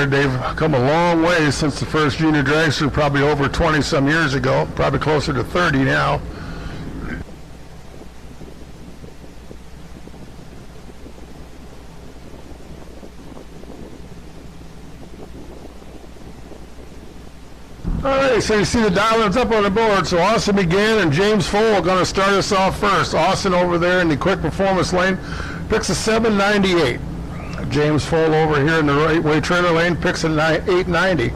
figured they've come a long way since the first junior dragster, probably over 20 some years ago, probably closer to 30 now. All right, so you see the dial-ins up on the board. So Austin McGinn and James Foll are going to start us off first. Austin over there in the quick performance lane picks a 798. James Foll over here in the right way trailer lane picks a 890.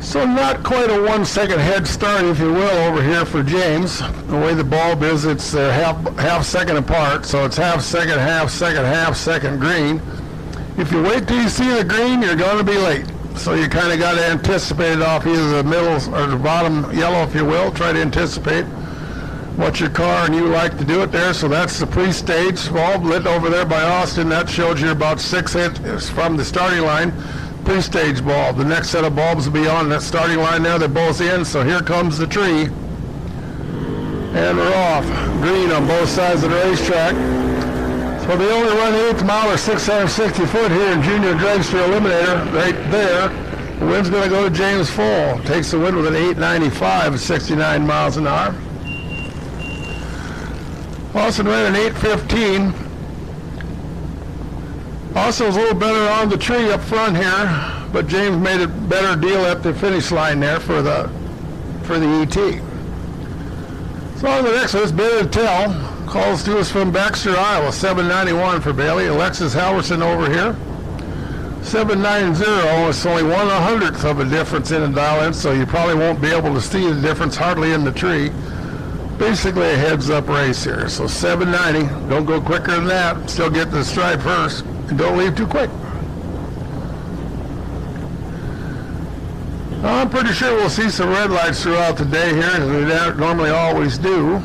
So not quite a 1 second head start, if you will, over here for James. The way the bulb is, it's half second apart, so it's half second, half second green. If you wait till you see the green, you're going to be late. So you kind of got to anticipate it off either the middle or the bottom yellow, if you will. Try to anticipate what your car and you like to do it there. So that's the pre-stage bulb lit over there by Austin. That shows you about 6 inches from the starting line. Pre-stage bulb. The next set of bulbs will be on that starting line there. They're both in. So here comes the tree. And we're off. Green on both sides of the racetrack. So they only run the 8th mile or 660 foot here in Junior Dragster Eliminator right there. The wind's going to go to James Foll. Takes the win with an 895 at 69 miles an hour. Austin ran an 815. Also was a little better on the tree up front here, but James made a better deal at the finish line there for the ET. So on the next one, it's Bailey Tell. Calls to us from Baxter, Iowa, 791 for Bailey. Alexis Halverson over here, 790. It's only 1/100th of a difference in the dial-in, so you probably won't be able to see the difference hardly in the tree. Basically a heads-up race here. So 790. Don't go quicker than that. Still get to the stripe first, and don't leave too quick. I'm pretty sure we'll see some red lights throughout the day here, as we normally always do.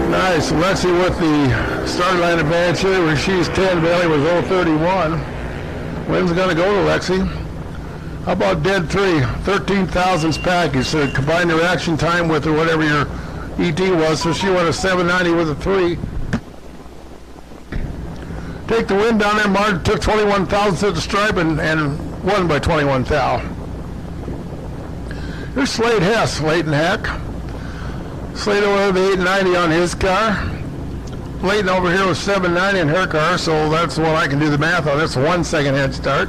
Nice. Lexi with the start line advantage here, where she's 10. Bailey was 031. Wind's going to go to Lexi. How about dead 3? 13 thousandths package. So combine the reaction time with whatever your ET was. So she went a 790 with a 3. Take the wind down there. Martin took 21 thousandths at the stripe and won by 21 thou. Here's Slade Hess, Leighton Heck. Slade over the 890 on his car. Leighton over here was 790 in her car, so that's what I can do the math on. That's a 1 second head start.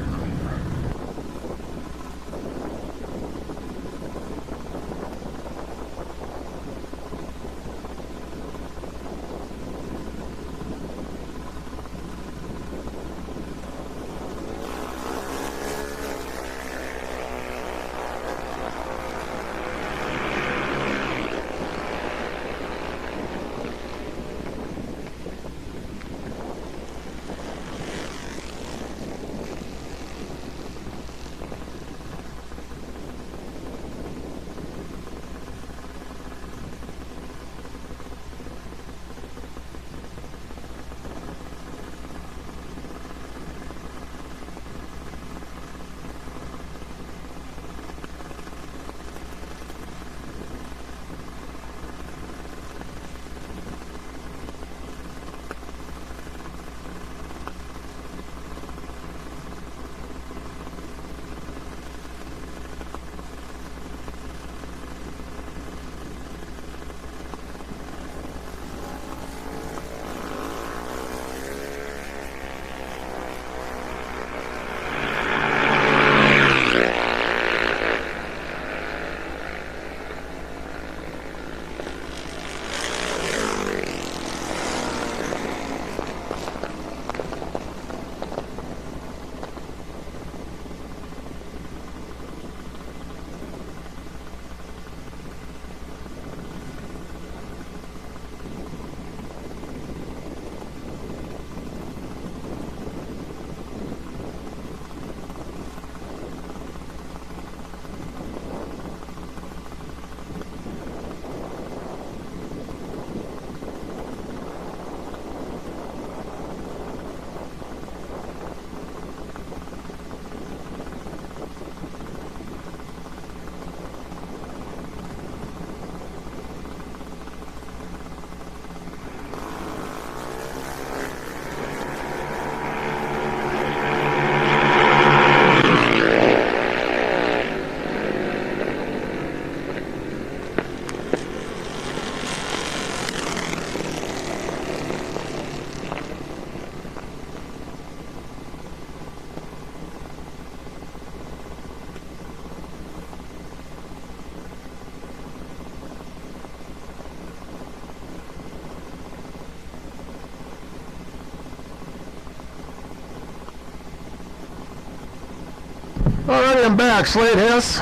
Alrighty, I'm back. Slade Hess.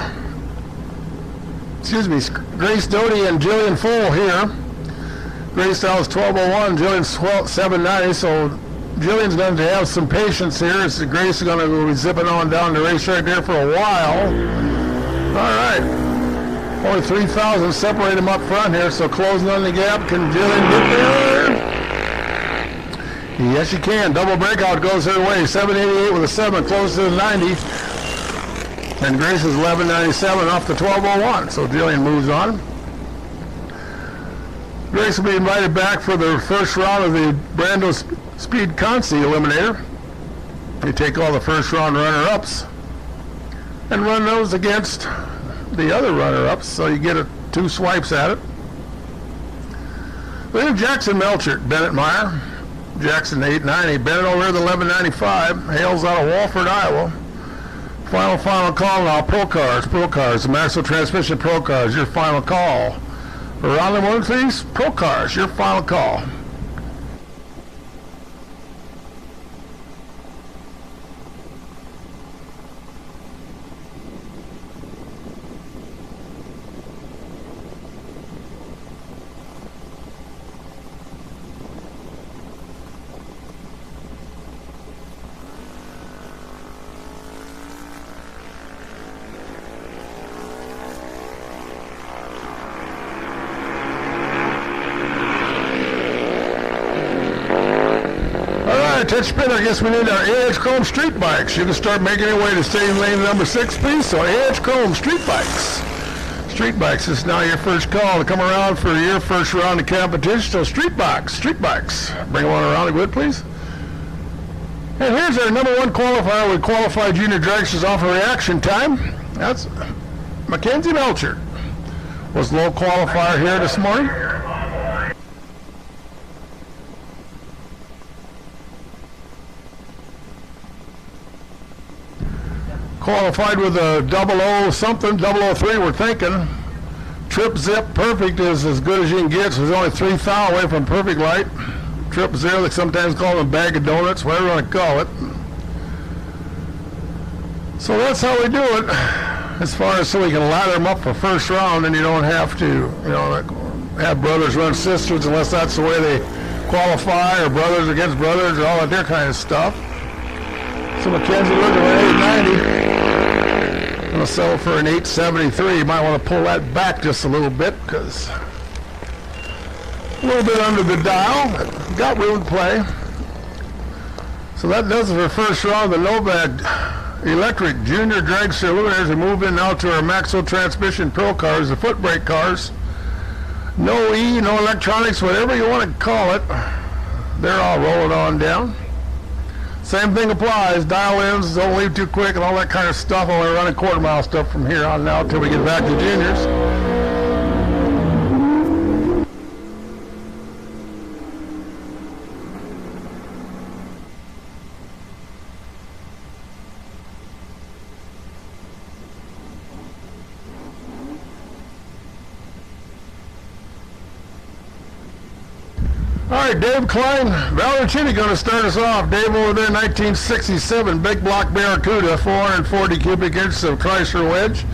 Excuse me, Grace Doty and Jillian Full here. Grace was 12:01, Jillian's 7:90, so Jillian's going to have some patience here. Grace is going to be zipping on down the racetrack there for a while. Alright. Only 3,000 separate them up front here, so closing on the gap. Can Jillian get there? Yes, she can. Double breakout goes her way. 788 with a 7, close to the 90. And Grace is 1197 off the 12:01, so Jillian moves on. Grace will be invited back for the first round of the Brando Speed Consi Eliminator. You take all the first round runner-ups and run those against the other runner-ups, so you get 2 swipes at it. We have Jackson Melchert, Bennett Meyer. Jackson 890, Bennett over here the 1195. Hales out of Walford, Iowa. Final call now. Pro Cars, the Maxwell Transmission Pro Cars, your final call. Around the one, please. Pro Cars, your final call. Touch spin, I guess we need our AH Chrome Street Bikes. You can start making your way to stadium lane number 6, please. So AH Chrome Street Bikes. Street Bikes, this is now your first call to come around for your first round of competition. So Street Bikes. Bring one around if you would, please. And here's our number 1 qualifier with qualified junior dragsters off of reaction time. That's Mackenzie Melchert. Was low qualifier here this morning. Qualified with a 00 something, 003 we're thinking. Trip zip perfect is as good as you can get, so there's only 3 thou away from perfect light. Trip zero, they sometimes call them a bag of donuts, whatever you want to call it. So that's how we do it. As far as so we can ladder them up for first round, and you don't have to, like, have brothers run sisters unless that's the way they qualify, or brothers against brothers, or all that there kind of stuff. So Mackenzie looking at 890. Going to sell for an 873. You might want to pull that back just a little bit because a little bit under the dial. Got room to play. So that does it for first round. The Novak Electric Junior Dragster Eliminators are moving now to our Maxwell Transmission Pro Cars, the foot brake cars. No E, no electronics, whatever you want to call it. They're all rolling on down. Same thing applies. Dial-ins, don't leave too quick, and all that kind of stuff. I'm going to run a quarter-mile stuff from here on now until we get back to juniors. All right, Dave Klein, Valentini going to start us off. Dave over there, 1967, big block Barracuda, 440 cubic inches of Chrysler wedge.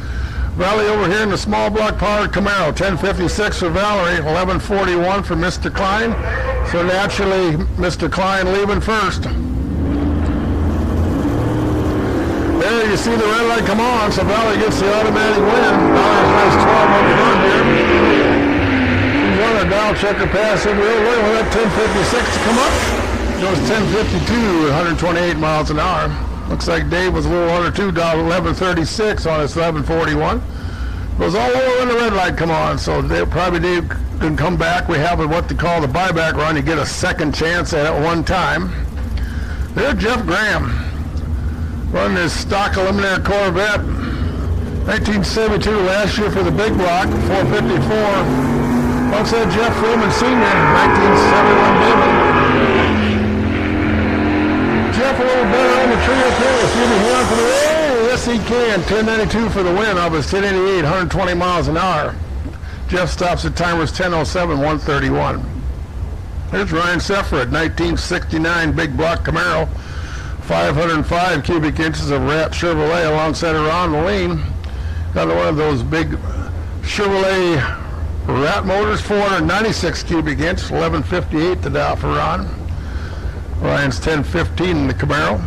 Valley over here in the small block powered Camaro, 1056 for Valerie, 1141 for Mr. Klein. So naturally, Mr. Klein leaving first. There you see the red light come on, so Valley gets the automatic win. Valerie's nice 12 on the front here. On a dial checker pass in real low with that 1056 to come up. Goes 1052 at 128 miles an hour. Looks like Dave was a little under 2 dial 1136 on his 1141. Goes all over when the red light come on, so Dave can come back. We have what they call the buyback run. You get a second chance at it one time. There's Jeff Graham running his stock Eliminator Corvette. 1972 last year for the big block, 454. Folks, that Jeff Freeman Sr., 1971 David. Jeff a little better on the tree up here. Is he here for the win? Yes, he can. 1092 for the win of his 1088, 120 miles an hour. Jeff stops at timers 1007, 131. There's Ryan Seffert, 1969 big block Camaro, 505 cubic inches of Rat Chevrolet alongside of Ron Lean. Got one of those big Chevrolet Rat motors, 496 cubic inch, 1158 the dial for Ron. Ryan's 1015 in the Camaro.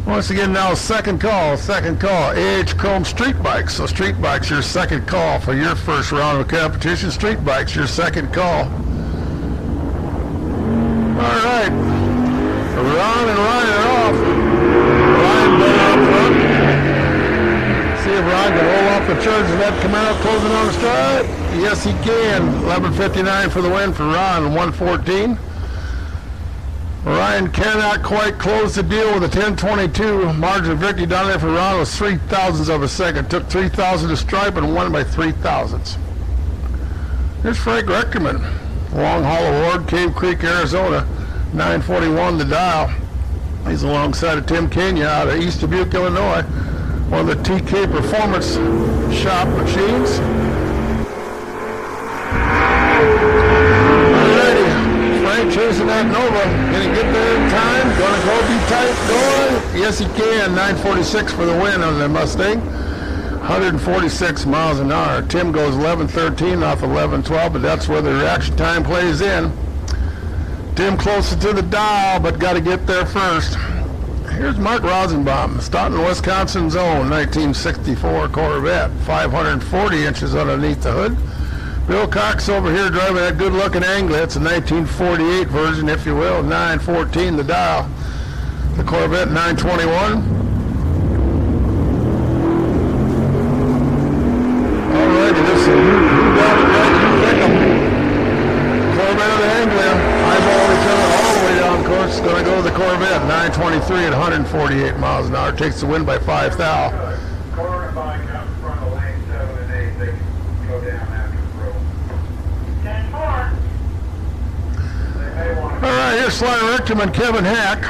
Once again, now second call. AH Chrome Street Bikes. So Street Bikes, your second call for your first round of competition. Street Bikes, your second call. All right. Ron and Ryan are off. Ryan better up front. See if Ron can roll off the charge of that Camaro closing on the stride. Yes, he can. 11:59 for the win for Ron and 1:14. Ryan cannot quite close the deal with a 10:22. Margin of victory down there for Ron was 0.03 of a second. Took 3,000 to stripe and won by 0.03. Here's Frank Rechterman. Long Haul Award, Cave Creek, Arizona. 941 the dial. He's alongside of Tim Kenya out of East Dubuque, Illinois. One of the TK Performance Shop machines. Alrighty, Frank chasing that Nova. Can he get there in time? Gonna go be tight going? Yes, he can. 946 for the win on the Mustang. 146 miles an hour. Tim goes 11:13 off 11:12, but that's where the reaction time plays in. Tim closer to the dial, but got to get there first. Here's Mark Rosenbaum, starting Wisconsin zone, 1964 Corvette, 540 inches underneath the hood. Bill Cox over here driving that good-looking Anglia. It's a 1948 version, if you will, 914 the dial. The Corvette 921. Alrighty, listen, you got it right, you pick 'em. Corvette of the Anglia, eyeball each other all the way down course. It's going to go to the Corvette, 923 at 148 miles an hour. Takes the win by 5 thou. Corner bike out in front of lane 7 and 8, they can go down after the road. 10-4. All right, here's Sly Richterman, Kevin Hack.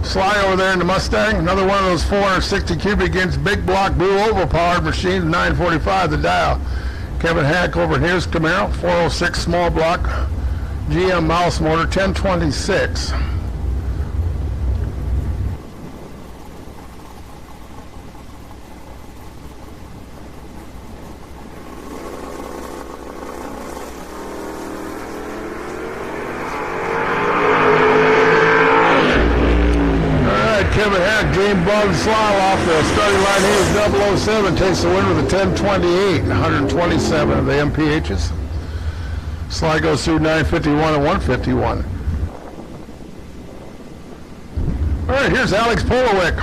Sly over there in the Mustang, another one of those 460 cubic inch big block blue oval powered machines, 945 the dial. Kevin Hack over here's Camaro, 406 small block GM mouse motor, 1026. Kevin Hack, James Bond Sly off the starting line. He is 007, takes the win with a 1028, 127 of the MPHs. Sly goes through 951 and 151. All right, here's Alex Polowick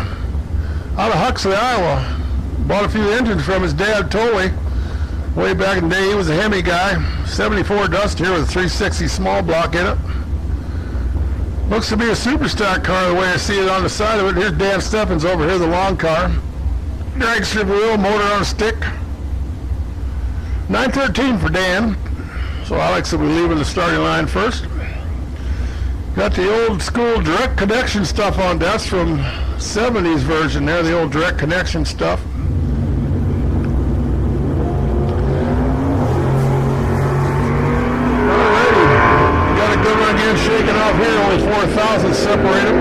out of Huxley, Iowa. Bought a few engines from his dad, Tolley. Way back in the day, he was a Hemi guy. 74 Dust here with a 360 small block in it. Looks to be a superstock car the way I see it on the side of it. Here's Dan Steffens over here, the long car. Dragster wheel, motor on a stick. 913 for Dan. So Alex will be leaving the starting line first. Got the old school direct connection stuff on. That's from 70s version there, the old direct connection stuff. Shaking off here, only 4,000 separated.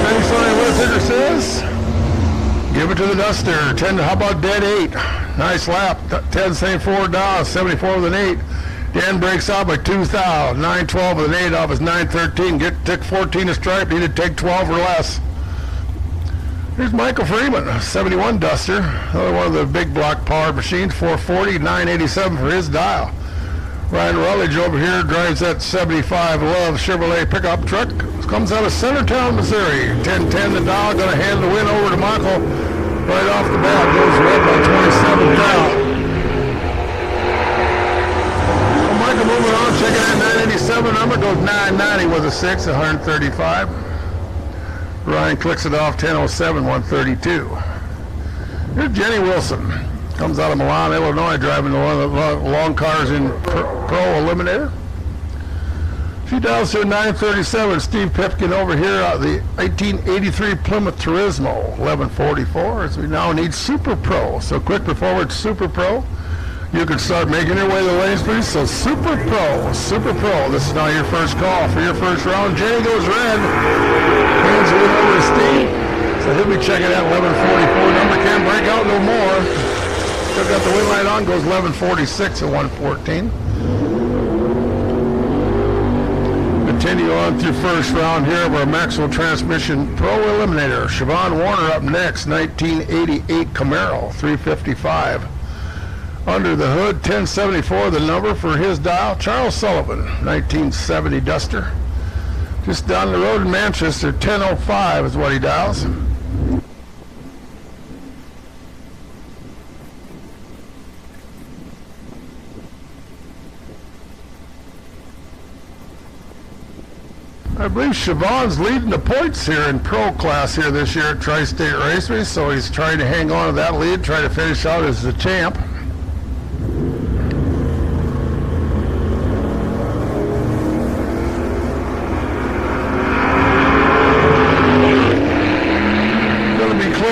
Finish line Whittaker says, give it to the Duster. 10, how about dead 8? Nice lap. 10 saying 4 down, 74 with an 8. Dan breaks out by 2 thou. 912 with an 8 off his 913. Took 14 to stripe, needed to take 12 or less. Here's Michael Freeman, 71 Duster. Another one of the big block powered machines, 440, 987 for his dial. Ryan Rutledge over here drives that 75 Love Chevrolet pickup truck. Comes out of Centertown, Missouri. 1010 the dial, going to hand the win over to Michael right off the bat. Goes red by 27 thou. Well, Michael moving on, checking that 987 number, goes 990 with a 6, 135. Ryan clicks it off, 1007, 132. Here's Jenny Wilson. Comes out of Milan, Illinois, driving one of the long cars in Pro Eliminator. She dials to 937. Steve Pipkin over here out of the 1883 Plymouth Turismo, 1144, as we now need Super Pro. So quick performance Super Pro. You can start making your way to the lanes, please. So Super Pro, this is now your first call for your first round. Jenny goes red. Hands it over to Steve. So he'll be checking out 11:44. Number can't break out no more. Still got the wing light on. Goes 11:46 at 1:14. Continue on through first round here of our Maxwell Transmission Pro Eliminator. Siobhan Warner up next. 1988 Camaro, 355. Under the hood, 1074, the number for his dial. Charles Sullivan, 1970 Duster. Just down the road in Manchester, 1005 is what he dials. I believe Siobhan's leading the points here in pro class here this year at Tri-State Raceway, so he's trying to hang on to that lead, try to finish out as the champ.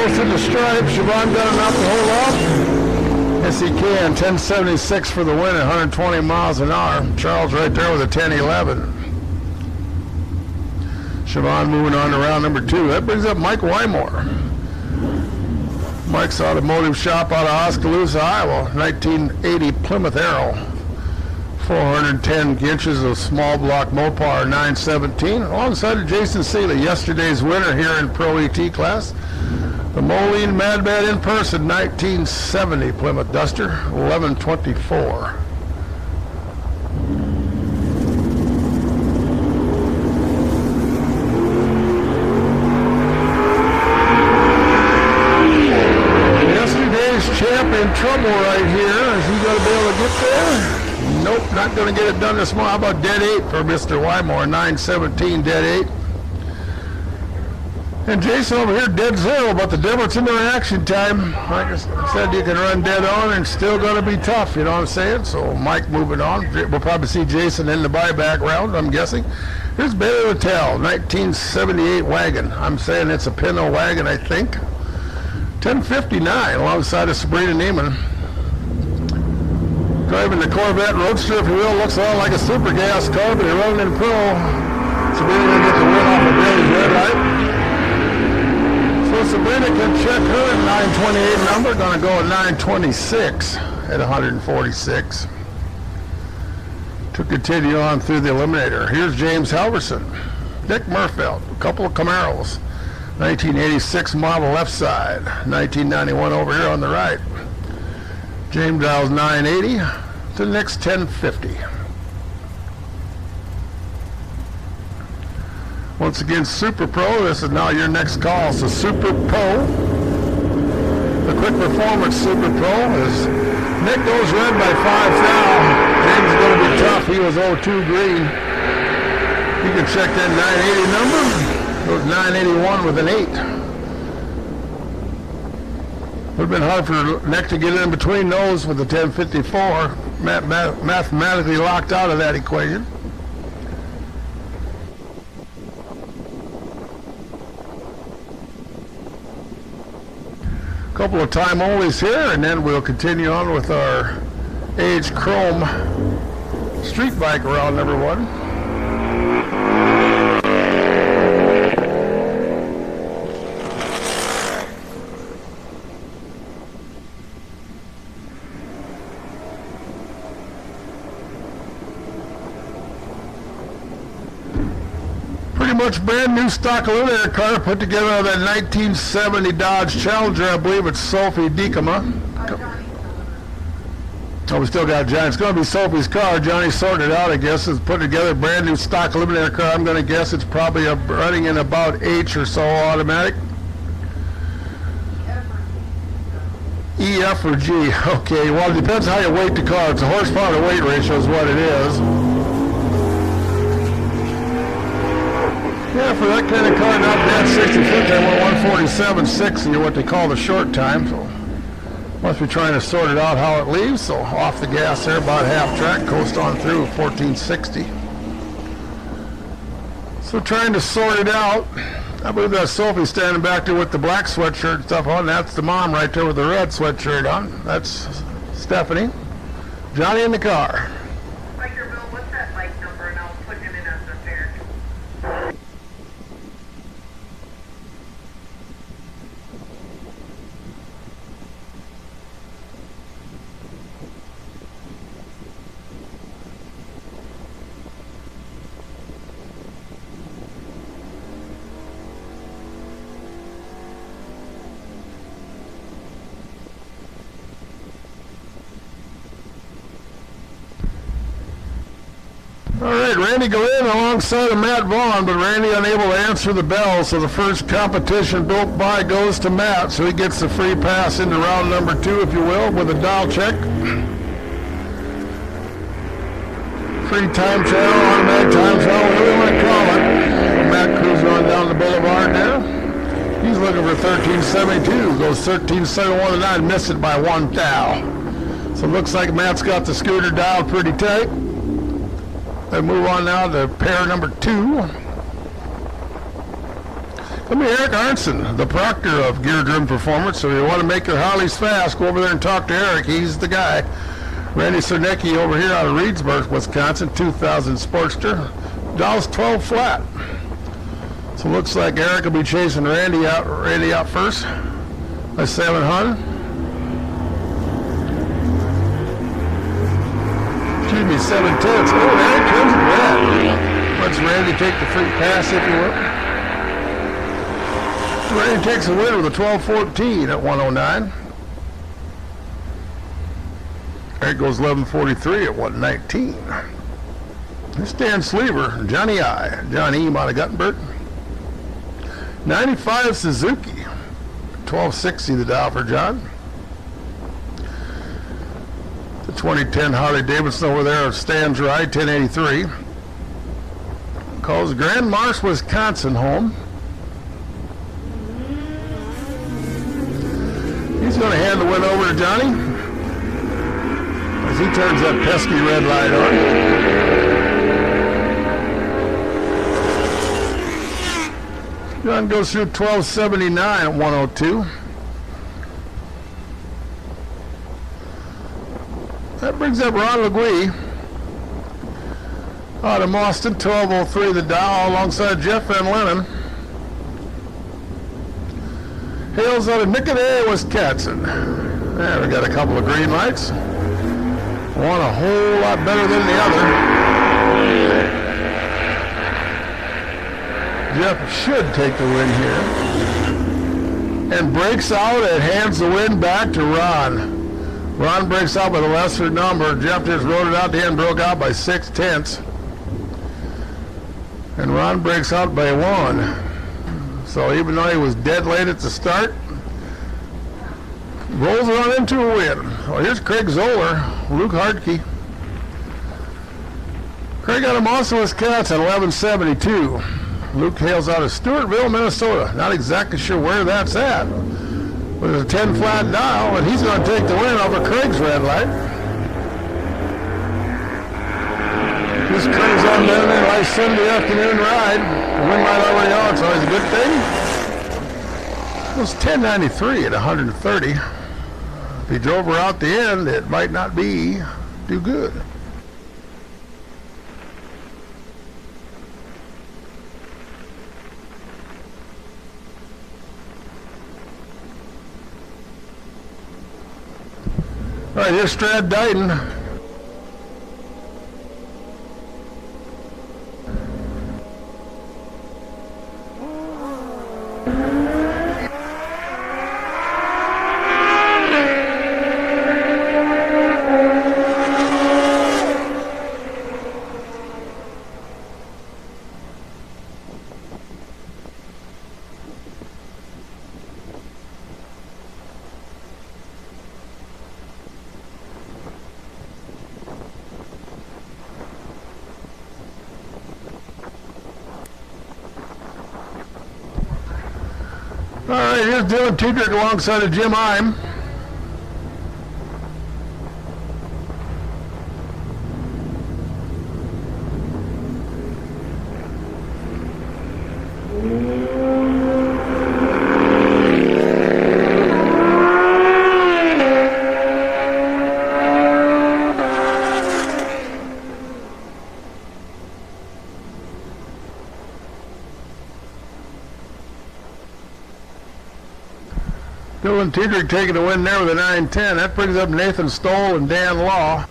In the stripe, Siobhan got enough to hold off. Yes, he can. 1076 for the win at 120 miles an hour. Charles right there with a 1011. Siobhan moving on to round number 2. That brings up Mike Wymore. Mike's automotive shop out of Oskaloosa, Iowa. 1980 Plymouth Arrow. 410 inches of small block Mopar 917. Alongside of Jason Seeley, yesterday's winner here in Pro ET class. The Moline Mad Bad in person, 1970 Plymouth Duster, 1124. Yesterday's champ in trouble right here. Is he going to be able to get there? Nope, not going to get it done this morning. How about dead 8 for Mr. Wymore, 917 dead 8. And Jason over here, dead 0, but the difference in the reaction time, like I said, you can run dead on and still going to be tough, you know what I'm saying? So Mike moving on. We'll probably see Jason in the buyback round, I'm guessing. Here's Bailey Littell, 1978 wagon. I'm saying it's a Pinto wagon, I think. 1059 alongside of Sabrina Neiman. Driving the Corvette Roadster, if you will, looks a lot like a super gas car, but they're running in pro. Sabrina going to get the win off of Bailey's red light. So Sabrina can check her at 928 number, going to go at 926 at 146. To continue on through the eliminator. Here's James Halverson, Dick Murfeld, a couple of Camaros, 1986 model left side, 1991 over here on the right. James dials 980 to the next 1050. Once again, Super Pro, this is now your next call. So Super Pro, the quick performance Super Pro is Nick goes red by 5 foul. James is going to be tough. He was 0-2 green. You can check that 980 number. Goes 981 with an 8. Would have been hard for Nick to get in between those with the 1054. Mathematically locked out of that equation. Couple of time onlys here, and then we'll continue on with our Age Chrome street bike round number 1. Much brand new stock eliminator car put together on that 1970 Dodge Challenger. I believe it's Sophie Dekema. Oh, we still got Johnny. It's going to be Sophie's car. Johnny sorted it out, I guess. It's put together a brand new stock eliminator car. I'm going to guess it's probably running in about H or so automatic. E, F, or G. Okay, well, it depends how you weight the car. It's a horsepower to weight ratio is what it is. Yeah, for that kind of car, not bad. 60-50, I went 147.60, what they call the short time. So must be trying to sort it out how it leaves. So off the gas there, about half track, coast on through 1460. So trying to sort it out. I believe that's Sophie standing back there with the black sweatshirt and stuff on. That's the mom right there with the red sweatshirt on. That's Stephanie. Johnny in the car. Earlville, what's that bike number? And I'll put him in as a fair. All right, Randy Glenn alongside of Matt Vaughn, but Randy unable to answer the bell, so the first competition built by goes to Matt, so he gets the free pass into round number 2, if you will, with a dial check. Free time channel, automatic time channel, whatever you want to call it. Matt cruising on down the boulevard there. He's looking for 1372, goes 13.71 missed it by 1 thou. So it looks like Matt's got the scooter dialed pretty tight. They move on now to pair number 2. Come here, Eric Arnson, the proctor of Gear Driven Performance. So if you want to make your Harleys fast, go over there and talk to Eric. He's the guy. Randy Cernicki over here out of Reedsburg, Wisconsin, 2000 Sportster. Dials 12 flat. So it looks like Eric will be chasing Randy out first by 700. Excuse me, 7/10. Oh, Eric comes in red. Lets Randy take the free pass, if you will. Randy takes a win with a 12:14 at 109. Eric goes 11:43 at 119. This Dan Sleever, Johnny I. John E. out of Guttenberg. 95 Suzuki. 1260 the dial for John. The 2010 Harley Davidson over there stands right, 1083. Calls Grand Marsh, Wisconsin home. He's going to hand the win over to Johnny as he turns that pesky red light on. John goes through 1279 at 102. That brings up Ron LeGuy out of Boston, 1203 the dial alongside Jeff Van Lennon. Hails out of Nicolet, Wisconsin. There, we got a couple of green lights. One a whole lot better than the other. Jeff should take the win here. And breaks out and hands the win back to Ron. Ron breaks out with a lesser number. Jeff just rode it out the end, broke out by 6/10. And Ron breaks out by 1. So even though he was dead late at the start, rolls it on into a win. Well, here's Craig Zoller, Luke Hartke. Craig out of Monson, Wisconsin, 1172. Luke hails out of Stewartville, Minnesota. Not exactly sure where that's at. But it's a 10 flat dial, and he's going to take the win over Craig's red light. This Craig's on down there, nice Sunday afternoon ride. The wind light already on, it's always a good thing. It was 1093 at 130. If he drove her out the end, it might not be too good. All right, here's Strad Dighton. All right, here's Dylan Tudrick alongside of Jim Ime. Dylan Tiedrick taking the win there with a 9:10. That brings up Nathan Stoll and Dan Law.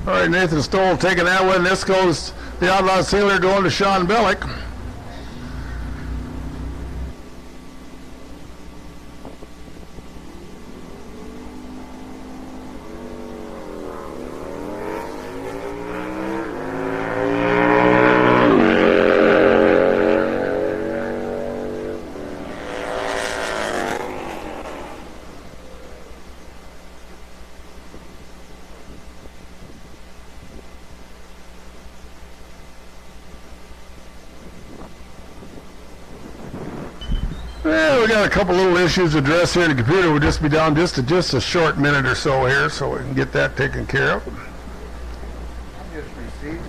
All right, Nathan Stoll taking that one. This goes the Outlaw Sailor going to Sean Bellick. Well, we got a couple little issues to address here. The computer will just be down just a short minute or so here, so we can get that taken care of. Just received.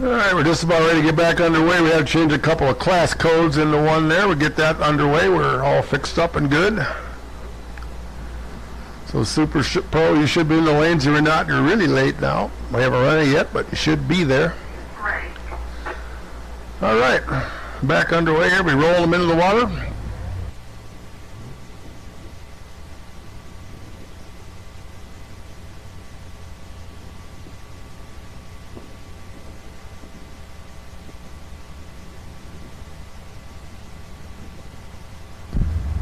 All right, we're just about ready to get back underway. We have to change a couple of class codes in the one there. We get that underway. We're all fixed up and good. So Super Pro, you should be in the lanes. You're not. You're really late now. We haven't run it yet, but you should be there. Right. All right, back underway here. We roll them into the water.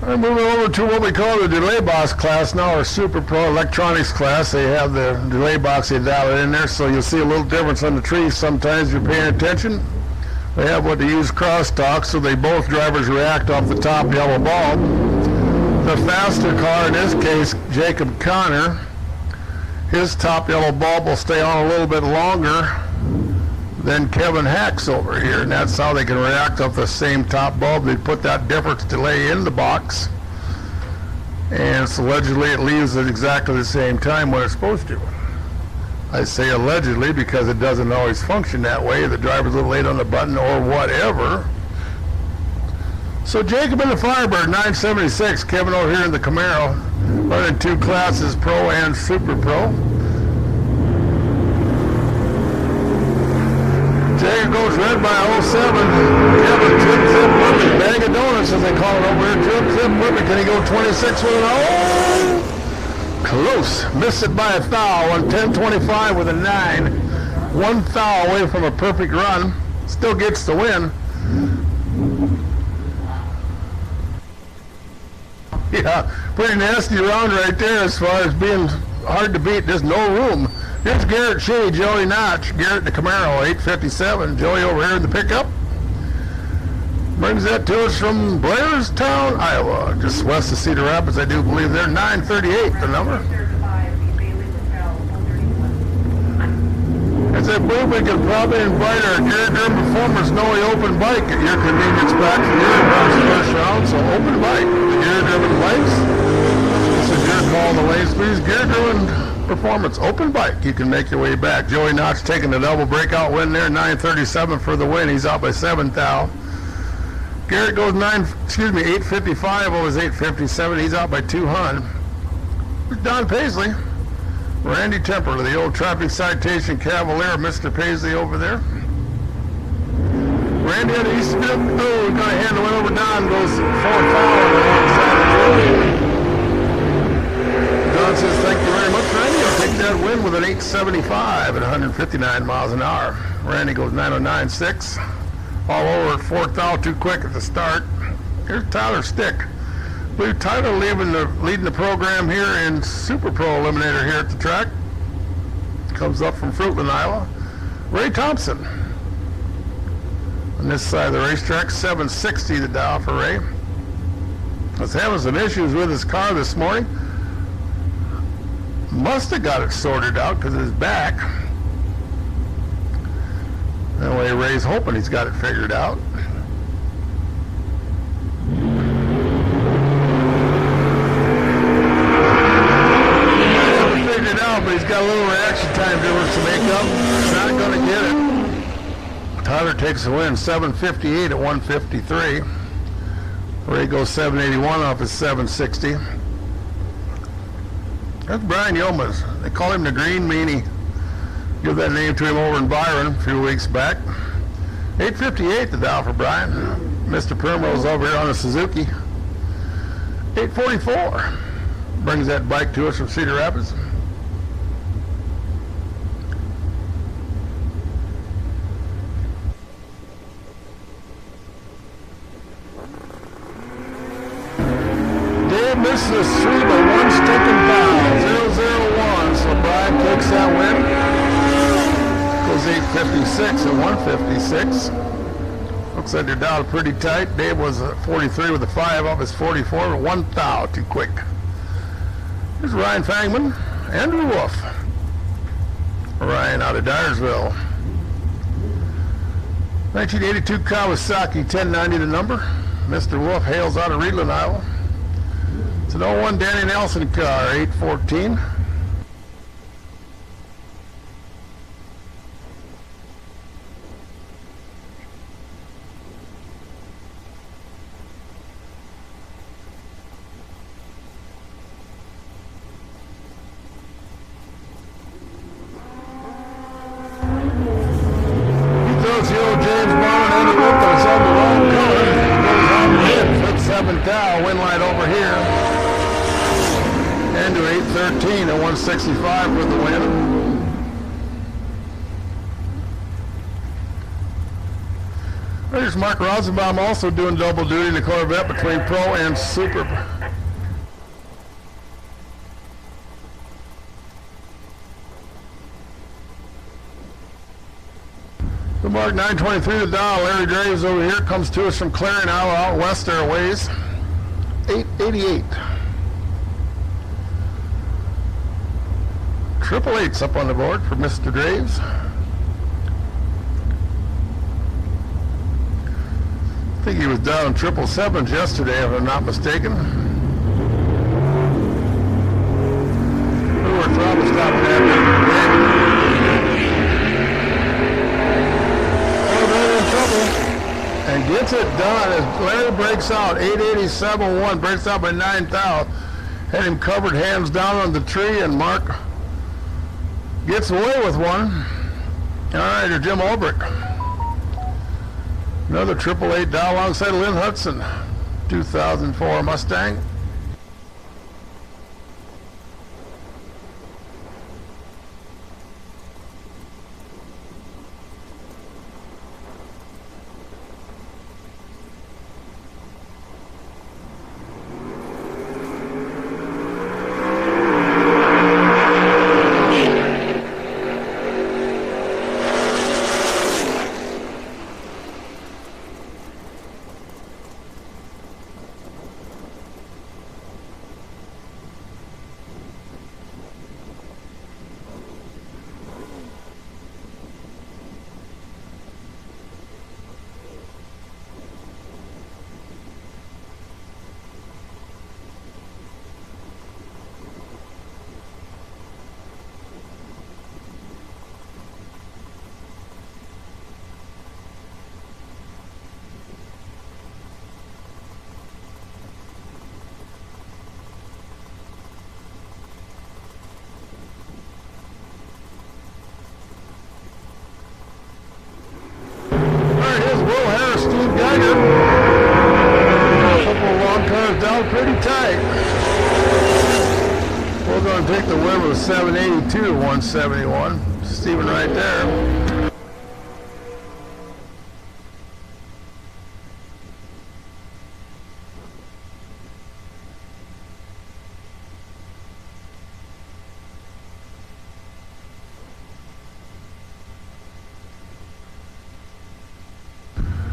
We're moving over to what we call the delay box class now, or Super Pro electronics class. They have the delay box, they dial it in there, so you'll see a little difference on the trees sometimes if you're paying attention. They have what they use crosstalk, so they both drivers react off the top yellow ball. The faster car, in this case, Jacob Connor, his top yellow bulb will stay on a little bit longer than Kevin Hack's over here, and that's how they can react off the same top bulb. They put that difference delay in the box, and so allegedly it leaves at exactly the same time when it's supposed to. I say allegedly because it doesn't always function that way. The driver's a little late on the button or whatever. So Jacob in the Firebird, 976. Kevin over here in the Camaro, running two classes, Pro and Super Pro. Jacob goes red by 07. Kevin Trip Zip Whipping, bag of donuts as they call it over here. Trip Zip Whipping, can he go 26 with an O? Close. Missed it by a thou on 10:25 with a 9. One thou away from a perfect run. Still gets the win. Yeah, pretty nasty round right there as far as being hard to beat. There's no room. Here's Garrett Shea, Joey Notch, Garrett in the Camaro, 857. Joey over here in the pickup. Brings that to us from Blairstown, Iowa, just west of Cedar Rapids, I do believe. They're 938, the number. As I believe we could probably invite our Garrett Durham Performers Snowy Open Bike at your convenience back from your first round. So open bike, the Garrett Durham bikes. This is your call to lanes, please. Garrett Durham Performance open bike. You can make your way back. Joey Notch taking the double breakout win there, 937 for the win. He's out by 7 thou. Garrett goes 855 over his 857. He's out by 200. Don Paisley Randy Temper, the old traffic citation cavalier, Mr. Paisley over there. Randy on the east strip. Oh, we're going to hand the win over Don. Goes 4th foul on the wrong side of the road. Don says, thank you very much, Randy. I'll take that win with an 875 at 159 miles an hour. Randy goes 909.6. All over, 4th foul, too quick at the start. Here's Tyler Stick. I believe Tyler leading the program here in Super Pro Eliminator here at the track. Comes up from Fruitland, Iowa. Ray Thompson. On this side of the racetrack, 760 the dial for Ray. Was having some issues with his car this morning. Must have got it sorted out because of his back. Anyway, Ray's hoping he's got it figured out. But he's got a little reaction time difference to make up. Not going to get it. Tyler takes the win, 758 at 153. Ray goes 781 off his 760. That's Brian Yeomas. They call him the Green Meanie. Give that name to him over in Byron a few weeks back. 858 the dial for Brian. Mr. Primrose over here on a Suzuki. 844 brings that bike to us from Cedar Rapids. Misses the 3 by 1 stinking foul. 0-0-1. So Brian takes that win. Goes 856 and 156. Looks like they're down pretty tight. Dave was 43 with a 5 off his 44, but 1 foul too quick. Here's Ryan Fangman, Andrew Wolf. Ryan out of Dyersville. 1982 Kawasaki, 1090 the number. Mr. Wolf hails out of Reedland, Iowa. It's an 01 Danny Nelson car, 814. He throws the old James Bond and the whip, but it's on the wrong color. Goes on the hit, flip 7 cow, win light over here. And to 813 at 165 for the win. There's Mark Rosenbaum also doing double duty in the Corvette between Pro and Super. The Mark 923 the dial. Larry Graves over here comes to us from Clarion, Iowa, out west there ways. 888. Triple Eight's up on the board for Mr. Graves. I think he was down in 777s yesterday, if I'm not mistaken. We're trouble stopping at in trouble. And gets it done as Larry breaks out. 887.1 breaks out by 9 thou. Had him covered hands down on the tree, and Mark gets away with one. All right, or Jim Ulbrich. Another 888 down alongside Lynn Hudson. 2004 Mustang. going to take the win with 782 to 171. Steven right there.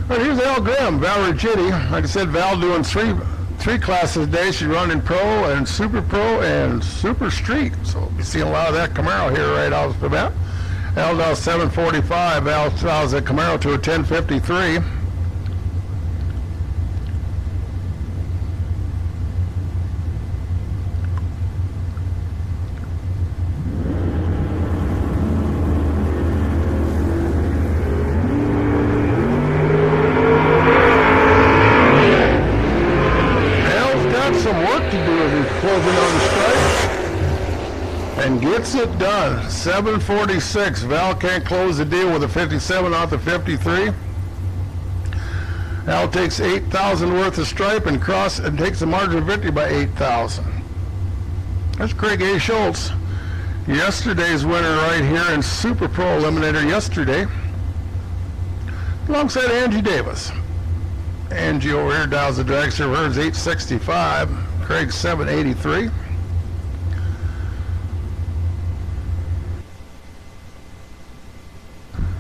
Well, here's Al Graham, Val Rigitti. Like I said, Val doing three classes a day. She's running Pro and Super Pro and Super Street. So we'll be seeing a lot of that Camaro here right off the bat. Al does 745. Al allows that Camaro to a 1053. Closing on the stripe and gets it done. 746. Val can't close the deal with a 57 off the 53. Al takes 8,000 worth of stripe and takes the margin of victory by 8,000. That's Craig A. Schultz. Yesterday's winner right here in Super Pro Eliminator yesterday, alongside Angie Davis. Angie over here dials the dragster. Hers 865. Craig 783.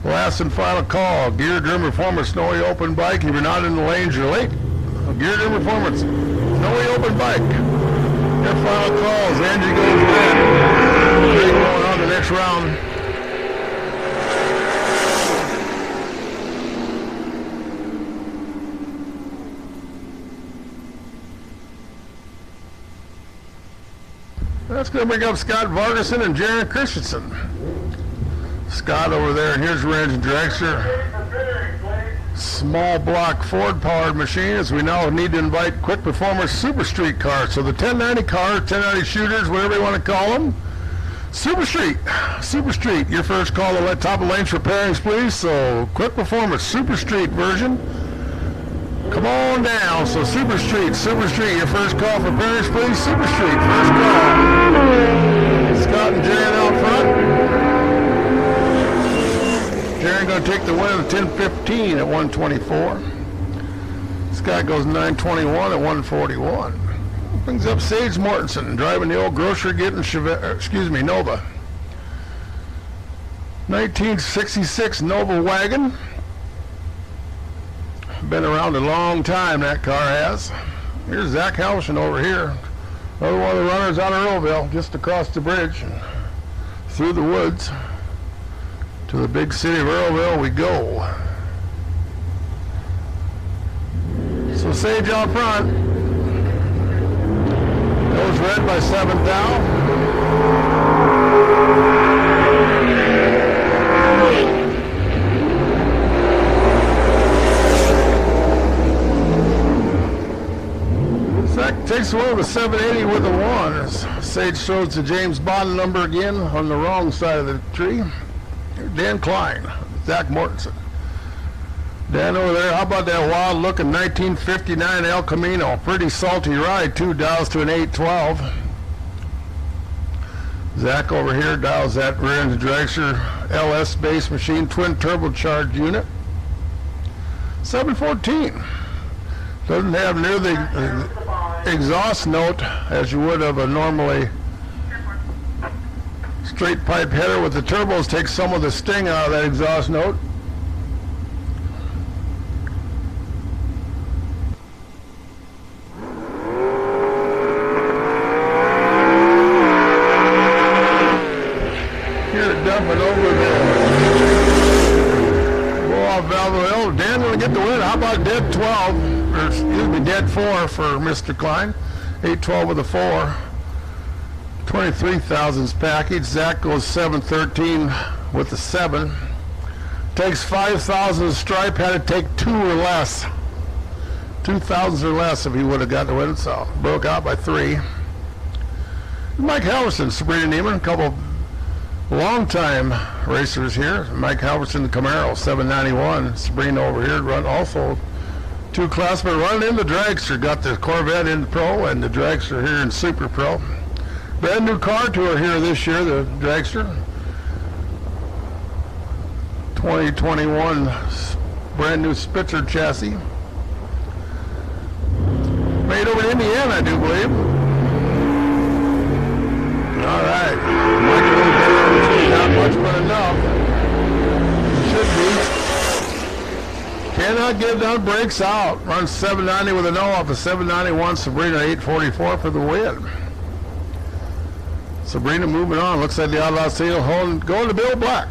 Last and final call. Gear Dream Performance Snowy Open Bike. If you're not in the lanes, you're late. Gear Dream Performance Snowy Open Bike. Your final calls. Angie goes red. Craig going on the next round. That's going to bring up Scott Vargason and Jaron Christensen. Scott over there, and here's Range Dragster. Small block Ford powered machine, as we now need to invite quick performance Super Street cars. So the 1090 cars, 1090 shooters, whatever you want to call them. Super Street, your first call to let top of lanes for pairings, please. So quick performance Super Street version. Come on down. So Super Street, your first call for pairings, please. Super Street, first call. Scott and Jaron out front. Jaron going to take the win of 10-15 at 124. Scott goes 921 at 141. Brings up Sage Mortensen, driving the old grocery getting Nova. 1966 Nova wagon. Been around a long time, that car has. Here's Zach Halverson over here. Another one of the runners out of Earlville, just across the bridge and through the woods. To the big city of Earlville we go. So Sage out front. Goes red by 7 thou. Zach takes one with a 780 with a 1. As Sage shows the James Bond number again on the wrong side of the tree. Dan Klein, Zach Mortensen. Dan over there, how about that wild looking 1959 El Camino? Pretty salty ride, 2 dials to an 812. Zach over here dials that rear end dragster LS base machine, twin turbocharged unit. 714. Doesn't have near the exhaust note as you would of a normally straight pipe header with the turbos. Takes some of the sting out of that exhaust note. Here it dumping over the blow off Valvo Hill. Dan going to get the win. How about dead 12, or excuse me, dead 4 for Mr. Klein. 812 with a 4. 23,000's package. Zach goes 713 with the 7. Takes 5,000 stripe. Had to take 2 or less. 2,000s or less if he would have gotten the win. So broke out by 3. Mike Halverson, Sabrina Neiman, a couple long-time racers here. Mike Halverson, the Camaro, 791. Sabrina over here run also 2 classmen running in the dragster. Got the Corvette in the Pro and the dragster here in Super Pro. Brand new car tour here this year, the dragster. 2021 brand new Spitzer chassis. Made over in Indiana, I do believe. All right. Not much, but enough. Should be. Cannot get done, breaks out. Runs 790 with a no off the 791. Sabrina 844 for the win. Sabrina moving on. Looks like the Outlaw Seal going to Bill Black.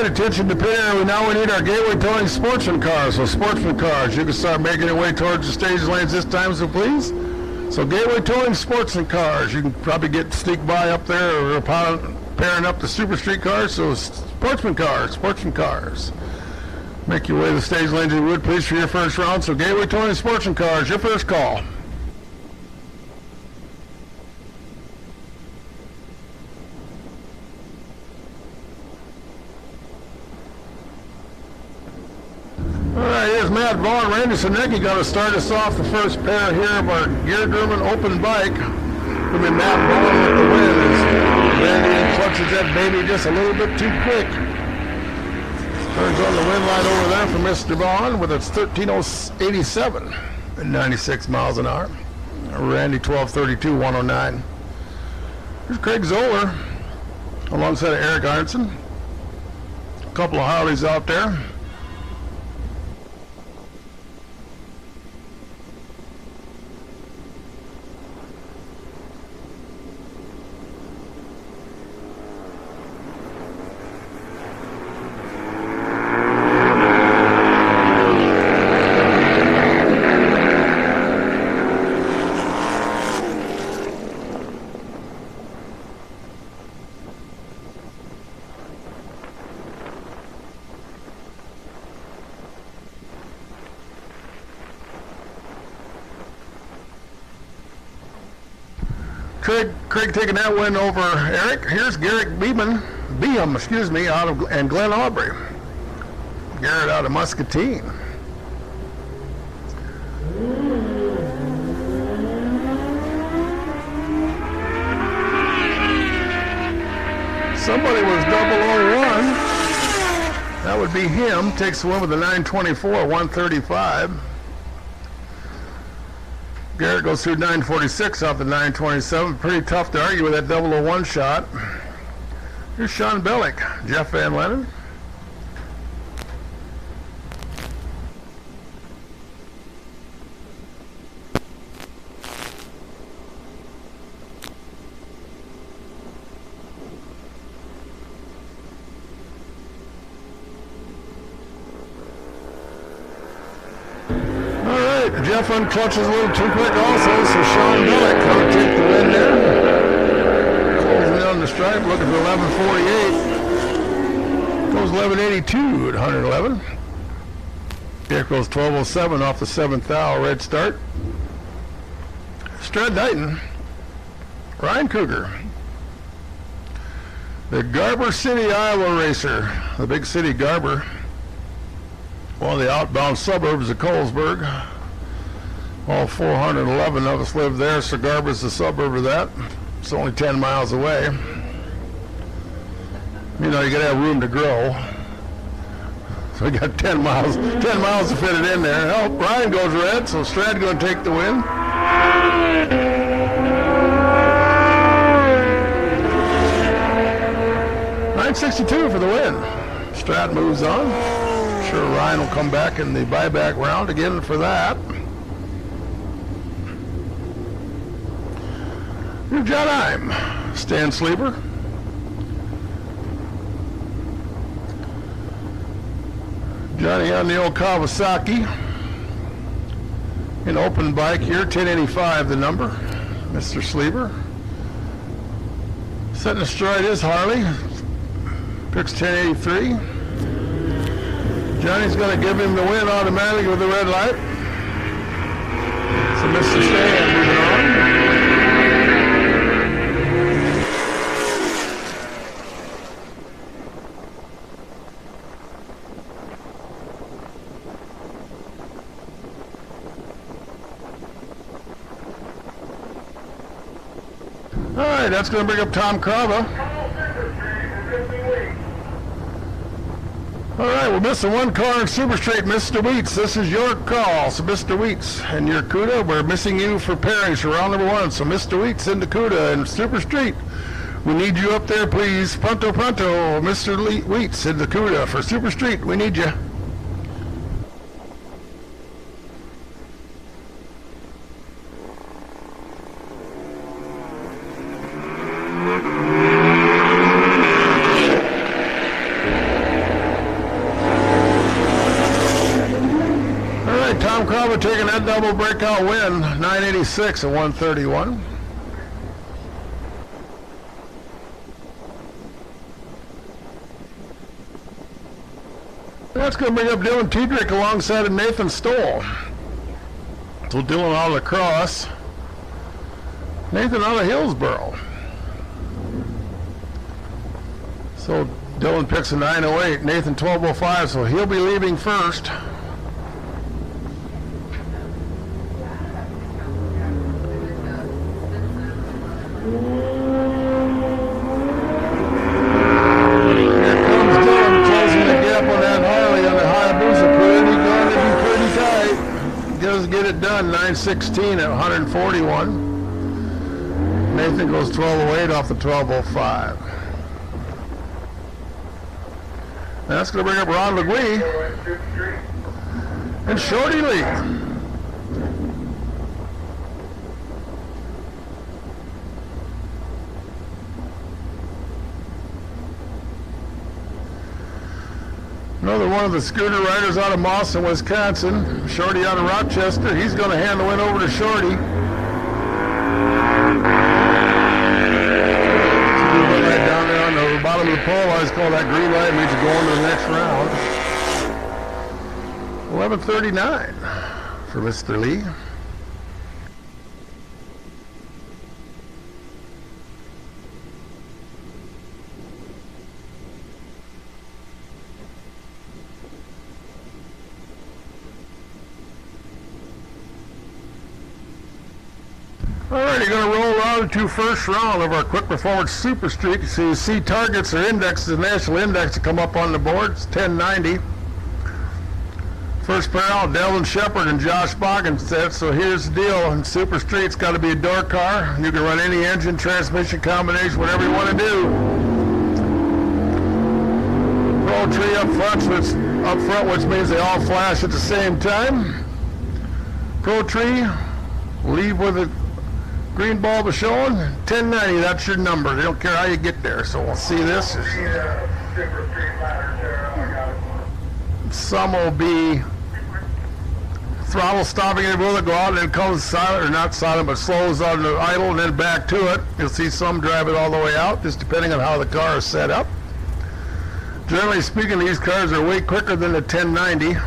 Attention to pit area. Now we need our gateway towing Sportsman cars. So Sportsman cars, you can start making your way towards the stage lanes this time, so please. So gateway towing Sportsman cars. You can probably sneak by up there or pairing up the Super Street cars. So Sportsman cars. Make your way to the stage lanes if you would, please, for your first round. So gateway towing Sportsman cars, your first call. Matt Vaughn, Randy Sinecki got to start us off the first pair here of our Gear German open bike. It'll be Matt Vaughn with the win as Randy clutches that baby just a little bit too quick. Turns on the wind light over there for Mr. Vaughn with its 13.87 at 96 miles an hour. Randy 12.32, 109. Here's Craig Zoller alongside of Eric Arnson. A couple of Harleys out there. Craig taking that win over Eric. Here's Garrett Beam, out of and Glen Aubrey. Garrett out of Muscatine. Somebody was 001. That would be him. Takes the win with a 924, 135. Garrett goes through 946 off the 927. Pretty tough to argue with that 001 shot. Here's Sean Bellick, Jeff Van Lennon. Jeff unclutches a little too quick also, so Sean Bellick going to take the win there. Closing down the stripe, looking for 11:48. Goes 11:82 at 111. Here goes 12:07 off the 7th hour, red start. Strad Knighton, Ryan Cougar. The Garber City, Iowa racer, the big city Garber. One of the outbound suburbs of Colesburg. All 411 of us live there, so Garber's the suburb of that. It's only 10 miles away. You know, you gotta have room to grow. So we got 10 miles to fit it in there. Oh, Ryan goes red, so Strad gonna take the win. $962 for the win. Strad moves on. Sure Ryan will come back in the buyback round again for that. John Heim, Stan Sleeper. Johnny on the old Kawasaki. An open bike here, 1085 the number, Mr. Sleeper. Setting astride his Harley, picks 1083. Johnny's going to give him the win automatically with the red light. So Mr. Stan moving on. All right, that's going to bring up Tom Crava. All right, we're missing one car in Super Straight, Mr. Wheats. This is your call. So, Mr. Wheats and your CUDA, we're missing you for pairings for round number 1. So, Mr. Wheats and the CUDA and Super Street, we need you up there, please. Pronto, pronto, Mr. Wheats and the CUDA for Super Street. We need you. Tom Crava taking that double breakout win, 986 at 131. That's going to bring up Dylan Tiedrick alongside of Nathan Stoll. So Dylan out of La Crosse, Nathan out of Hillsboro. So Dylan picks a 908, Nathan 1205, so he'll be leaving first. Get it done, 916 at 141. Nathan goes 1208 off the 1205. That's going to bring up Ron LeGuy and Shorty Lee. Another one of the scooter riders out of Mawson, Wisconsin. Shorty out of Rochester. He's going to hand the win over to Shorty. Right down there on the bottom of the pole. I always call that green light. Means you're going to the next round. 11:39 for Mr. Lee. All right, you're going to roll around to first round of our Quick Performance Super Street. So you see targets or indexes, the national index to come up on the board. It's 1090. First pair out, Delvin Shepard and Josh Boggenstedt. So here's the deal. In Super Street, it's got to be a door car. You can run any engine, transmission combination, whatever you want to do. Pro tree up front, which means they all flash at the same time. Pro tree, leave with a green bulb is showing. 1090, that's your number. They don't care how you get there. So we'll see this. Some will be throttle stopping it, will it go out and then comes silent, or not silent, but slows on the idle and then back to it. You'll see some drive it all the way out, just depending on how the car is set up. Generally speaking, these cars are way quicker than the 1090.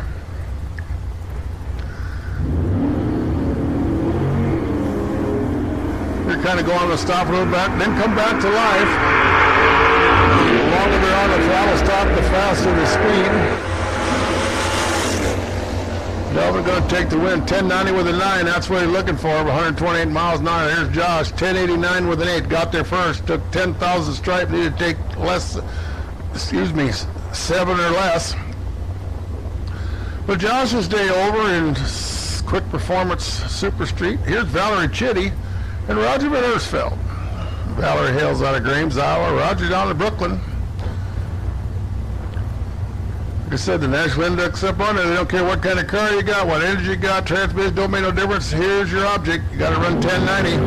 Kind of go on the stop a little bit, then come back to life. The longer they're on the throttle stop, the faster the speed. Delvin going to take the win. 1090 with a 9, that's what he's looking for, 128 miles an hour. There's Josh, 1089 with an 8, got there first, took 10,000 stripe, needed to take 7 or less. But Josh's day over in Quick Performance Super Street. Here's Valerie Chitty and Roger Van Ersfeld. Valerie hails out of Grames, Iowa. Roger down to Brooklyn. Like I said, the national index up on it. They don't care what kind of car you got, what engine you got, transmission, don't make no difference. Here's your object. You got to run 1090.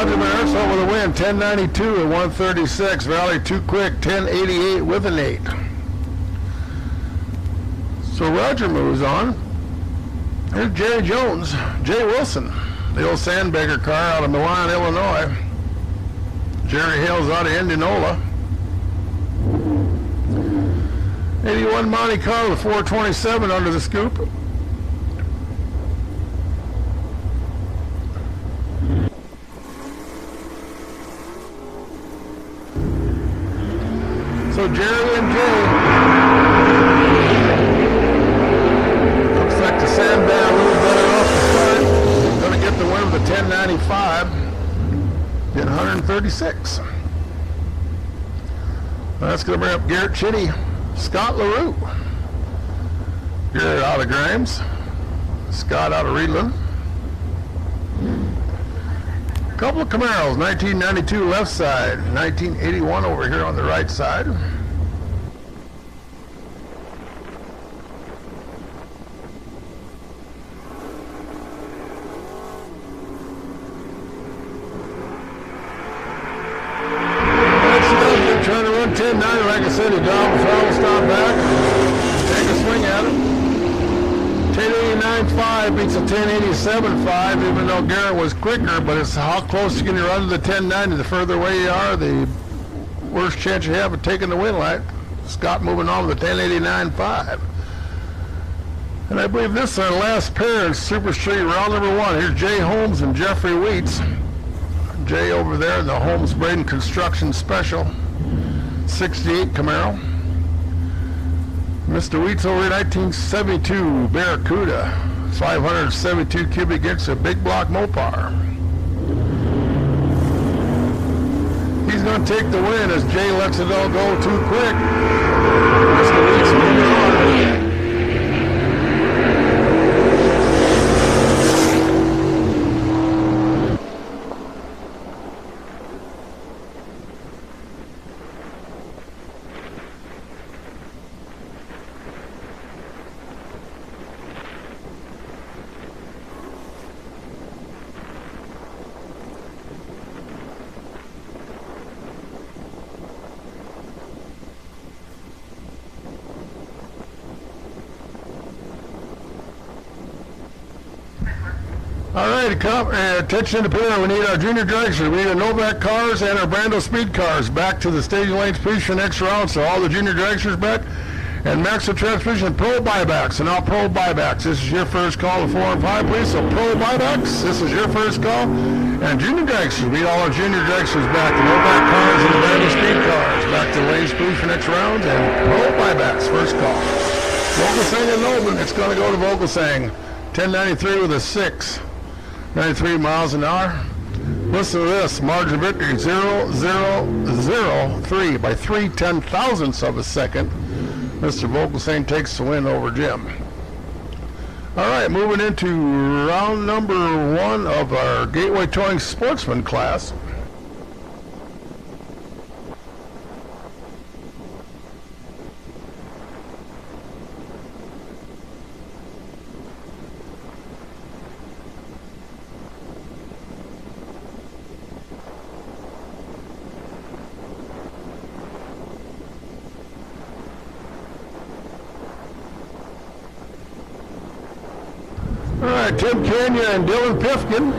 Roger Maris over the win, 1092 at 136. Valley too quick, 1088 with an 8. So Roger moves on. Here's Jerry Jones, Jay Wilson, the old sandbagger car out of Milan, Illinois. Jerry Hale's out of Indianola. 81 Monte Carlo, 427 under the scoop. So Jerry and Jay, looks like the sandbag a little better off the start. Going to get the win with the 1095, getting 136. That's going to bring up Garrett Chitty, Scott LaRue. Garrett out of Grimes, Scott out of Reedland. Couple of Camaros, 1992 left side, 1981 over here on the right side. Trying to run 10.90, like I said, he down the foul, stop back, take a swing at it. 10.89.5 beats a 10.87.5, even though Garrett was quicker, but it's how close you can run to the 10.90. The further away you are, the worse chance you have of taking the win light. Scott moving on with the 10.89.5. And I believe this is our last pair in Super Street round number 1. Here's Jay Holmes and Jeffrey Wheats. Jay over there in the Holmes Braden Construction Special 68 Camaro. Mr. Wheats over in 1972 Barracuda, 572 cubic inch, a big block Mopar. He's going to take the win as Jay lets it all go too quick. Mr. Wheats moving on. All right, attention to pair. We need our junior dragster. We need our Novak cars and our Brando speed cars back to the staging lanes, please, for next round. So all the junior dragsters back. And Maximum Transmission Pro buybacks. So now Pro buybacks. This is your first call to 4 and 5, please. So Pro buybacks. This is your first call. And junior dragsters. We need all our junior dragsters back. The Novak cars and the Brando speed cars back to the lanes, please, for next round. And Pro buybacks. First call. Vogelsang and Nolan. It's going to go to Vogelsang. 1093 with a 6. 93 miles an hour. Listen to this. Margin of victory 0.0003 by 3/10,000ths of a second. Mr. Vogelsang takes the win over Jim. All right, moving into round number 1 of our Gateway Towing Sportsman class. All right, Tim Kenya and Dylan Pifkin.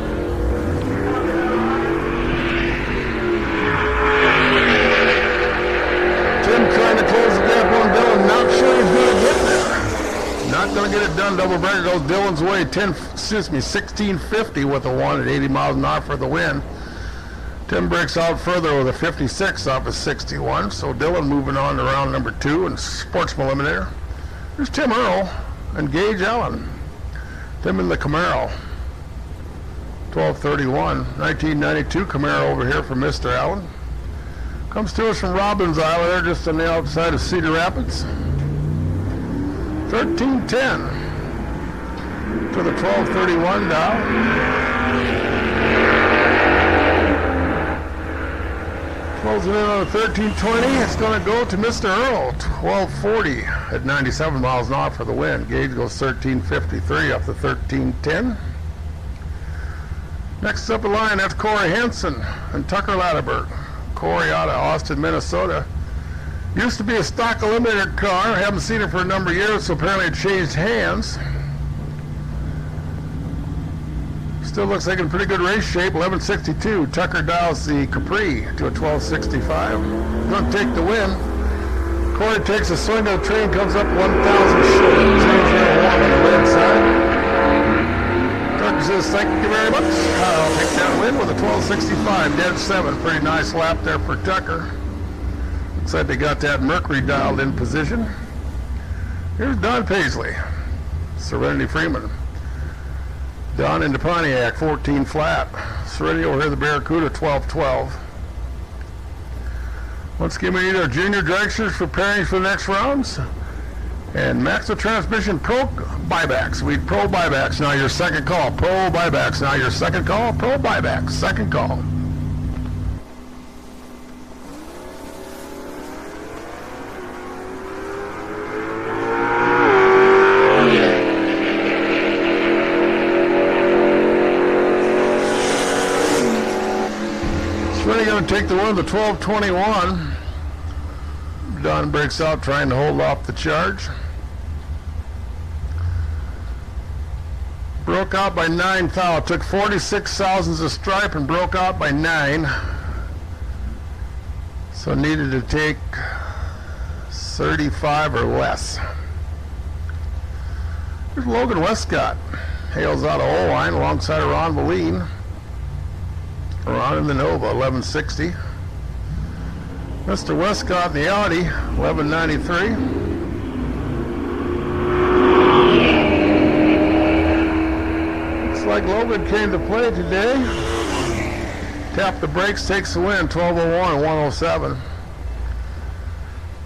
Tim trying to close the gap on Dylan. Not sure he's going to get there. Not going to get it done. Double breaker goes Dylan's way. 1650 with a 1 at 80 miles an hour for the win. Tim breaks out further with a 56 off of 61. So Dylan moving on to round number 2 and Sportsman eliminator. There's Tim Earl and Gage Allen. Tim in the Camaro, 1231, 1992 Camaro over here from Mr. Allen. Comes to us from Robbins, Iowa, there just on the outside of Cedar Rapids. 1310 to the 1231 dial. Closing in on a 1320, it's going to go to Mr. Earl, 1240 at 97 miles an hour for the win. Gage goes 1353 up to 1310. Next up the line, that's Corey Henson and Tucker Latterberg. Corey out of Austin, Minnesota. Used to be a stock eliminator car. Haven't seen it for a number of years, so apparently it changed hands. Still looks like in pretty good race shape, 1162. Tucker dials the Capri to a 1265. Going to take the win. Corey takes a swing to the train, comes up 1,000 short. 001 on the lead side. Tucker says, thank you very much. I'll take that win with a 1265, dead 7. Pretty nice lap there for Tucker. Looks like they got that Mercury dialed in position. Here's Don Paisley, Serenity Freeman. Don into Pontiac, 14 flat. Serenity over here, the Barracuda, 12-12. Once again, we need our junior dragsters preparing for the next rounds. And Maxwell Transmission Pro buybacks. We pro buybacks. Now your second call. Pro buybacks. Now your second call. Pro buybacks. Second call. Really going to take the one, the 1221. Don breaks out trying to hold off the charge. Broke out by 9 thou. Took 46 thousandths of stripe and broke out by 9. So needed to take 35 or less. Here's Logan Westcott. Hails out of O-line alongside of Ron Moline. Ron in the Nova, 1160. Mr. Westcott in the Audi, 1193. Looks like Logan came to play today. Tapped the brakes, takes the win, 1201 and 107.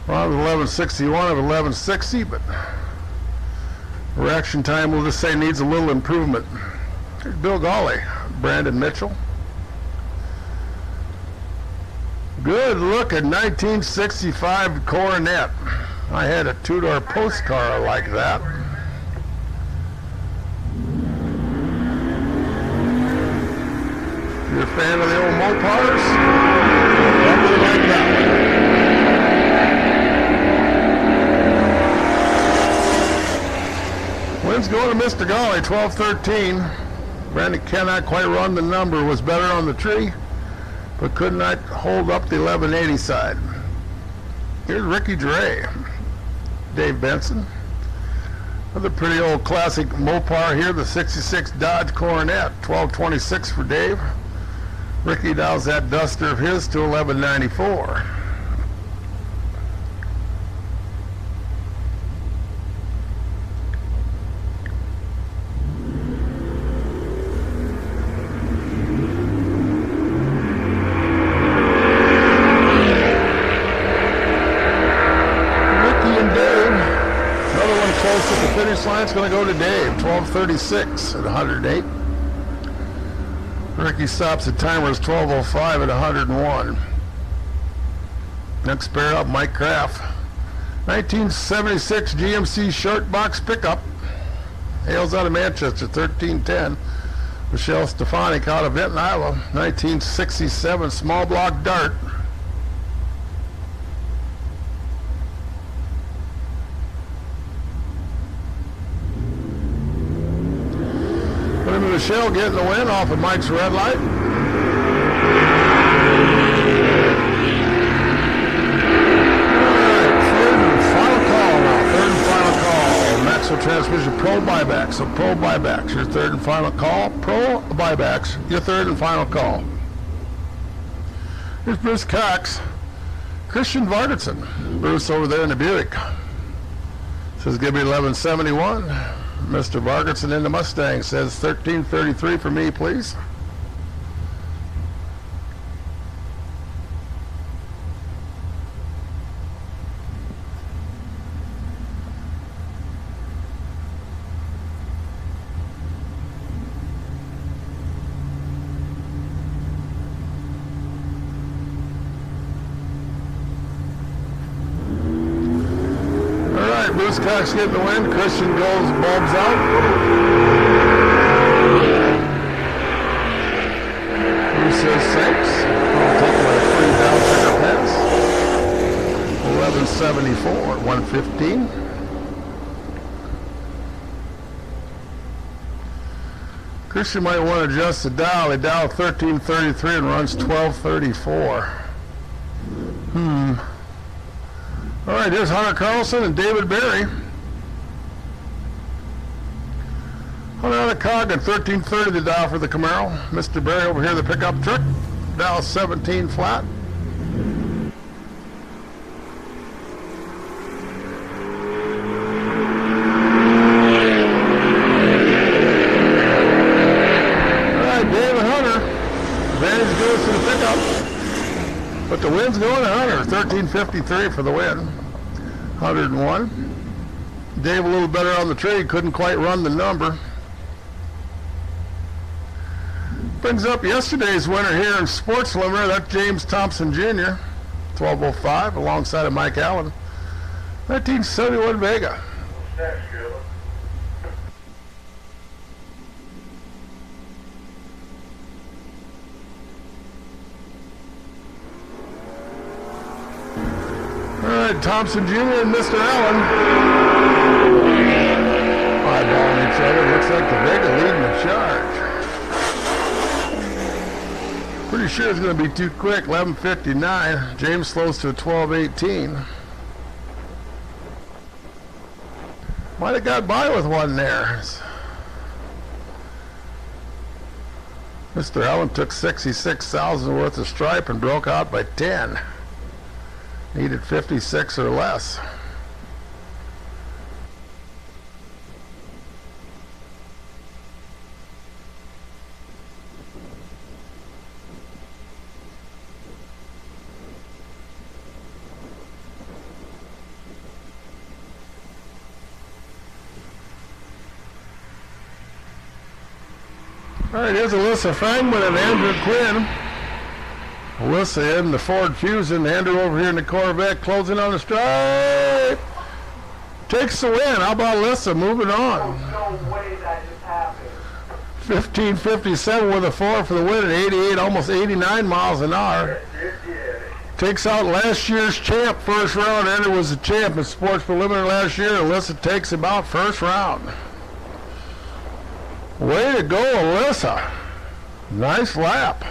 Ron with 1161 of 1160, but reaction time, we'll just say, needs a little improvement. Here's Bill Gawley, Brandon Mitchell. Good look at 1965 Coronet. I had a two-door post car like that. If you're a fan of the old Mopars, probably like that one. Wins going to Mr. Gawley, 12-13. Brandon cannot quite run the number, was better on the tree, but could not hold up the 1180 side. Here's Ricky Dre, Dave Benson. Another pretty old classic Mopar here, the 66 Dodge Coronet, 1226 for Dave. Ricky dials that Duster of his to 1194. Line's going to go to Dave, 1236 at 108. Ricky stops at timers 1205 at 101. Next pair up, Mike Kraft. 1976 GMC short box pickup. Hails out of Manchester, 1310. Michelle Stefanik out of Vinton, Iowa. 1967 small block Dart. Michelle getting the win off of Mike's red light. All right, third and final call now. Third and final call. Maxwell Transmission Pro buybacks. So Pro buybacks, your third and final call. Pro buybacks, your third and final call. Here's Bruce Cox. Christian Vardason. Bruce over there in the Buick. Says give me 1171. Mr. Vargerson in the Mustang says 1333 for me, please. Bruce Cox getting the win. Christian goes, bulbs out. James says thanks. I'll take my free down center pass. 1174 at 115. Christian might want to adjust the dial. He dialed 1333 and runs 1234. All right, here's Hunter Carlson and David Berry. Hunter on a cog at 1330 the dial for the Camaro. Mr. Berry over here the pickup truck. Dial 17 flat. But the wind's going to Hunter. 1353 for the win. 101. Dave a little better on the trade. Couldn't quite run the number. Brings up yesterday's winner here in Sports Limiter. That's James Thompson Jr. 1205 alongside of Mike Allen. 1971 Vega. That's good. All right, Thompson Jr. and Mr. Allen eyeballing each other. Looks like the Vega leading the charge. Pretty sure it's going to be too quick. 11:59. James slows to 12:18. Might have got by with one there. Mr. Allen took 66,000 worth of stripe and broke out by 10. Needed 56 or less. All right, here's Alyssa Fangman and Andrew Quinn. Alyssa in the Ford Fusion, Andrew over here in the Corvette, closing on the stripe. Takes the win. How about Alyssa? Moving on. No way that just happened. 15:57 with a 4 for the win at 88, almost 89 miles an hour. Takes out last year's champ first round. Andrew was the champ in Sports Preliminary last year. Alyssa takes him out first round. Way to go, Alyssa. Nice lap.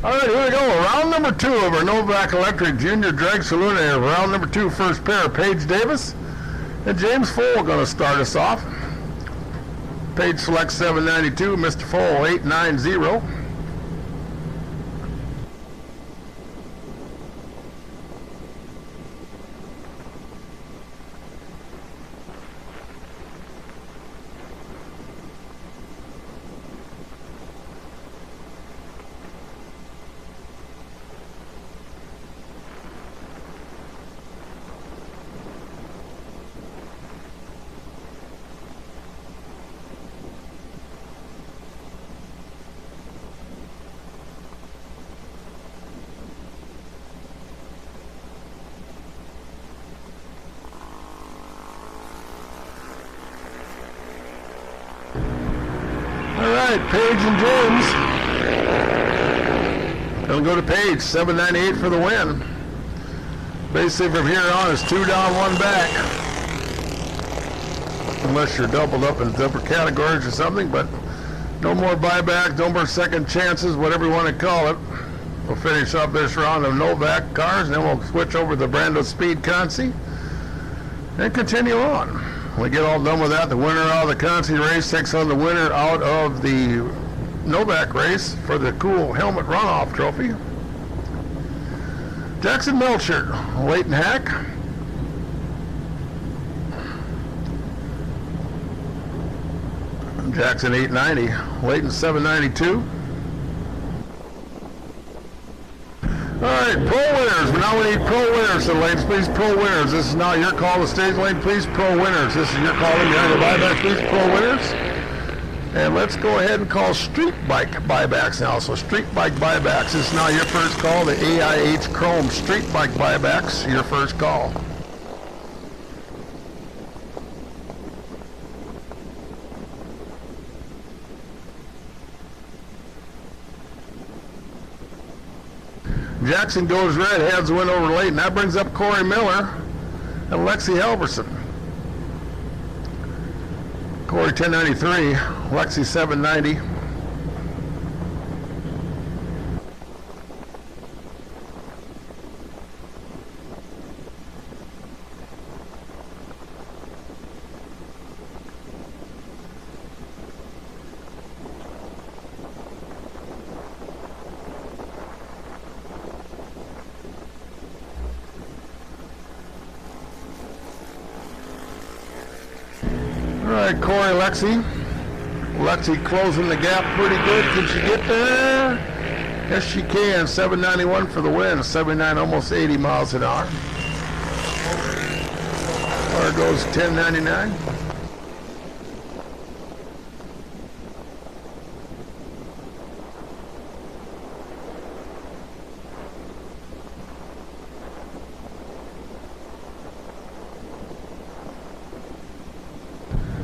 All right, here we go. Round number 2 of our Novak Electric Junior Drag Saloon. Round number 2, first pair, Paige Davis and James Foll going to start us off. Paige selects 792, Mr. Foll 890. Paige and James. Gonna go to Paige, 798 for the win. Basically from here on is 2 down, 1 back. Unless you're doubled up in different categories or something, but no more buyback, no more second chances, whatever you want to call it. We'll finish up this round of Novak cars, and then we'll switch over to the Brando Speed Consi and continue on. When we get all done with that, the winner out of the Consi race takes on the winner out of the Novak race for the cool helmet runoff trophy. Jackson Melcher, Leighton Hack. Jackson 890, Leighton 792. All right, pro winners. Now we need pro winners. So, ladies, please, pro winners. This is now your call to stage lane. Please, pro winners. This is your call in behind the buyback. Please, pro winners. And let's go ahead and call street bike buybacks now. So, street bike buybacks. This is now your first call. The AIH Chrome street bike buybacks. Your first call. Jackson goes red, heads win over Leighton. That brings up Corey Miller and Lexi Halverson. Corey 1093, Lexi 790. All right, Corey, Lexi. Lexi closing the gap pretty good. Can she get there? Yes, she can. 791 for the win. 79, almost 80 miles an hour. Car goes 1099.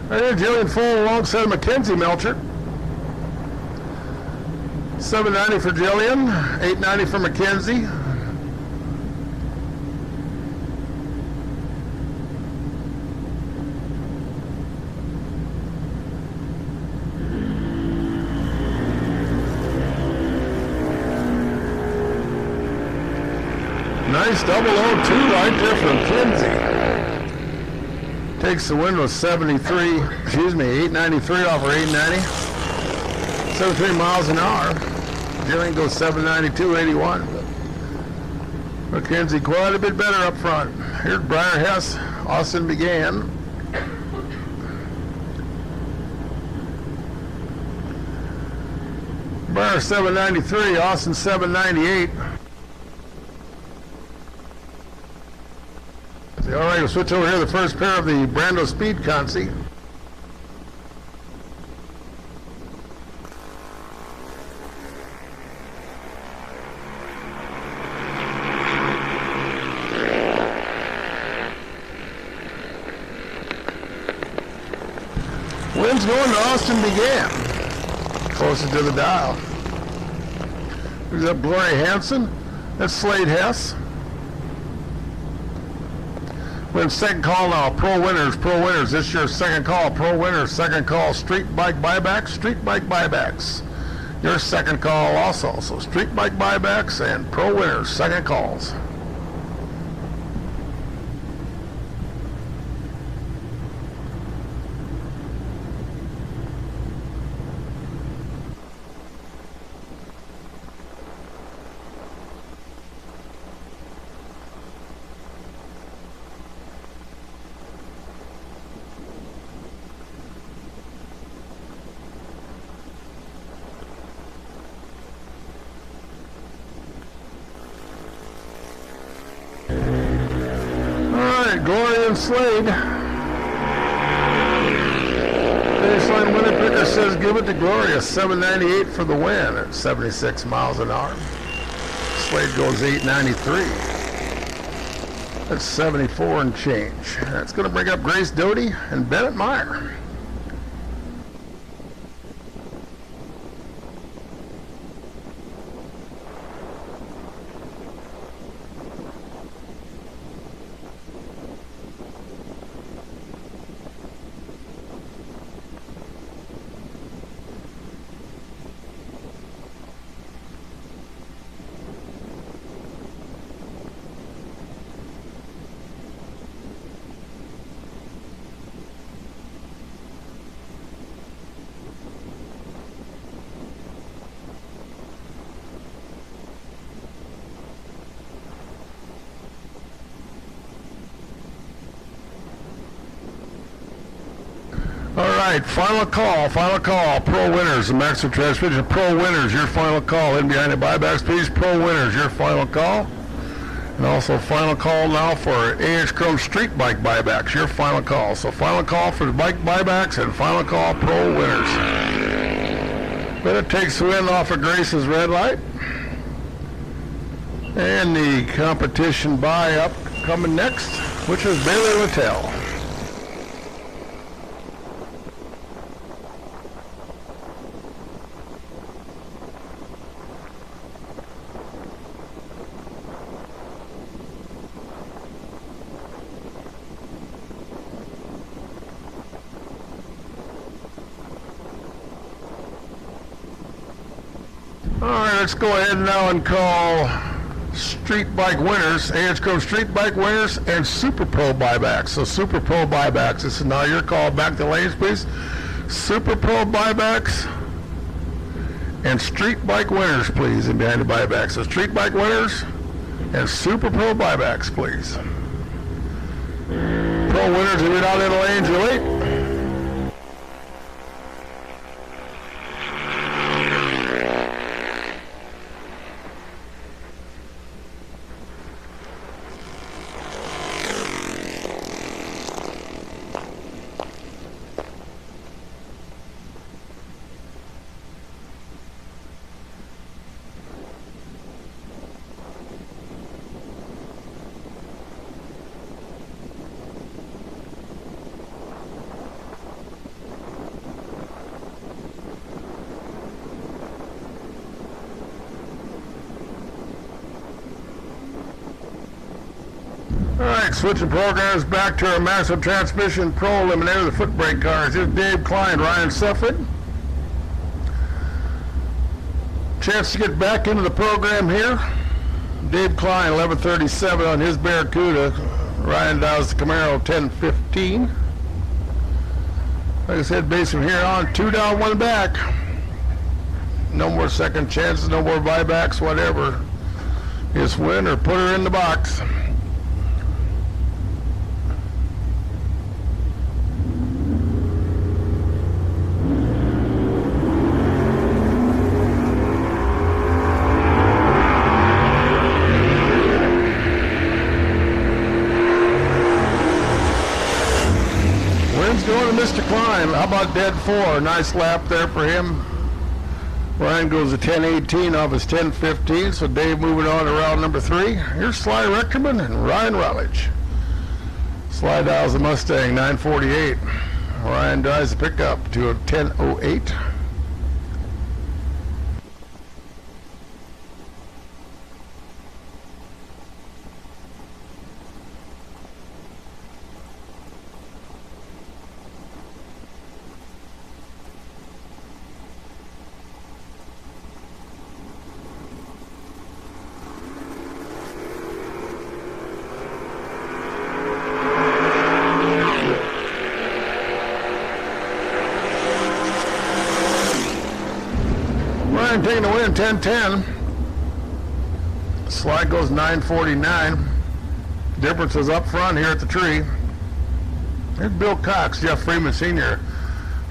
Right here, Jillian Full alongside Mackenzie Melcher. 790 for Jillian, 890 for Mackenzie. Nice 002 right there for Mackenzie. Takes the win with 893 off her 890. 73 miles an hour. Jillian goes 792.81. Mackenzie quite a bit better up front. Here's Briar Hess, Austin Began. Briar 793, Austin 798. All right, we'll switch over here to the first pair of the Brando Speed Consi. Wind's going to Austin Began. Closest to the dial. There's up Gloria Hansen. That's Slade Hess. We're in second call now. Pro winners, pro winners. This is your second call. Pro winners, second call. Street bike buybacks, street bike buybacks. Your second call also. So street bike buybacks and pro winners, second calls. Gloria and Slade. Finish line winner picker says give it to Gloria. 798 for the win at 76 miles an hour. Slade goes 893. That's 74 and change. That's going to bring up Grace Doty and Bennett Meyer. right, final call. Pro winners, the Maximum Transmission. Pro winners, your final call. In behind the buybacks, please. Pro winners, your final call. And also final call now for AH Chrome Street Bike buybacks, your final call. So final call for the bike buybacks and final call pro winners. Better takes the wind off of Grace's red light. And the competition buy up coming next, which is Bailey Littell. All right, let's go ahead now and call street bike winners, AH Chrome Street Bike winners, and Super Pro buybacks. So Super Pro buybacks, this is now your call. Back to lanes, please. Super Pro buybacks and street bike winners, please, in behind the buybacks. So street bike winners and Super Pro buybacks, please. Pro winners, if you're not in the lanes, you're late. All right, switching programs back to our Maximum Transmission Pro Eliminator, the foot brake cars. Here's Dave Klein, Ryan Sufford. Chance to get back into the program here. Dave Klein, 1137 on his Barracuda. Ryan does the Camaro, 1015. Like I said, base from here on, 2 down, 1 back. No more second chances, no more buybacks, whatever. Just win or put her in the box. Going to Mr. Klein. How about dead 4? Nice lap there for him. Ryan goes to 10:18 off his 10:15, so Dave moving on to round number 3. Here's Sly Reckerman and Ryan Rutledge. Sly dials the Mustang, 948. Ryan drives the pickup to a 10:08. Ryan taking the win, 10-10. Slide goes 949. Difference is up front here at the tree. Here's Bill Cox, Jeff Freeman Sr.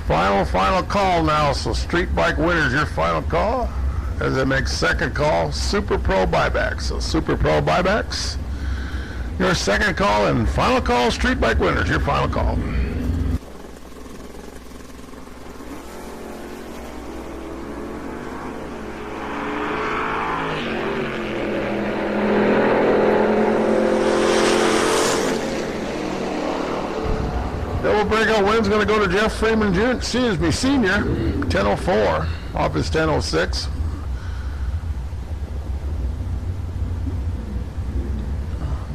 Final call now. So street bike winners, your final call. As they make second call, Super Pro buybacks. So Super Pro buybacks, your second call, and final call, street bike winners, your final call. Double breakout win's going to go to Jeff Freeman Senior, 10:04 off his 10:06.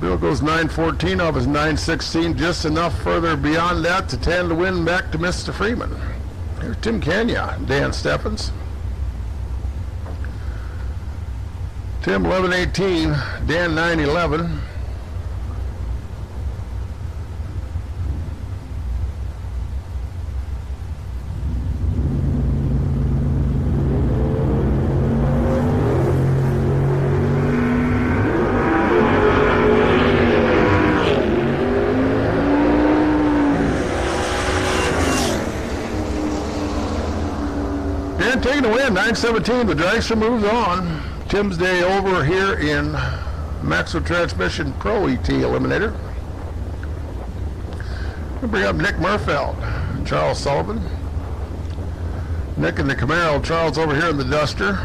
Bill goes 9:14 off his 9:16, just enough further beyond that to tend the win back to Mr. Freeman. Here's Tim Kenya, Dan Steffens. Tim 11:18, Dan 9:11. man taking the win, 9:17. The dragster moves on. Tim's day over here in Maxwell Transmission Pro ET Eliminator. We'll bring up Nick Murfeld, Charles Sullivan. Nick in the Camaro, Charles over here in the Duster.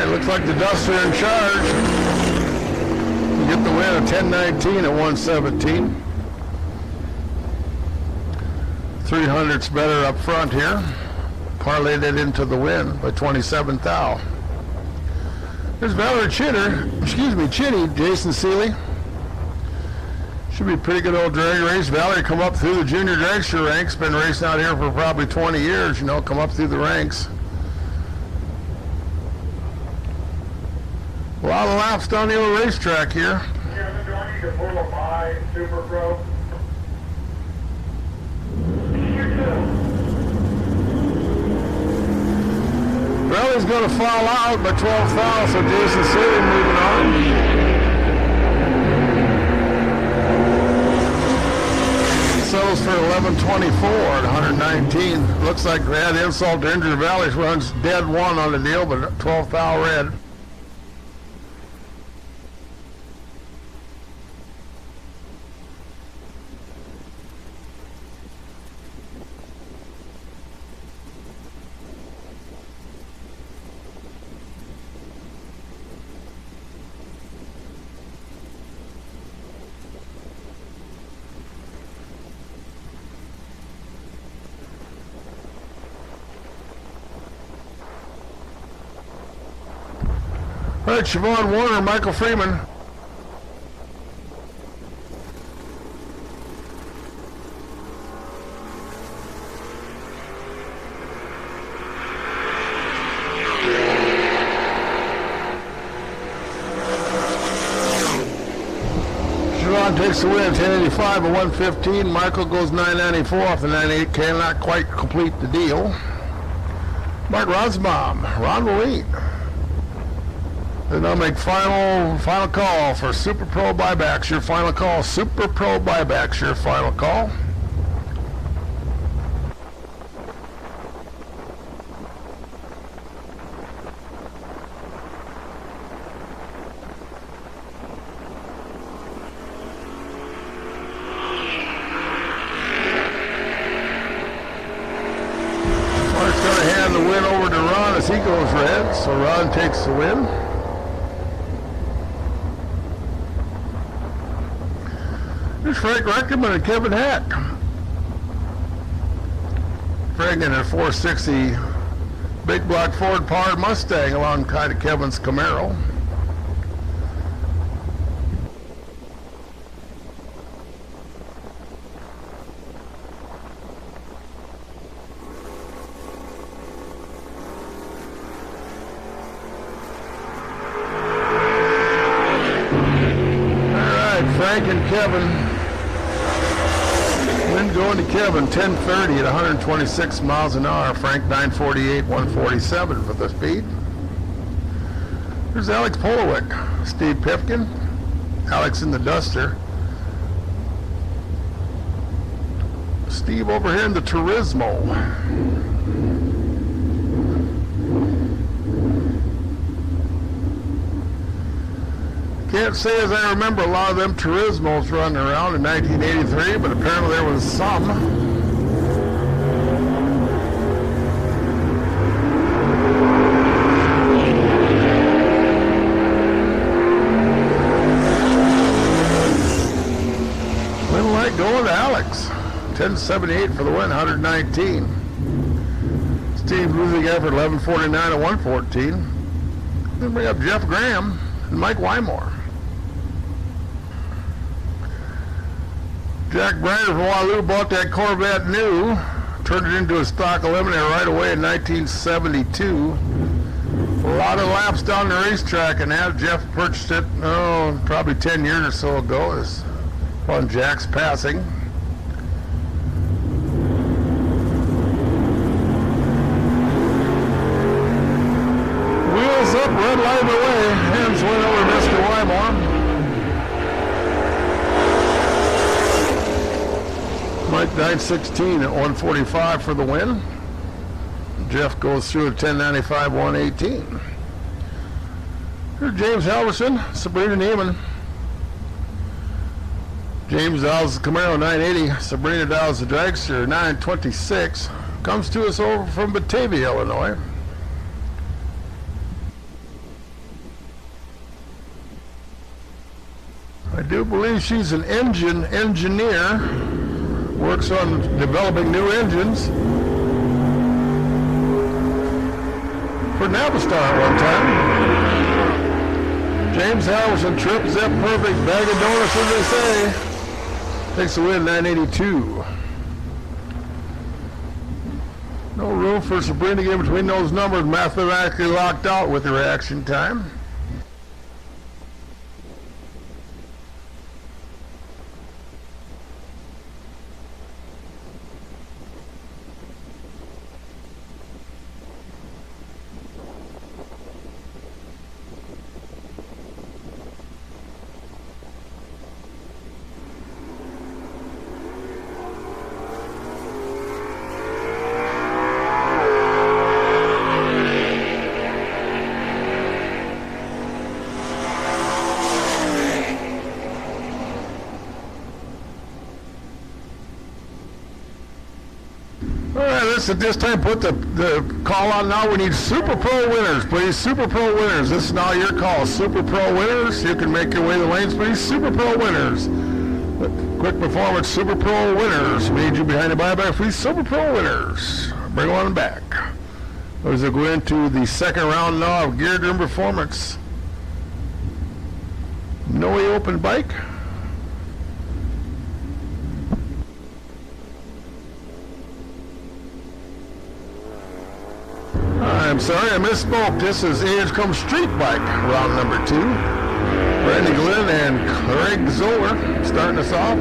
Looks like the Duster in charge. Get the win at 10:19 at 1:17. 300's better up front here. Parlayed it into the win by 27 thou. There's Valerie Chitty, Jason Seeley. Should be a pretty good old drag race. Valerie come up through the junior dragster ranks. Been racing out here for probably 20 years, you know, come up through the ranks. A lot of laps down the old racetrack here. Kevin, do I need to pull a by Super Pro? Relly's going to fall out by 12 thou, so Jason Seeley moving on. Settles for 11:24 at 119. Looks like bad insult to injury. Valley runs dead one on the deal, but 12 thou red. All right, Siobhan Warner, Michael Freeman. Siobhan takes the win, 1085 at 115. Michael goes 994 off the 98, cannot quite complete the deal. Mark Rosbaum, Ron will lead. Then I'll make final call for Super Pro buybacks. Your final call. Super Pro buybacks. Your final call. Mark's going to hand the win over to Ron as he goes red. So Ron takes the win. Here's Frank Reckerman and Kevin Heck. Frank in a 460 big block Ford powered Mustang alongside of Kevin's Camaro. All right, Frank and Kevin. Wind going to Kevin, 1030 at 126 miles an hour. Frank, 948, 147 for the speed. Here's Alex Polowick, Steve Pipkin, Alex in the Duster. Steve over here in the Turismo. Can't say as I remember a lot of them Turismos running around in 1983, but apparently there was some. Win light going to Alex. 1078 for the win, 119. Steve losing effort, 1149 at 114. Then bring up Jeff Graham and Mike Wymore. Jack Bryder from Waterloo bought that Corvette new, turned it into a stock eliminator right away in 1972. A lot of laps down the racetrack, and that Jeff purchased it, probably 10 years or so ago, is on Jack's passing. Wheels up, red light away. Hands went over Mr. Wymore. Mike 916 at 145 for the win. Jeff goes through at 1095, 118. Here's James Halverson, Sabrina Neiman. James Dow's the Camaro 980, Sabrina Dow's the Dragster 926. Comes to us over from Batavia, Illinois. I do believe she's an engine engineer, works on developing new engines for Navistar at one time. James Halverson trips that perfect bag of donuts, as they say. Takes the win, 982. No room for Sabrina to get between those numbers. Mathematically locked out with the reaction time. At this time, put the call on now. We need Super Pro winners, please. Super Pro winners. This is now your call. Super Pro winners. You can make your way to the lanes, please. Super Pro winners. Quick performance. Super Pro winners. We need you behind the buyback, please. Super Pro winners. Bring one back. As we go into the second round now of Geared Room Performance. No open bike. I'm sorry, I misspoke. This is Edgecombe Street Bike, round number 2. Randy Glenn and Craig Zoller starting us off.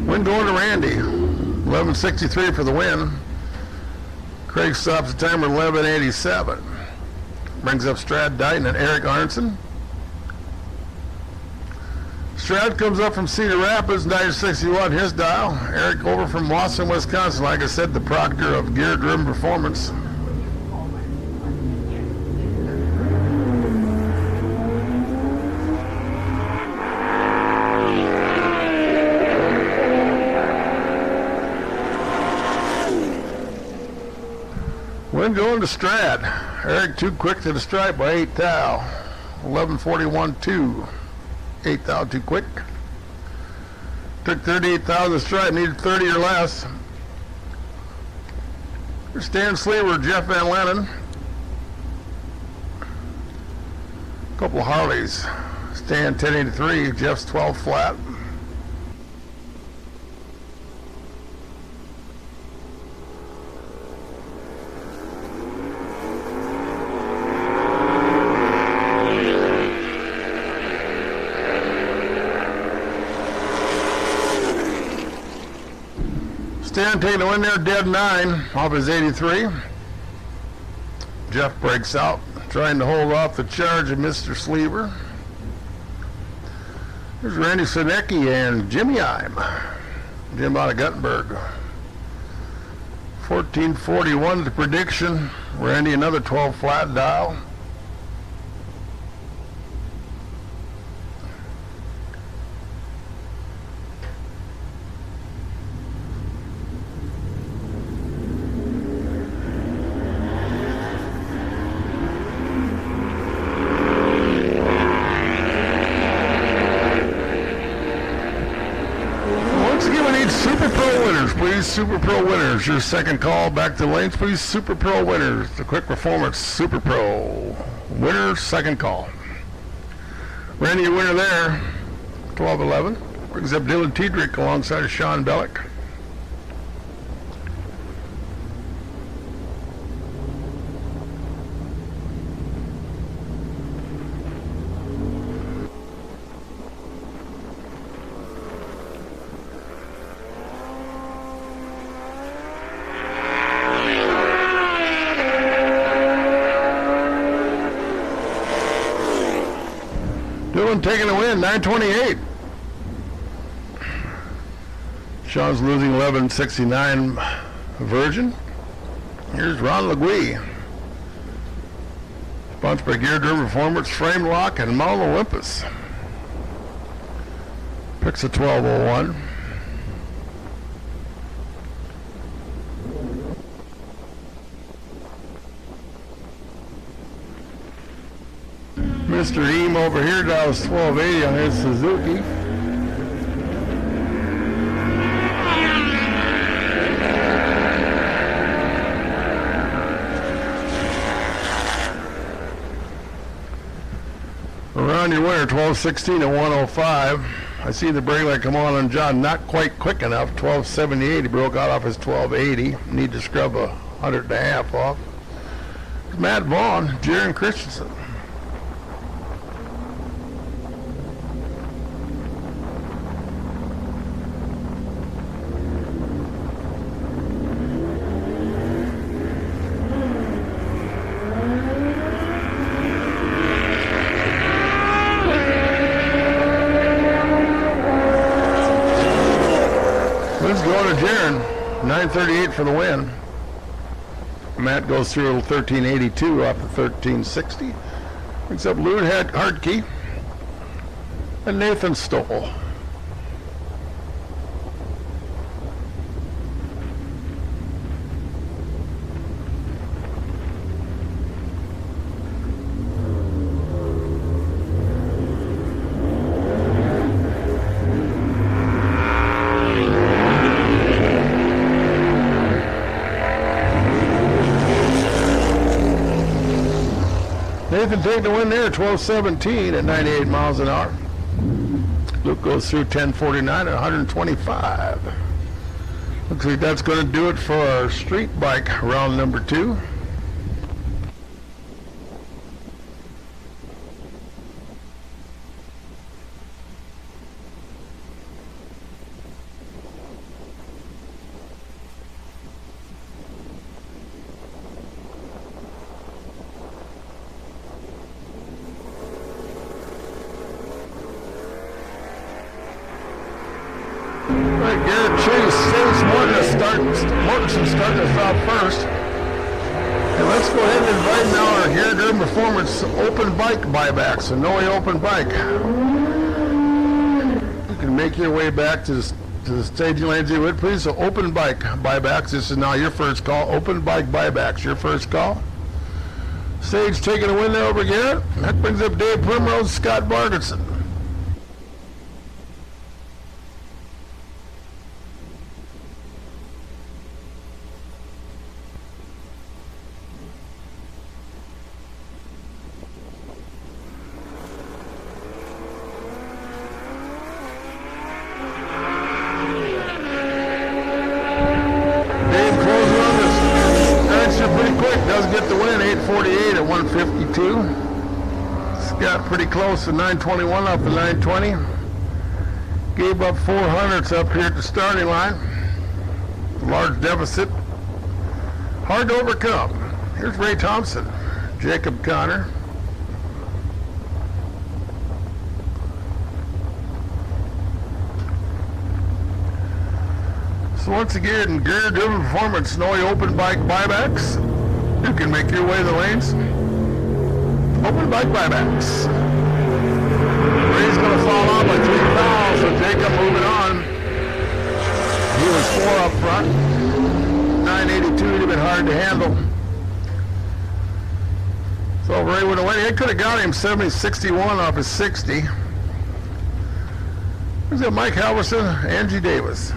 Win going to Randy. 11:63 for the win. Craig stops the timer 11:87. Brings up Strad Dighton and Eric Arnson. Stroud comes up from Cedar Rapids, 961, his dial. Eric over from Boston, Wisconsin. Like I said, the proctor of Geared Room Performance. Win going to Strad. Eric too quick to the stripe by 8 thou. 11:41.2. 8 thou too quick. Took 38,000 stripe, needed 30 or less. Here's Stan Sleever, Jeff Van Lannen. Couple of Harleys. Stan 1083, Jeff's 12 flat. Stan taking the win there, dead 9 off his 83. Jeff breaks out, trying to hold off the charge of Mr. Sleever. There's Randy Sinecki and Jimmy Ime. Jim out of Guttenberg. 1441 the prediction. Randy another 12 flat dial. Super Pro winners, your second call back to the lanes, please. Super Pro winners, the quick performance Super Pro winners, second call. Randy, your winner there, 12-11. Brings up Dylan Tiedrick alongside of Sean Bellick. June taking the win, 9:28. Sean's losing 11:69 Virgin. Here's Ron Legui. Sponsored by Gear Driven Performance, Frame Lock, and Mount Olympus. Picks a 12:01. Mr. Eam over here dials 1280 on his Suzuki. Around your winner, 12:16 at 105. I see the brake light come on John, not quite quick enough. 12:78, he broke out off his 12:80. Need to scrub 100.5 off. Matt Vaughn, Jaron Christensen. Going to Jaron, 9:38 for the win. Matt goes through a 13:82 off the 13:60. Picks up Lou Hardkey and Nathan Stoll. Nathan taking the win there, 12:17 at 98 miles an hour. Luke goes through 10:49 at 125. Looks like that's going to do it for our street bike round number 2. Garrett Chase Mortensen starting us off first. And let's go ahead and invite now our Gear Driven Performance open bike buybacks, a Noe open bike. You can make your way back to the staging lanes you would, please. So open bike buybacks, this is now your first call. Open bike buybacks, your first call. Sage taking a win there over Garrett. That brings up Dave Primrose, Scott Bargetson. Got pretty close to 921 off the 920. Gave up 400s up here at the starting line. Large deficit. Hard to overcome. Here's Ray Thompson, Jacob Connor. So once again, Gear Driven Performance Noe open bike buybacks. You can make your way to the lanes. Open bike buybacks. Ray's going to fall off by 3 fouls, so Jacob moving on. He was 4 up front. 982 would have been hard to handle. So Ray would have went. He could have got him 70-61 off his 60. There's got Mike Halverson, Angie Davis.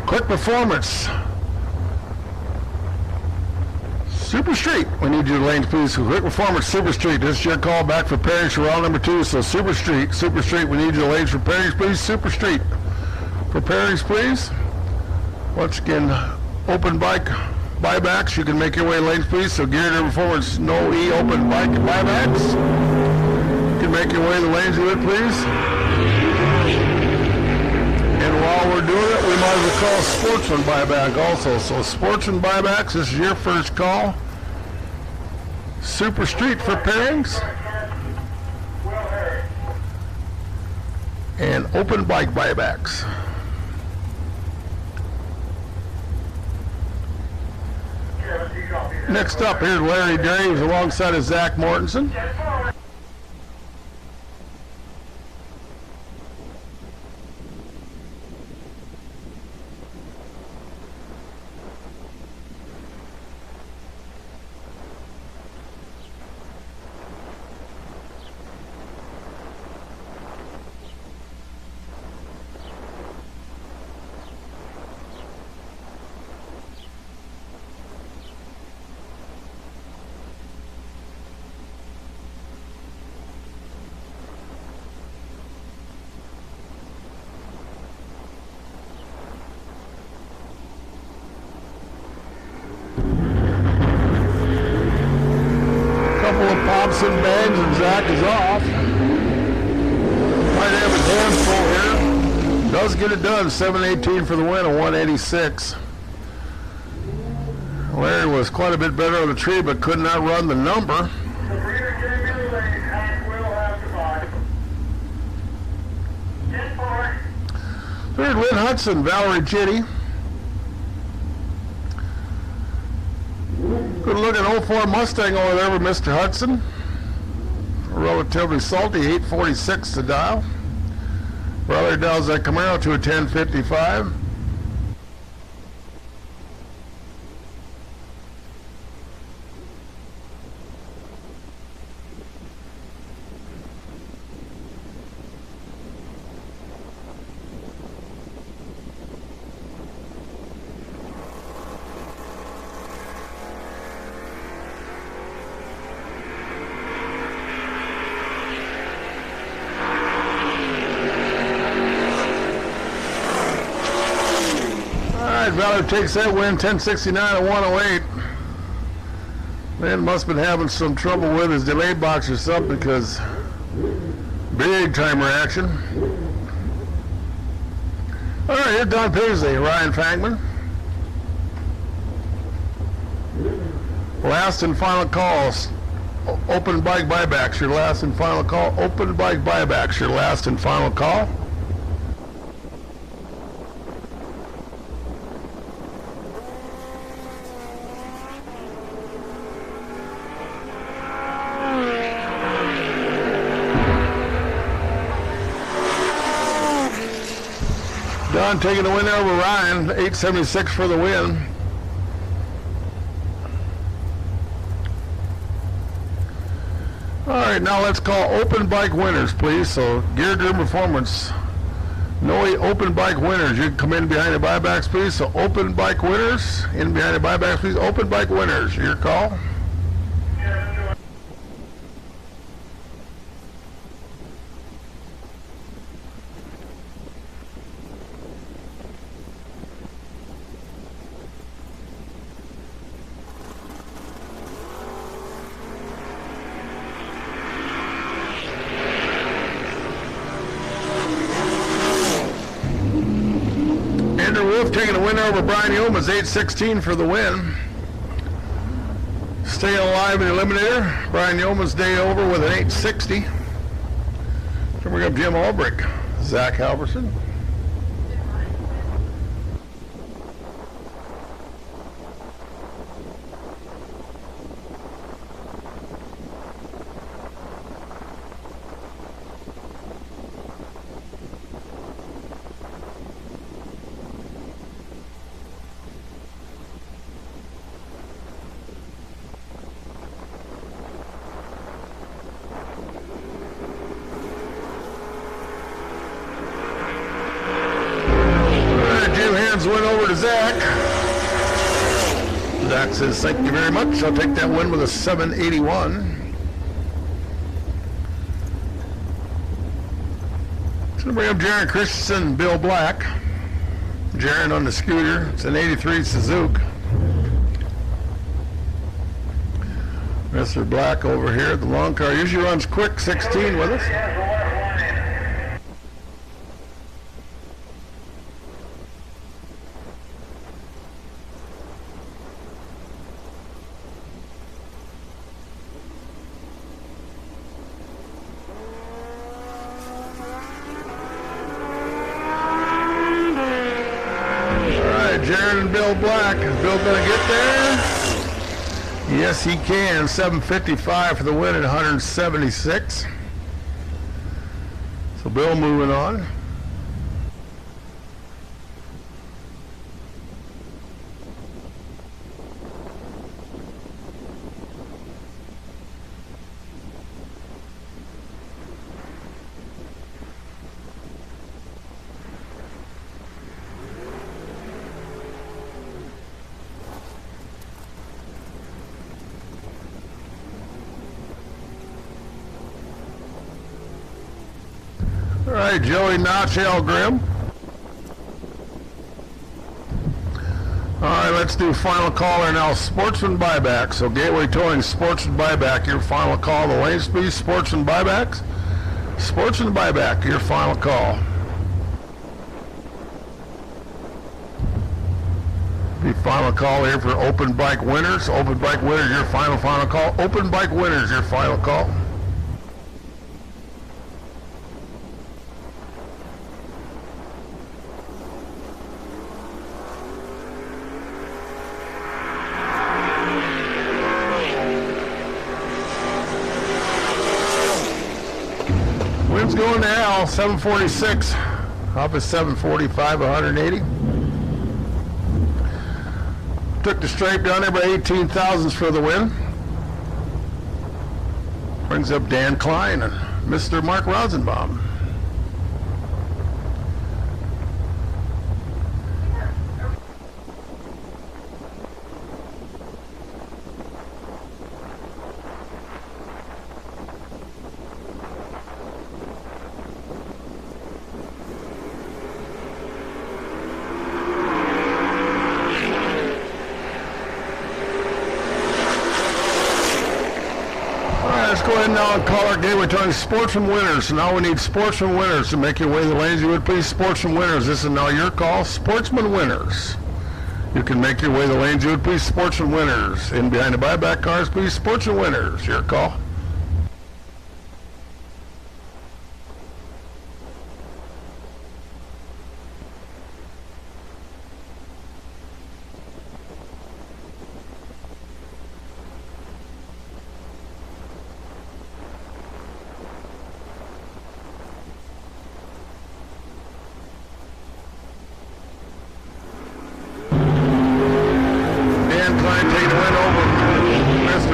Quick Performance. Super Street. We need your lanes, please. Quick Performance, Super Street. This is your call back for pairings for round number 2. So Super Street. We need your lanes for pairings, please. Super Street. For pairings, please. Once again, open bike buybacks. You can make your way lanes, please. So Geared Performance, no E, open bike buybacks. You can make your way the lanes with it, please. And while we're doing it, we might as well call Sportsman buyback also. So Sportsman buybacks, this is your first call. Super Street for pairings. And open bike buybacks. Next up, here's Larry Derry, who's alongside of Zach Mortensen. Pops and bangs, and Zach is off. Might have his hands full here. Does get it done. 718 for the win, a 186. Larry was quite a bit better on the tree, but could not run the number. Third win, Hudson, Valerie Chitty. Good looking 04 Mustang over there with Mr. Hudson. Relatively salty, 846 to dial. Brother dials that Camaro to a 1055. Valor takes that win, 1069 to 108. Man must have been having some trouble with his delay box or something, because big time reaction. All right, here's Don Paisley, Ryan Fangman. Last and final calls. Open bike buybacks, your last and final call. Open bike buybacks, your last and final call. Don taking the win over Ryan, 876 for the win. All right, now let's call open bike winners, please. So Geared Performance, no open bike winners. You can come in behind the buybacks, please. So open bike winners, in behind the buybacks, please. Open bike winners, your call. Taking a win over Brian Yeoman's 816 for the win. Staying alive in the eliminator. Brian Yeoman's day over with an 860. Then we got Jim Albrecht, Zach Halverson. to Zach. Zach says, thank you very much. I'll take that win with a 781. So we have Jaron Christensen, Bill Black. Jaron on the scooter. It's an 83 Suzuki. Mr. Black over here at the long car. Usually runs quick 16 with us. Jaron and Bill Black. Is Bill going to get there? Yes, he can. 755 for the win at 176. So Bill moving on. All right, Joey Notch, Grim. All right, let's do final caller now. Sportsman buyback. So Gateway Towing, Sportsman buyback. Your final call. The lane speed, Sportsman buybacks. Sportsman buyback. Your final call. The final call here for open bike winners. Open bike winners. Your final call. Open bike winners. Your final call. Wind's going to Al, 746, up at 745, 180. Took the stripe down there by 18 thousandths for the win. Brings up Dan Klein and Mr. Mark Rosenbaum. Let's go ahead now and call our game. We're talking Sportsman winners. So now we need Sportsman winners to make your way to the lanes. You would please, Sportsman winners. This is now your call. Sportsman winners. You can make your way to the lanes. You would please, Sportsman winners. In behind the buyback cars, please, Sportsman winners. Your call.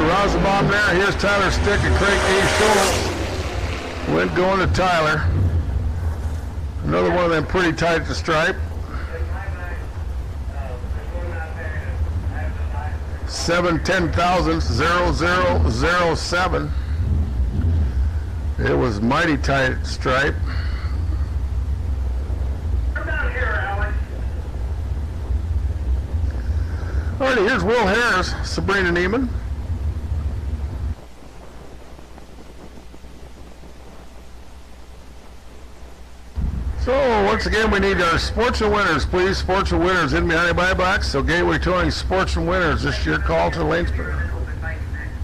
Rosenbaum there. Here's Tyler Stick and Craig A. Schultz. Wind going to Tyler. Another one of them pretty tight at the stripe. 7/10 thousandths 0007. It was mighty tight at the stripe. Come down here, Alex. Alrighty, here's Will Harris, Sabrina Neiman. So, once again, we need our Sportsman winners, please. Sportsman winners in behind the buy box. So, Gateway Towing, Sportsman winners. This is your call to the lanes.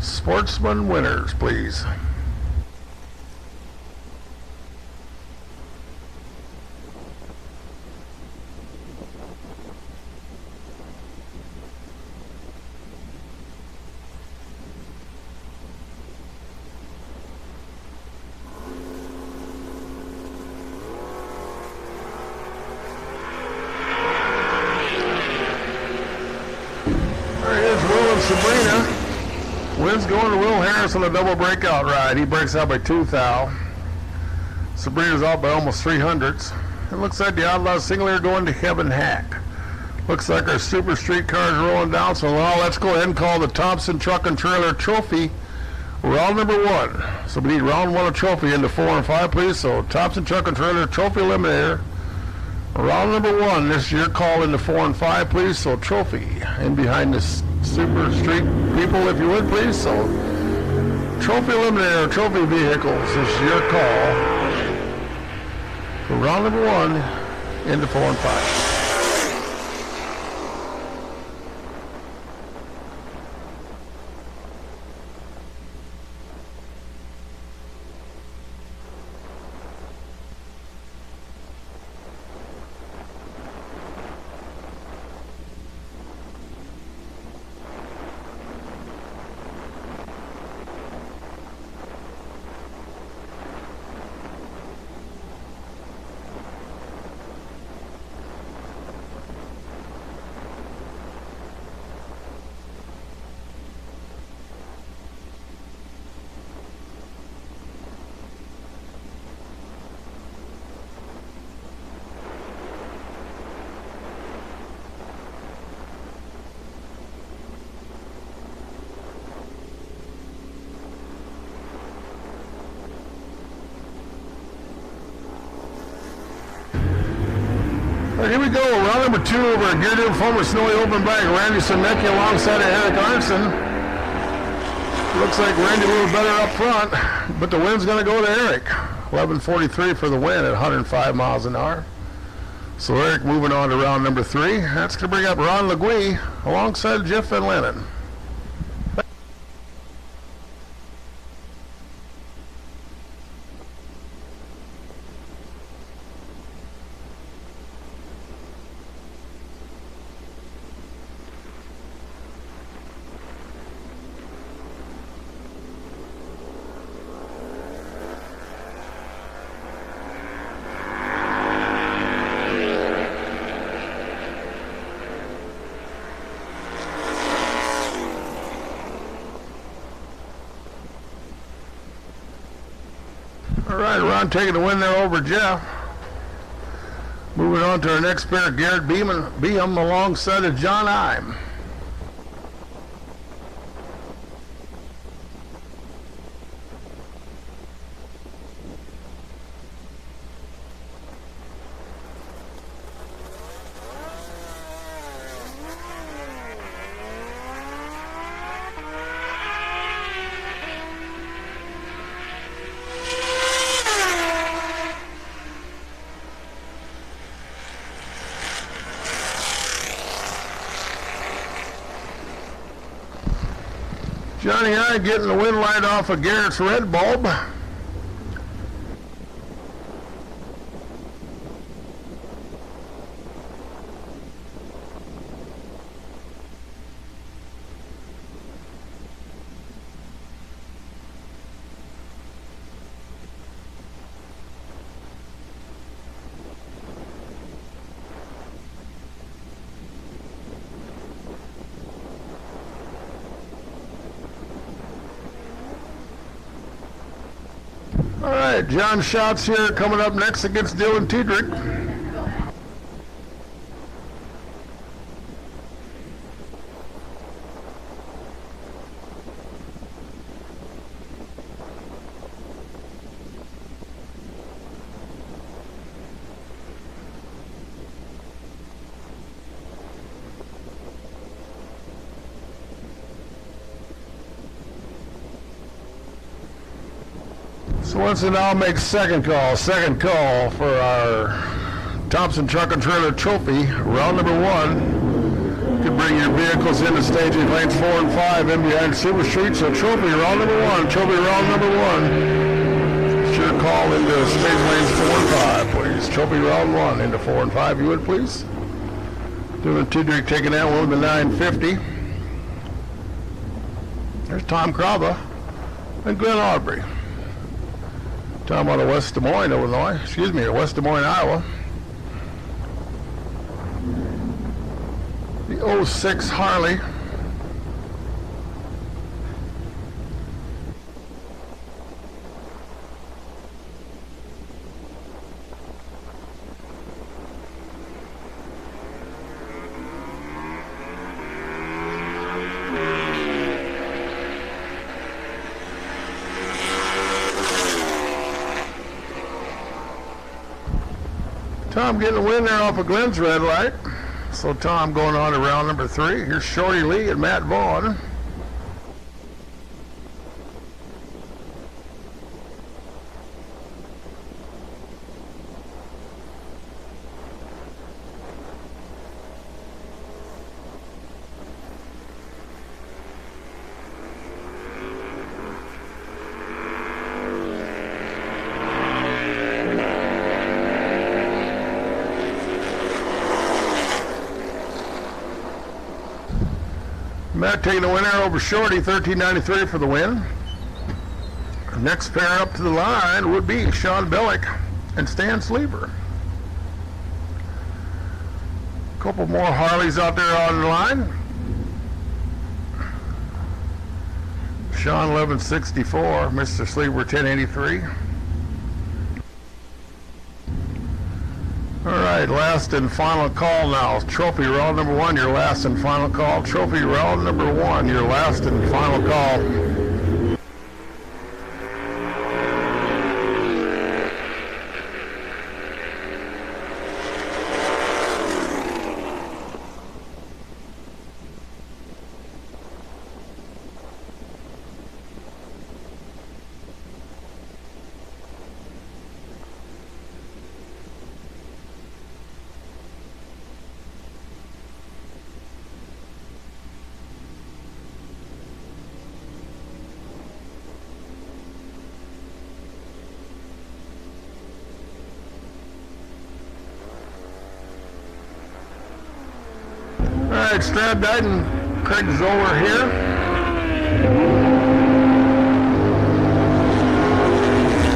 Sportsman winners, please. Sabrina. Wind's going to Will Harris on a double breakout ride. He breaks out by 2 thou. Sabrina's out by almost 300ths. It looks like the Outlaw single here going to Kevin Hack. Looks like our Super Street car is rolling down, so now let's go ahead and call the Thompson Truck and Trailer Trophy round number 1. So we need round 1 of trophy into 4 and 5, please. So Thompson Truck and Trailer Trophy Eliminator, round number 1. This is your call into 4 and 5, please. So trophy in behind the Super Street people, if you would, please. So trophy eliminator, trophy vehicles. This is your call for round number 1 into 4 and 5. Here we go, round number 2 over at Gear former Snowy Open Bag, Randy Sonecki alongside of Eric Arnson. Looks like Randy a little better up front, but the win's going to go to Eric. 11:43 for the win at 105 miles an hour. So Eric moving on to round number 3. That's going to bring up Ron Legui alongside Jeff Van Lennon. All right, Ron taking the win there over Jeff. Moving on to our next pair, Garrett Beam alongside of John Ime. Johnny I getting the wind light off of Garrett's red bulb. All right, John Schatz here coming up next against Dylan Tiedrick. So once and now make second call for our Thompson Truck and Trailer Trophy, round number 1. You can bring your vehicles into staging lanes 4 and 5 in behind Silver Street. So trophy round number 1, trophy round number 1. Sure call into stage lanes 4 and 5, please. Trophy round 1 into 4 and 5, you would please. Doing Tiedrick taking that one with the 950. There's Tom Crava and Glenn Aubrey. Tom out of West Des Moines, Illinois. Excuse me, West Des Moines, Iowa. The 06 Harley. Tom getting a win there off of Glenn's red light. So Tom going on to round number 3. Here's Shorty Lee and Matt Vaughn. Matt taking the winner over Shorty, 13.93 for the win. Next pair up to the line would be Sean Bellick and Stan Sleeper. A couple more Harleys out there on the line. Sean 11.64, Mr. Sleeper 10.83. All right, last and final call now. Trophy round number 1, your last and final call. Trophy round number 1, your last and final call. All right, Strad Dyton, Craig Zoller here.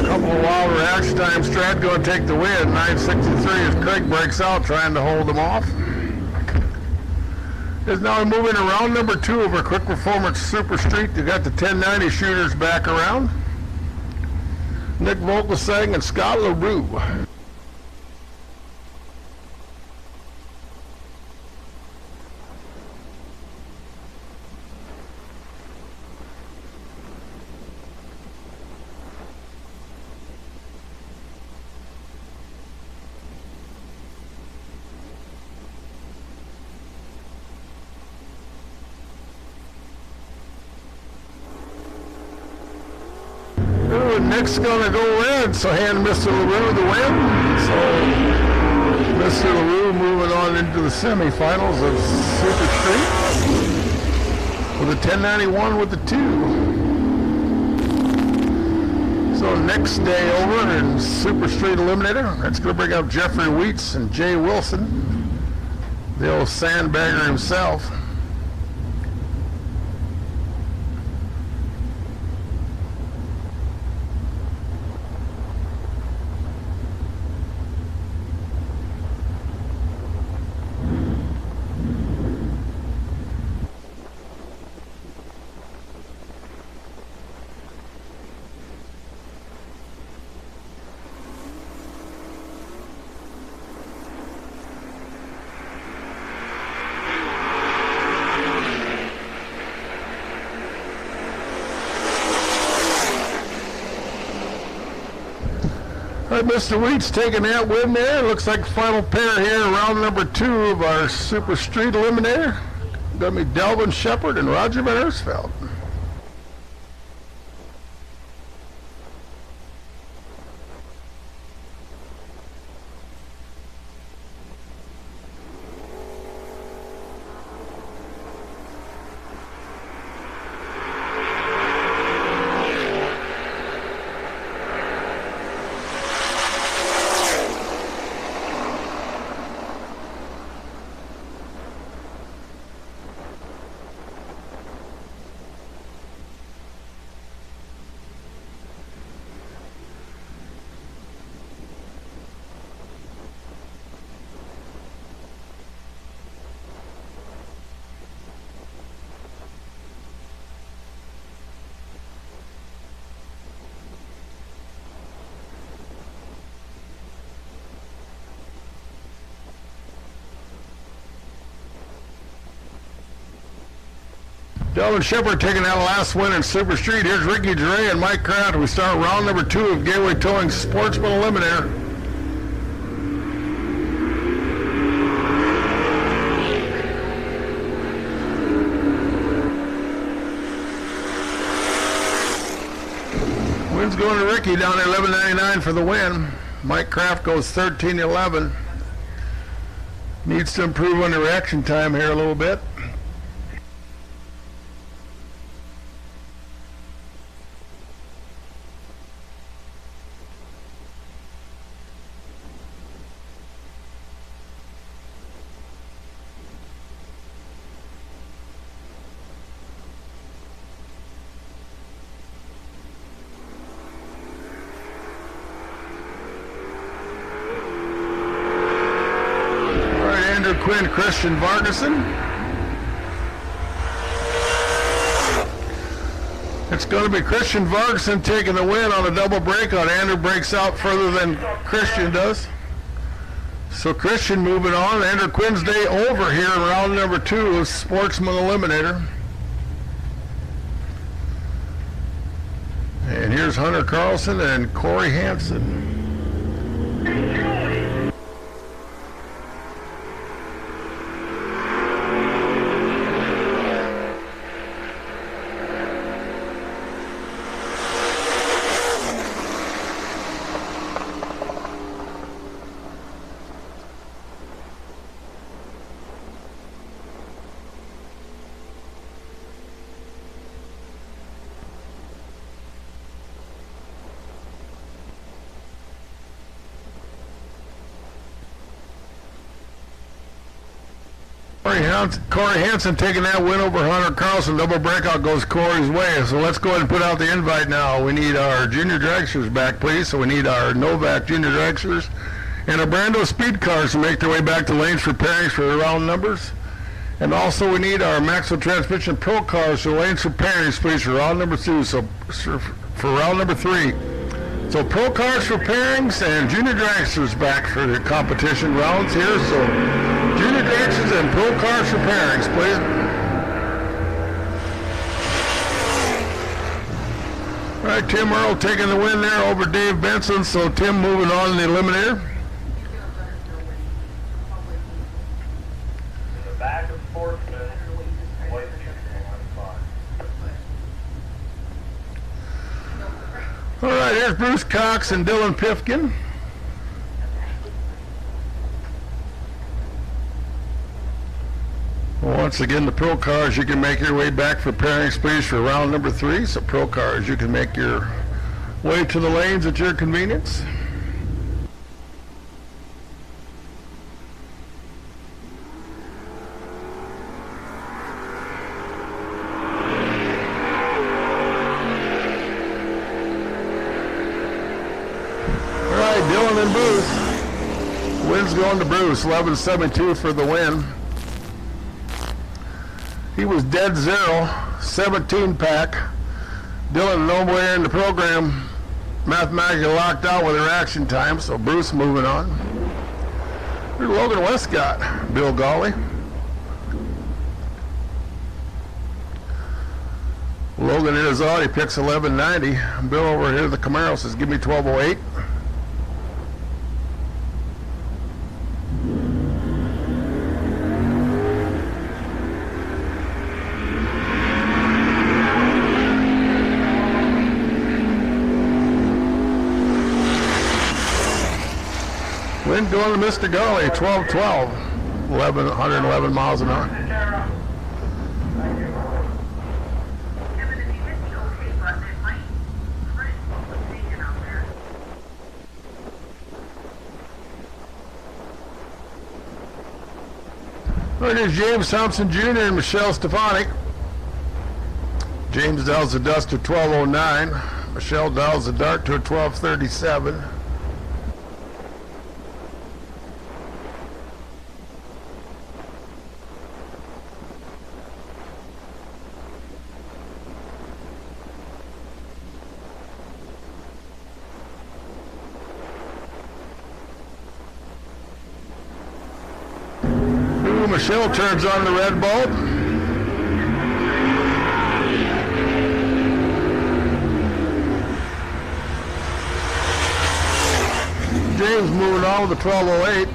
Couple of wild reaction time. Strad going to take the win. 9.63 as Craig breaks out, trying to hold them off. Is now moving to round number 2 of our Quick Performance Super Street. You got the 1090 shooters back around. Nick Volkelsang and Scott LaRue. Nick's going to go red, so hand Mr. LaRue the win. So Mr. LaRue moving on into the semifinals of Super Street with a 1091 with the 2. So next day over in Super Street Eliminator, that's going to bring up Jeffrey Wheats and Jay Wilson, the old sandbagger himself. All right, Mr. Wheat's taking that win there. Looks like final pair here, round number 2 of our Super Street Eliminator. Going to be Delvin Shepard and Roger Van Ersfeld. Delvin Shepard taking that last win in Super Street. Here's Ricky Dre and Mike Kraft. We start round number 2 of Gateway Towing Sportsman Eliminator. Win's going to Ricky down there, 11.99 for the win. Mike Kraft goes 13.11. Needs to improve on the reaction time here a little bit. Quinn Christian Vargason. It's going to be Christian Vargason taking the win on a double break on. Andrew breaks out further than Christian does. So Christian moving on. Andrew Quinn's day over here in round number 2 of Sportsman Eliminator. And here's Hunter Carlson and Corey Hansen. Corey Hansen taking that win over Hunter Carlson. Double breakout goes Corey's way. So let's go ahead and put out the invite now. We need our junior dragsters back, please. So we need our Novak junior dragsters and our Brando speed cars to make their way back to lanes for pairings for the round numbers. And also we need our Maxwell Transmission Pro cars to lanes for pairings, please, for round number 2. So for round number 3. So pro cars for pairings and junior dragsters back for the competition rounds here. So junior dragsters and pro cars for pairings, please. All right, Tim Earl taking the win there over Dave Benson. So Tim moving on in the eliminator. In the back of Sportsman, white All right, here's Bruce Cox and Dylan Pifkin. Once again, the pro cars, you can make your way back for pairings, please, for round number 3. So pro cars, you can make your way to the lanes at your convenience. All right, Dylan and Bruce. Win's going to Bruce, 11.72 for the win. He was dead zero, 17 pack. Dylan nowhere in the program, mathematically locked out with her action time, so Bruce moving on. Here's Logan Westcott, Bill Gawley. Logan in his Audi picks 11.90. Bill over here, the Camaro, says give me 12.08. Wind going to Mr. Gully, 12-12, 111 miles an hour. Kevin, if you hit the OK button, it might print what's taken out there. Right, here's James Thompson Jr. and Michelle Stefanik. James dials the dust to 12.09. Michelle dials the dart to a 12.37. Michelle turns on the red bulb. James moving on with the 12.08.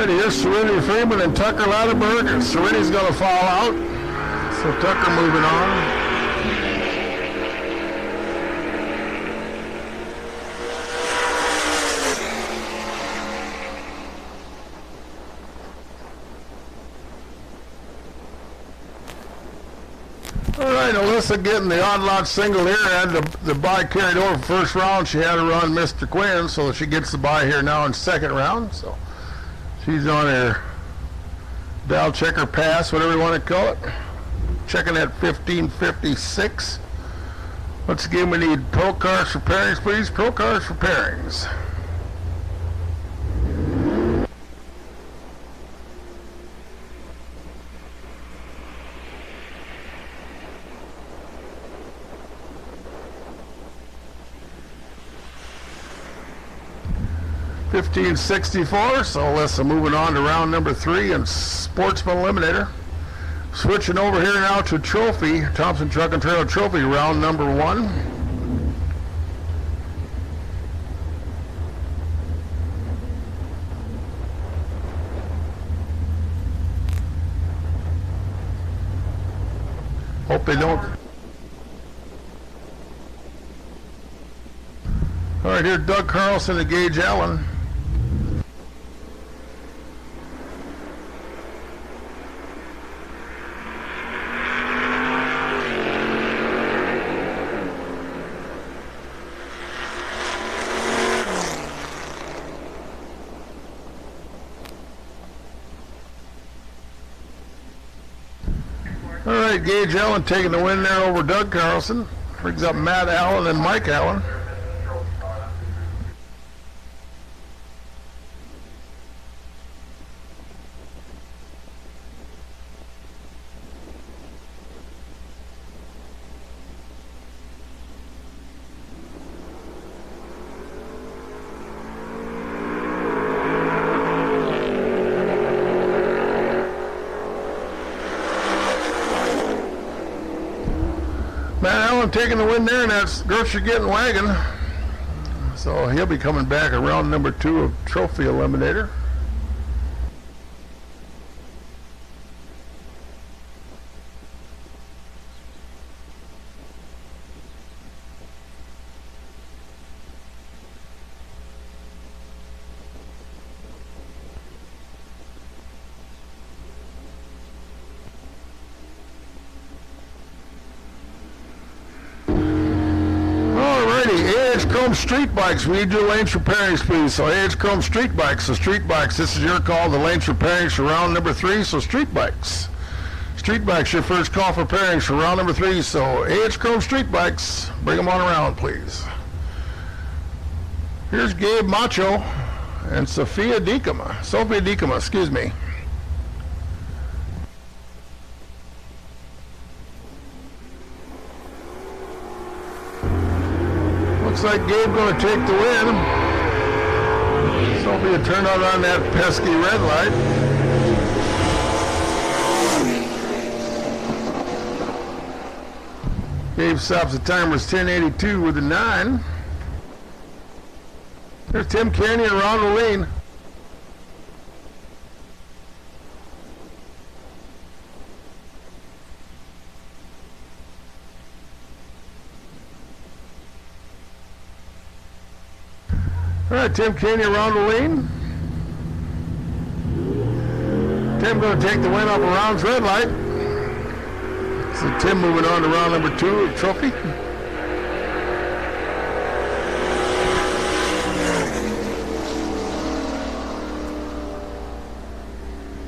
All right, here's Serenity Freeman and Tucker Latterberg. Serenity's going to fall out, so Tucker moving on. All right, Alyssa getting the odd lot single here. Had the bye carried over first round. She had to run Mr. Quinn, so she gets the bye here now in second round. So she's on her dial checker pass, whatever you want to call it. Checking at 15:56. Once again, we need pro cars for pairings, please. Pro cars for pairings. $15.64, so Alyssa moving on to round number 3 and Sportsman Eliminator. Switching over here now to Trophy, Thompson Truck and Trailer Trophy, round number 1. Hope they don't. All right, here Doug Carlson and Gage Allen. All right, Gage Allen taking the win there over Doug Carlson. Brings up Matt Allen and Mike Allen. Matt Allen taking the win there, and that's Gertrude getting wagon. So he'll be coming back around number 2 of Trophy Eliminator. Chrome Street Bikes, we need your lanes for pairings, please. So AH Chrome Street Bikes, so Street Bikes, this is your call, the lanes for pairings for round number 3, so Street Bikes. Street Bikes, your first call for pairings for round number 3, so AH Chrome Street Bikes, bring them on around, please. Here's Gabe Macho and Sophia Dikema, excuse me. Looks like Gabe going to take the win. Sophia turned out on that pesky red light. Gabe stops the timers 10:82 with a 9. There's Tim Canyon around the lane. All right, Tim Canyon around the lane. Tim going to take the win off of round's red light. So Tim moving on to round number 2 of Trophy.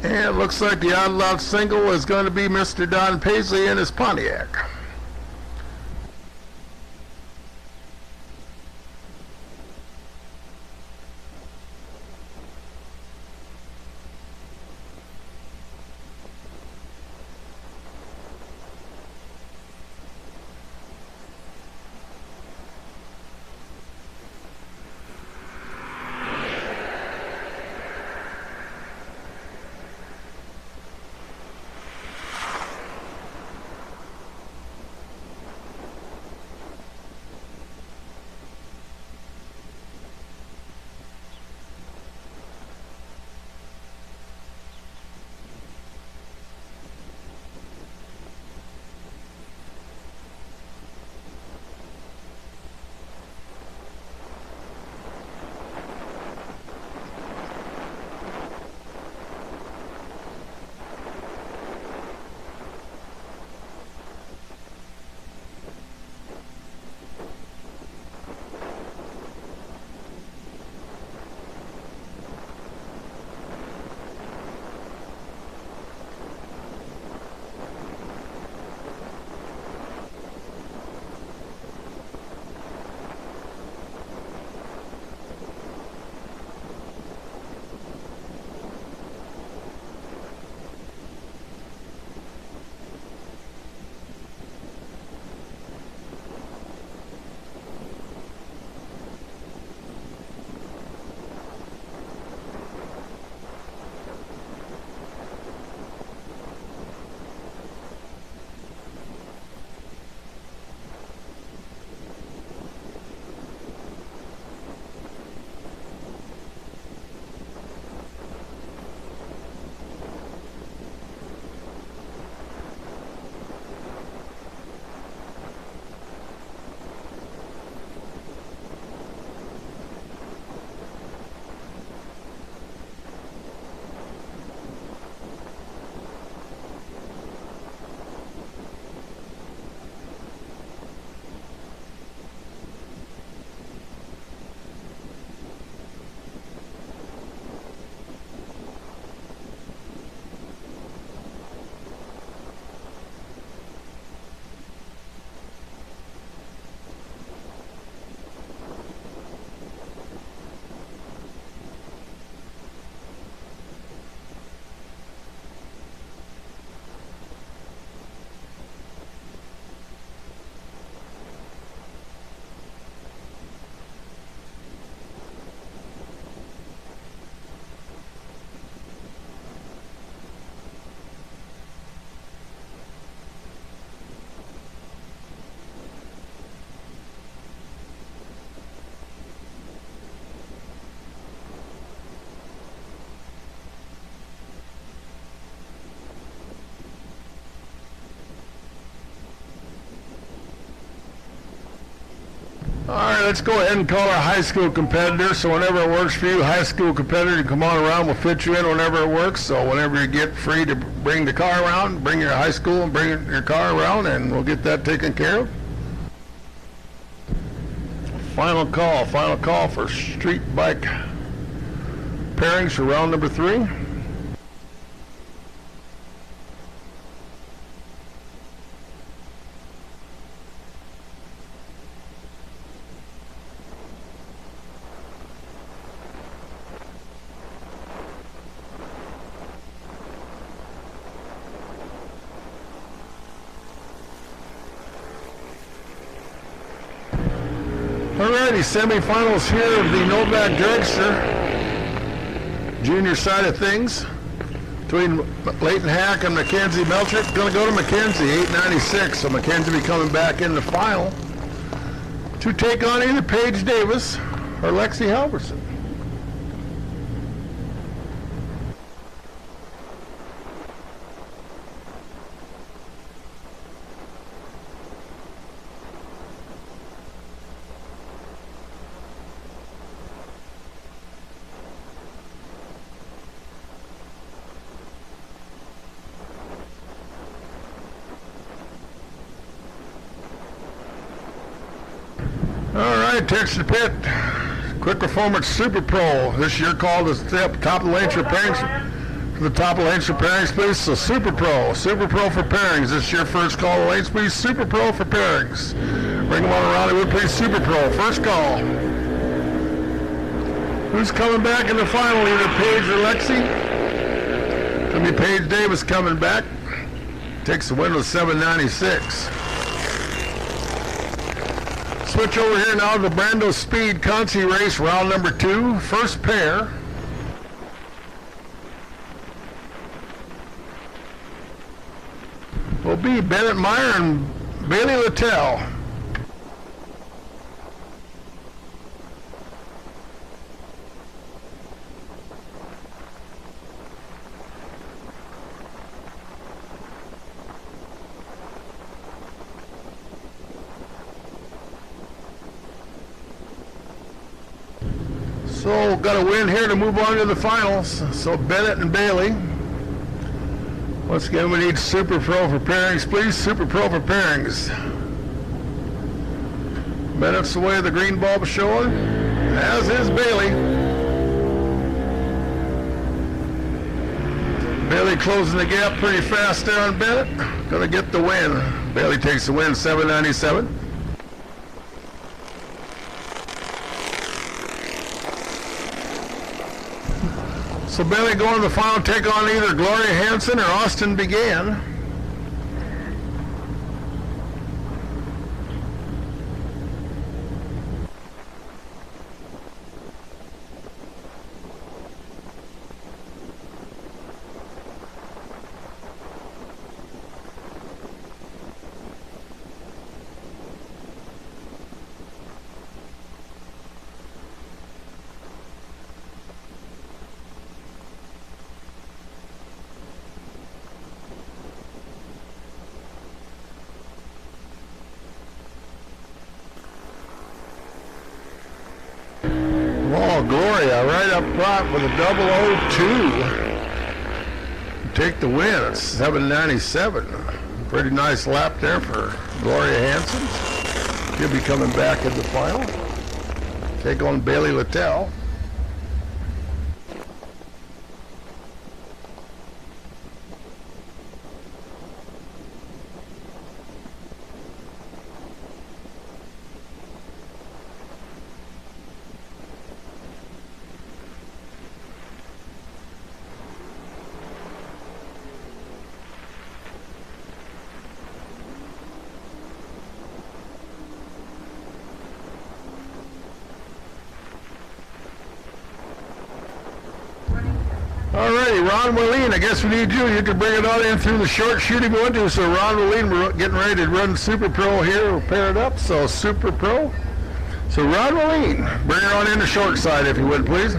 And it looks like the odd lot single is going to be Mr. Don Paisley in his Pontiac. right, let's go ahead and call our high school competitor. So whenever it works for you, high school competitor, you come on around. We'll fit you in whenever it works. So whenever you get free to bring the car around, bring your high school and bring your car around, and we'll get that taken care of. Final call for street bike pairings for round number 3. Alrighty, semifinals here of the Novak Dragster junior side of things between Leighton Hack and Mackenzie Meltrick. Going to go to Mackenzie, 896. So Mackenzie will be coming back in the final to take on either Paige Davis or Lexi Halverson. Alright, Texas Pit, Quick Performance Super Pro. This year called as the top of the lane for pairings. For the top of the lanes for pairings, please. So Super Pro for pairings. This is your first call of the lanes, please. Super Pro for pairings. Bring them on around here, please. Super Pro, first call. Who's coming back in the final? Either Paige or Lexi? Gonna be Paige Davis coming back. Takes the win with 796. Switch over here now to the Brando Speed Conci race, round number 2. First pair. Will be Bennett Meyer and Bailey Littell. So, got a win here to move on to the finals. So, Bennett and Bailey. Once again, we need Super Pro for pairings, please. Super Pro for pairings. Bennett's the way the green bulb is showing, as is Bailey. Bailey closing the gap pretty fast there on Bennett. Gonna get the win. Bailey takes the win, 797. So Bailey going to the final, take on either Gloria Hansen or Austin Began. Oh, Gloria right up front with a 002. Take the win. It's 797. Pretty nice lap there for Gloria Hansen. She'll be coming back in the final. Take on Bailey Littell. Alrighty, Ron Wallin, I guess we need you. You can bring it on in through the short shooting window. So Ron Wallin, we're getting ready to run Super Pro here. We'll pair it up, so Super Pro. So Ron Wallin, bring it on in the short side if you would, please.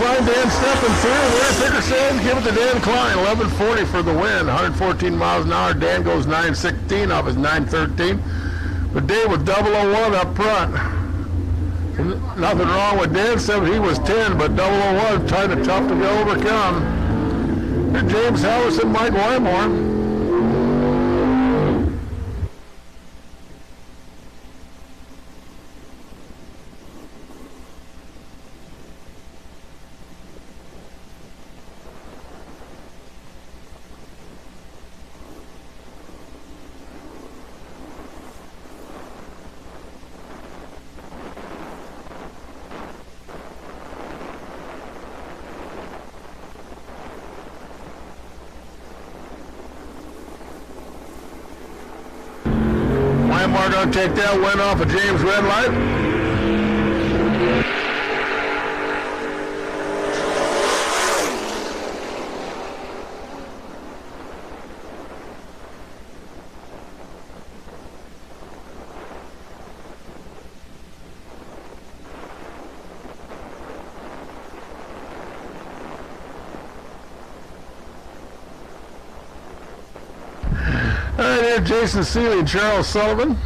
Klein, Dan stepping through. Winner picker saying, give it to Dan Klein. 11:40 for the win. 114 miles an hour. Dan goes 9:16 off his 9:13. But Dave was 001 up front. Nothing wrong with Dan, except he was 10, but 001 kind of tough to overcome. Here's James Harrison, Mike Wymore. Wymore going to take that win off of James Red Light. All right, there's Jason Seeley and Charles Sullivan.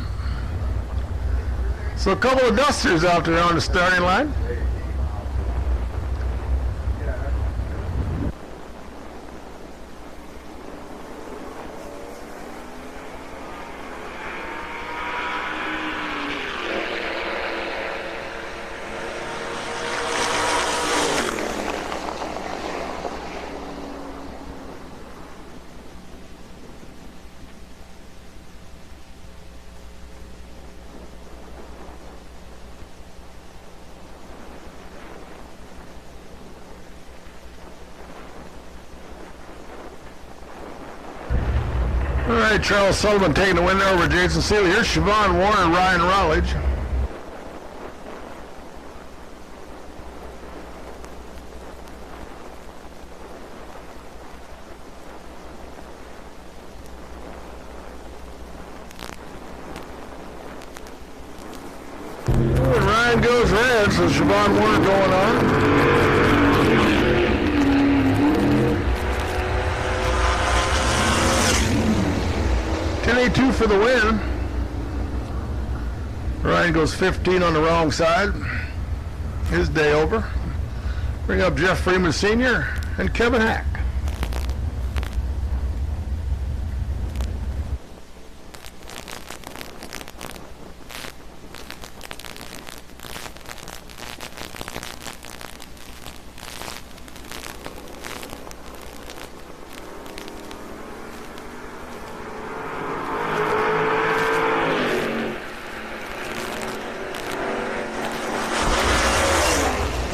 So a couple of dusters out there on the starting line. All right, Charles Sullivan taking the win over Jason Seeley. Here's Siobhan Warner, Ryan Rowledge. And Ryan goes red, so Siobhan Warner going on. 10.82 for the win. Ryan goes 15 on the wrong side. His day over. Bring up Jeff Freeman Sr. and Kevin Hack.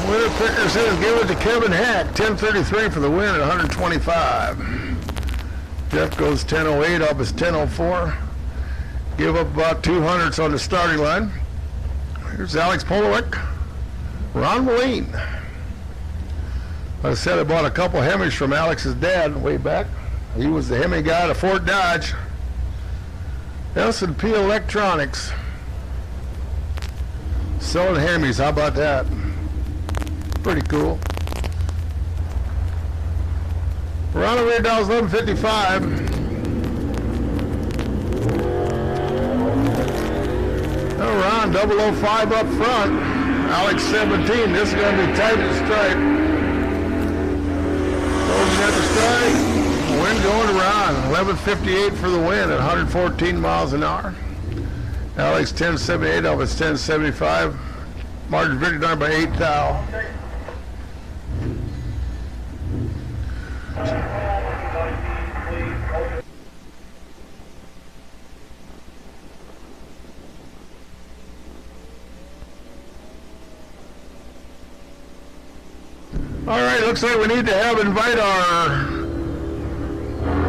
Winner picker says give it to Kevin Hack. 10.33 for the win at 125. Jeff goes 10.08 off his 10.04. Give up about 200s on the starting line. Here's Alex Polowick. Ron Moline. Like I said, I bought a couple Hemis from Alex's dad way back. He was the Hemi guy at Fort Dodge. S&P Electronics. Selling Hemis, how about that? Pretty cool. Ron over here down 11:55. Oh, Ron, 005 up front. Alex 17. This is going to be tight at the stripe. Closing at the stripe. Win going to Ron. 11:58 for the win at 114 miles an hour. Alex 10.78 off his 10.75. Margin victory done by 8 thou. All right, looks like we need to invite our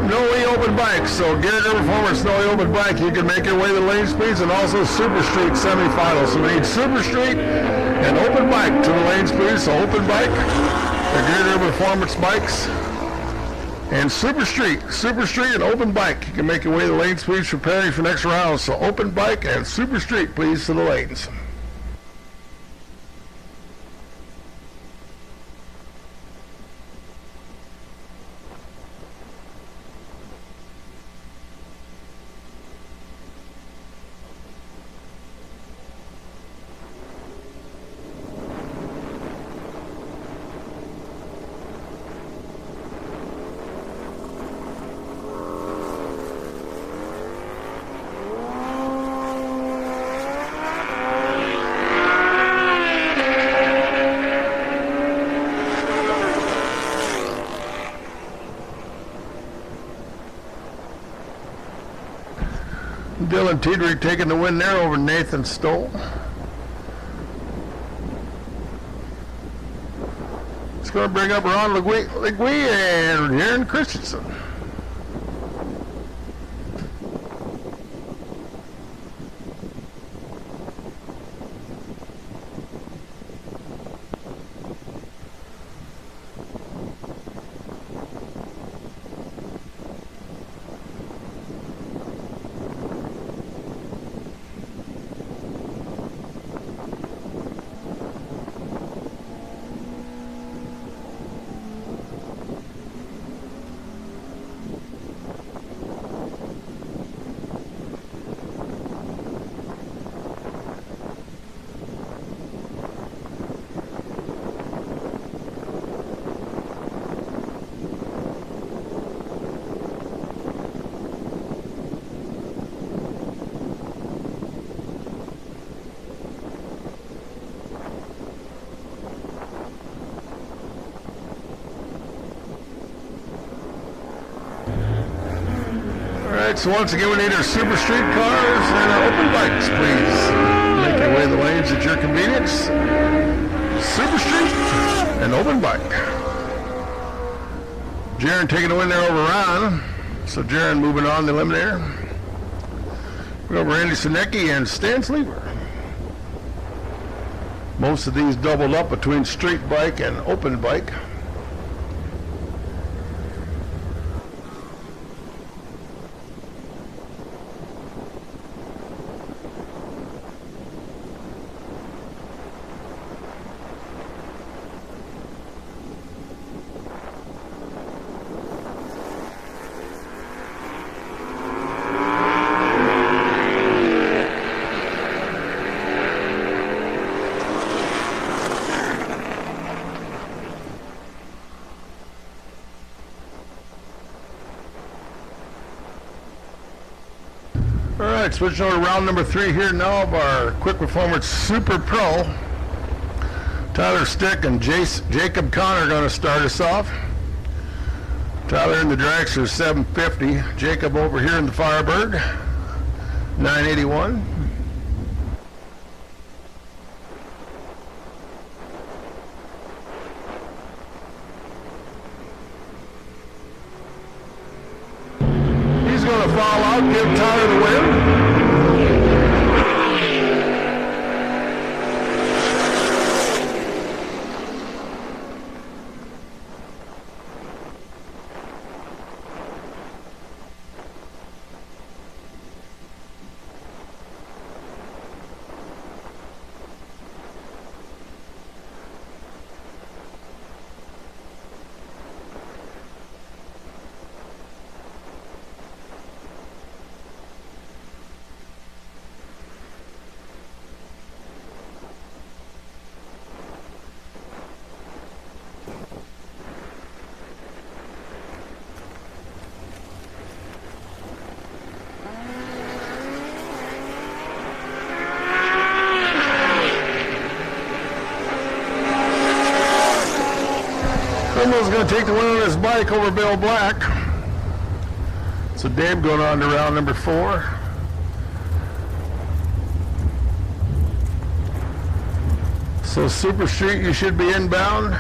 Snowy Open Bike. So get it to Performance Snowy Open Bike. You can make your way to lane speeds and also Super Street semifinals. So we need Super Street and Open Bike to the lane speeds. So Open Bike, the Gear Performance Bikes, and Super Street and Open Bike. You can make your way to the lane speeds preparing for next round. So Open Bike and Super Street, please, to the lanes. Dylan Teetery taking the win there over Nathan Stoll. It's going to bring up Ron Legui and Aaron Christensen. So once again, we need our Super Street cars and our open bikes, please. Make your way the lanes at your convenience. Super Street and open bike. Jaron taking the win there over Ron. So Jaron moving on the eliminator. We got Randy Sinecki and Stan Sleever. Most of these doubled up between street bike and open bike. Alright, switching over to round number 3 here now of our Quick Performance Super Pro. Tyler Stick and Jacob Connor are going to start us off. Tyler in the dragster 750. Jacob over here in the Firebird 981. He's going to fall out, give Tyler the win. Is going to take the win on his bike over Bill Black. So Dave going on to round number 4. So Super Street, you should be inbound.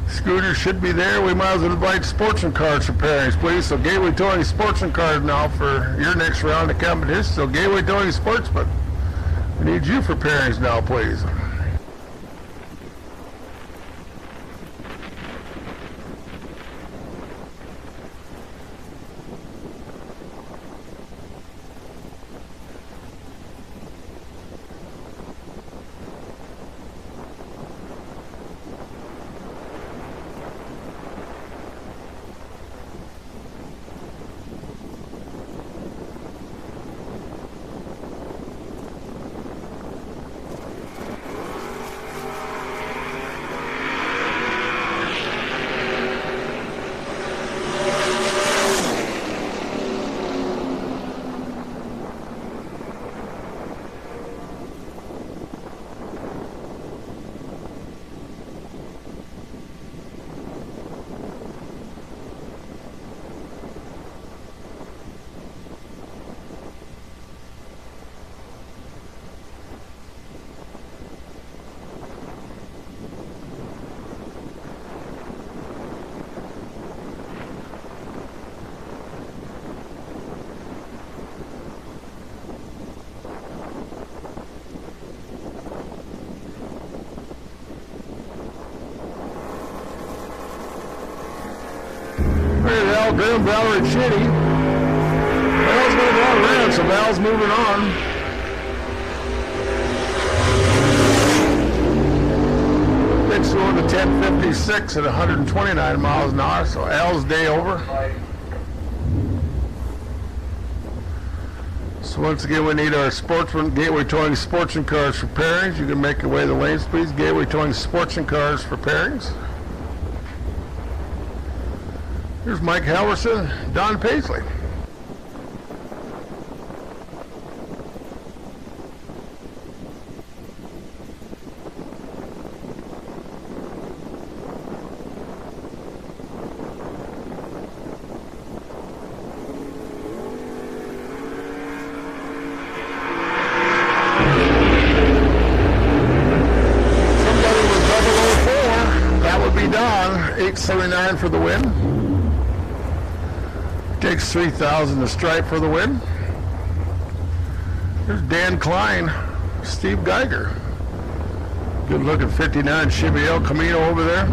Scooter should be there. We might as well invite Sportsman cars for pairings, please. So Gateway Towing Sportsman cars now for your next round of competition. So Gateway Towing Sportsman, we need you for pairings now, please. Val Grimm, Valerie Chitty. Val's moving on red, so Val's moving on. Takes going to 10:56 at 129 miles an hour, so Al's day over. So once again, we need our Sportsman Gateway Towing Sportsman cars for pairings. You can make your way to the lanes, please. Gateway Towing Sportsman cars for pairings. Here's Mike Halverson, Don Paisley. Somebody with 004, that would be Don, 879 for the win. Takes 3,000 to stripe for the win. Here's Dan Klein, Steve Geiger. Good looking 59 Chevy El Camino over there.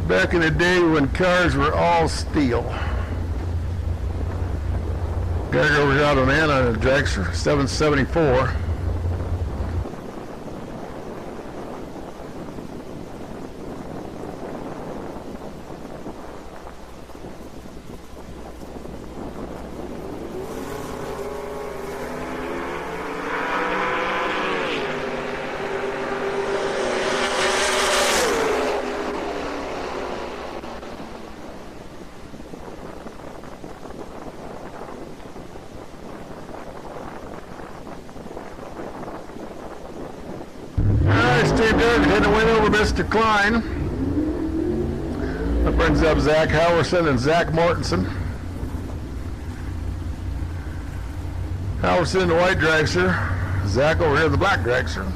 Back in the day when cars were all steel. Geiger over here out on Anna on a dragster, 774. Steve Dirk hitting a win over Mr. Klein. That brings up Zach Halverson and Zach Mortensen. Halverson in the white dragster. Zach over here in the black dragster.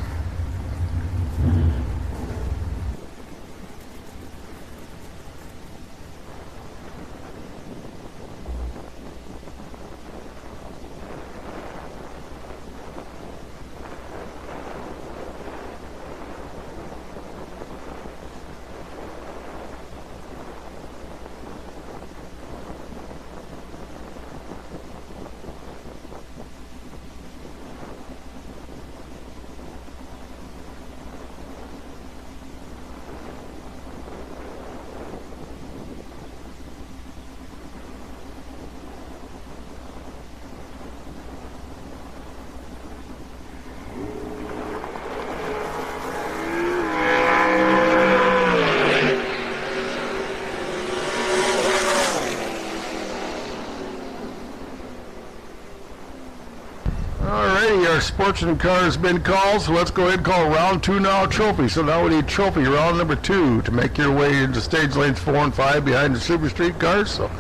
Our Sportsman car has been called, so let's go ahead and call round 2 now trophy. So now we need trophy round number 2 to make your way into stage lanes 4 and 5 behind the Super Street cars. So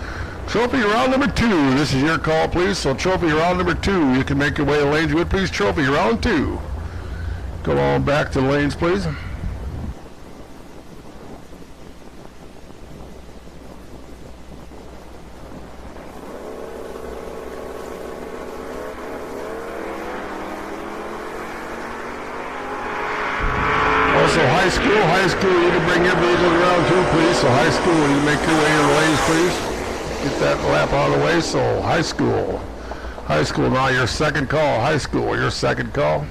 trophy round number 2, this is your call, please. So trophy round number 2, you can make your way to lanes. Would please trophy round 2. Go on back to the lanes, please. Also, high school, you can bring your vehicle around too, please. So high school, you make your way in the lanes, please. Get that lap out of the way. So high school now your second call. High school, your second call.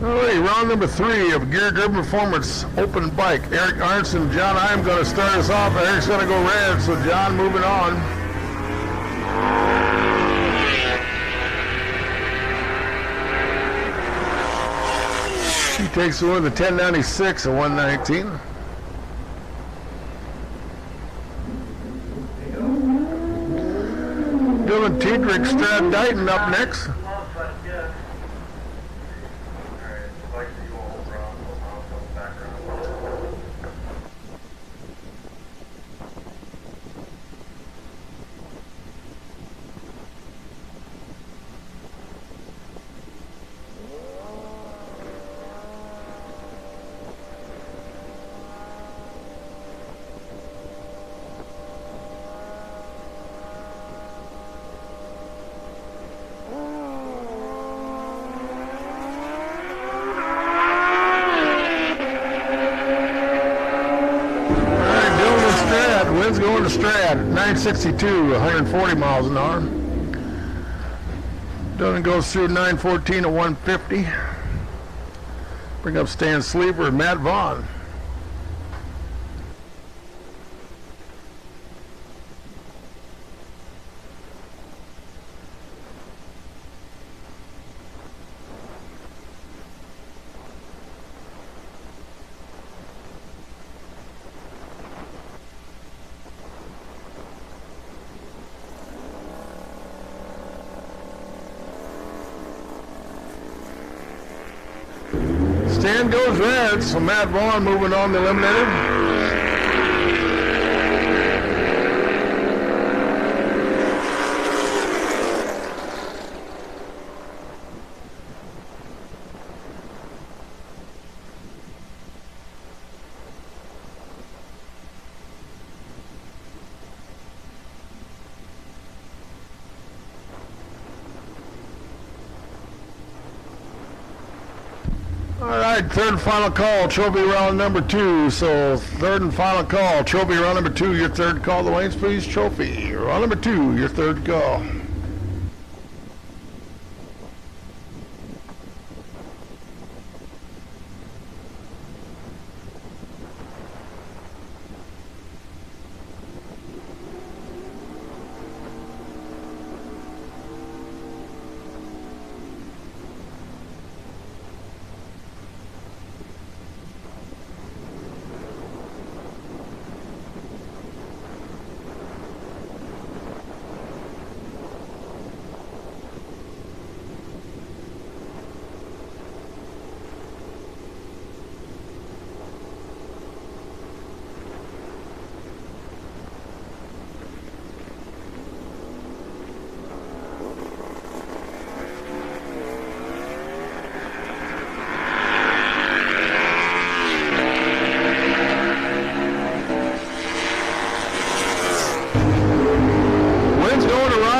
Alright, round number 3 of Gear Driven Performance Open Bike. Eric Arnson, John, I'm going to start us off. Eric's going to go red, so John moving on. He takes the win, the 1096 at 119. Dylan Tiedrich, Strad Dighton up next. Alright, like you all around, I'll come back around. Wind's going to Strad, 962, 140 miles an hour. Dillon goes through 914 at 150. Bring up Stan Sleeper and Matt Vaughn. Stan goes red, so Matt Vaughn moving on the eliminator. All right, third and final call, trophy round number 2. So third and final call, trophy round number 2, your third call, the Wayne's Please trophy. Round number 2, your third call.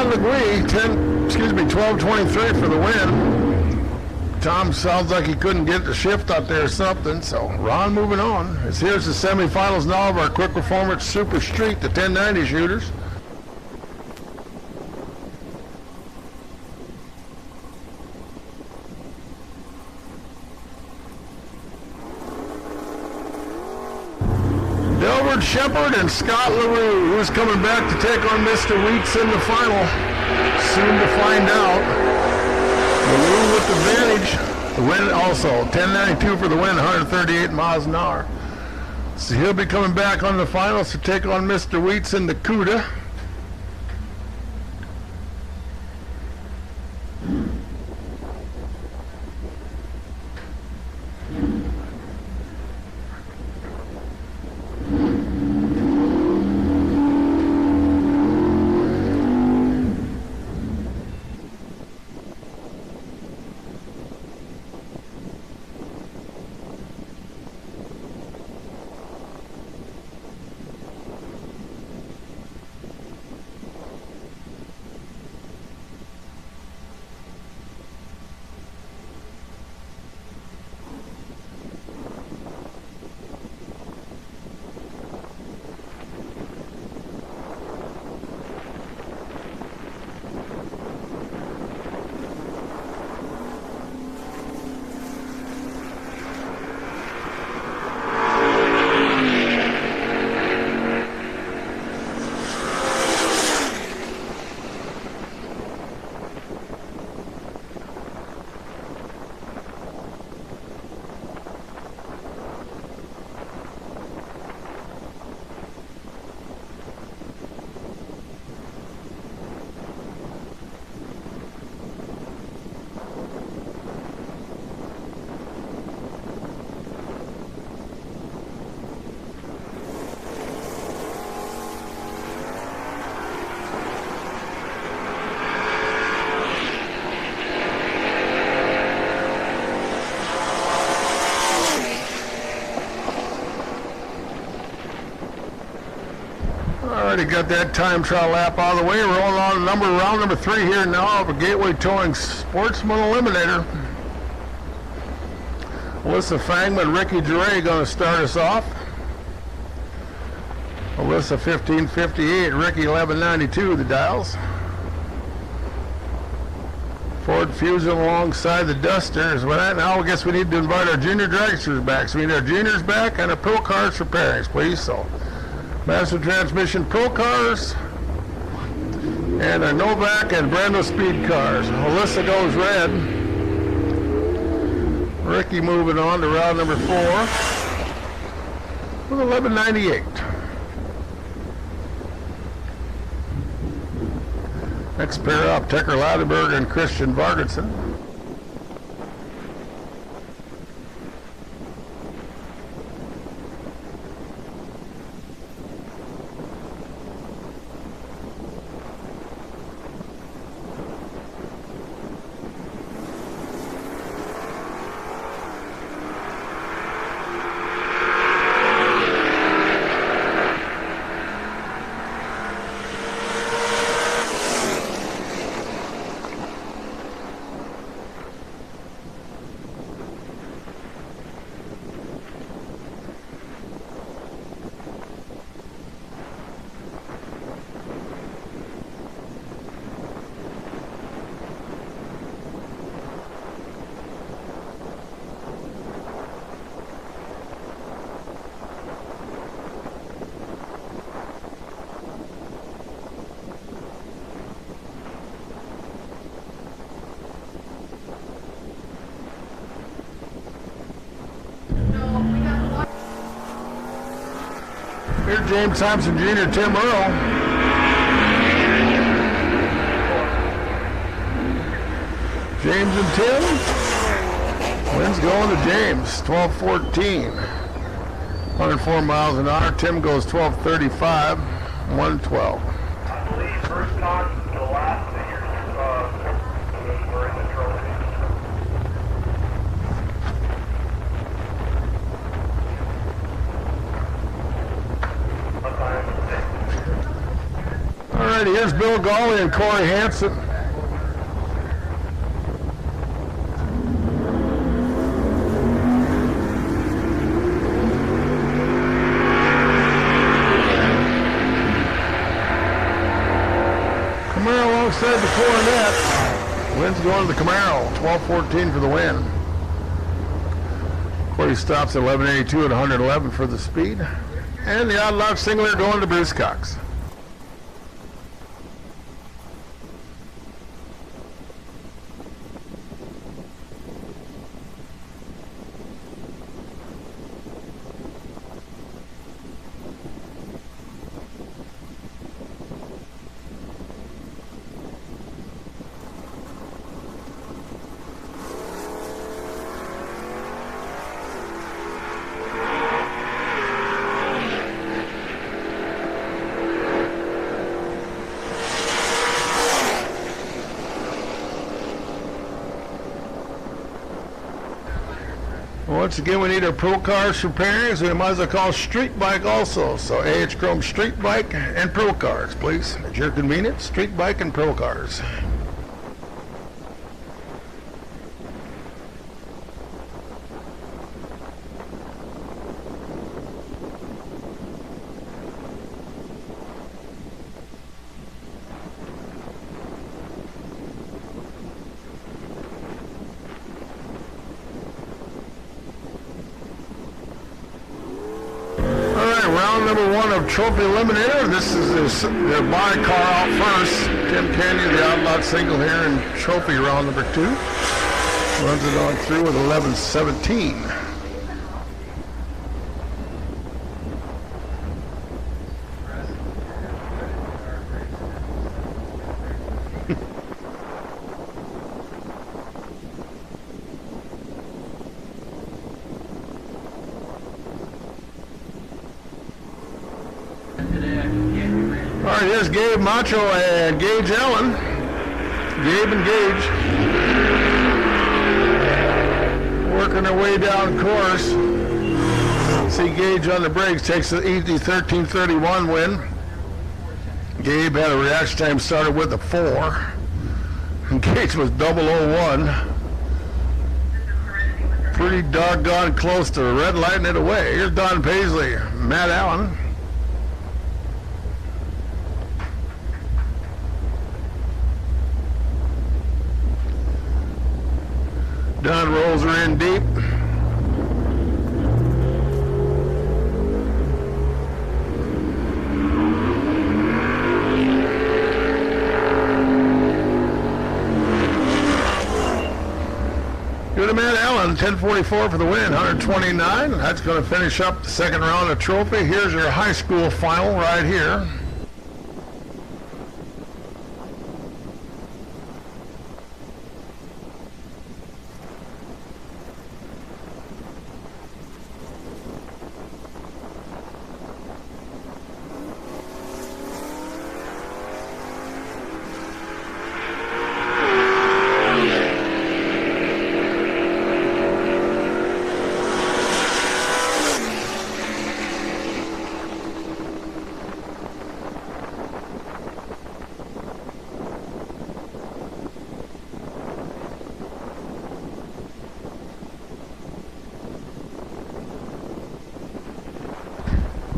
Legree, 12:23 for the win. Tom sounds like he couldn't get the shift out there or something, so Ron moving on. Here's the semifinals now of our Quick Performance Super Street, the 1090 shooters. Delbert Shepard and Scott LaRue, who's coming back to take on Mr. Weeks in the final. Soon to find out. LaRue with the advantage. The win also, 1092 for the win, 138 miles an hour. So he'll be coming back on the finals to take on Mr. Weeks in the CUDA. Already got that time trial lap out of the way. Rolling on round number 3 here now of a Gateway Towing Sportsman Eliminator. Alyssa Fangman, Ricky Duray going to start us off. Alyssa 1558, Ricky 1192 the dials. Ford Fusion alongside the Dusters. Well, now I guess we need to invite our junior dragsters back. So we need our juniors back and our pro cars for pairings, please. So Master Transmission pro cars and our Novak and Brando speed cars. Alyssa goes red. Ricky moving on to round number 4 with 1198. Next pair up, Tucker Laudenberg and Christian Vargetson. Here's James Thompson Jr., Tim Earl. James and Tim. Wind's going to James, 12:14. 104 miles an hour. Tim goes 12:35, 112. I believe first caution to the last figure were in the trophy. All right, here's Bill Gawley and Corey Hansen. Camaro alongside the Coronet. Wind's going to the Camaro, 12:14 for the win. Corey stops at 11:82 at 111 for the speed. And the odd lot singler going to Bruce Cox. Once again, we need our pro cars for pairings. We might as well call street bike also. So AH Chrome street bike and pro cars, please. At your convenience, street bike and pro cars. Round number 1 of Trophy Eliminator. This is their buy car out first. Tim Canyon, the outlot single here in Trophy round number 2. Runs it on through with 11:17. All right, here's Gabe Macho and Gage Allen. Gabe and Gage working their way down course. See Gage on the brakes, takes the easy 13:31 win. Gabe had a reaction time started with a 4. And Gates was 001. Pretty doggone close to red lighting it away. Here's Don Paisley, Matt Allen. Don rolls her in deep. Good to Matt Allen, 10:44 for the win, 129. That's going to finish up the second round of trophy. Here's your high school final right here.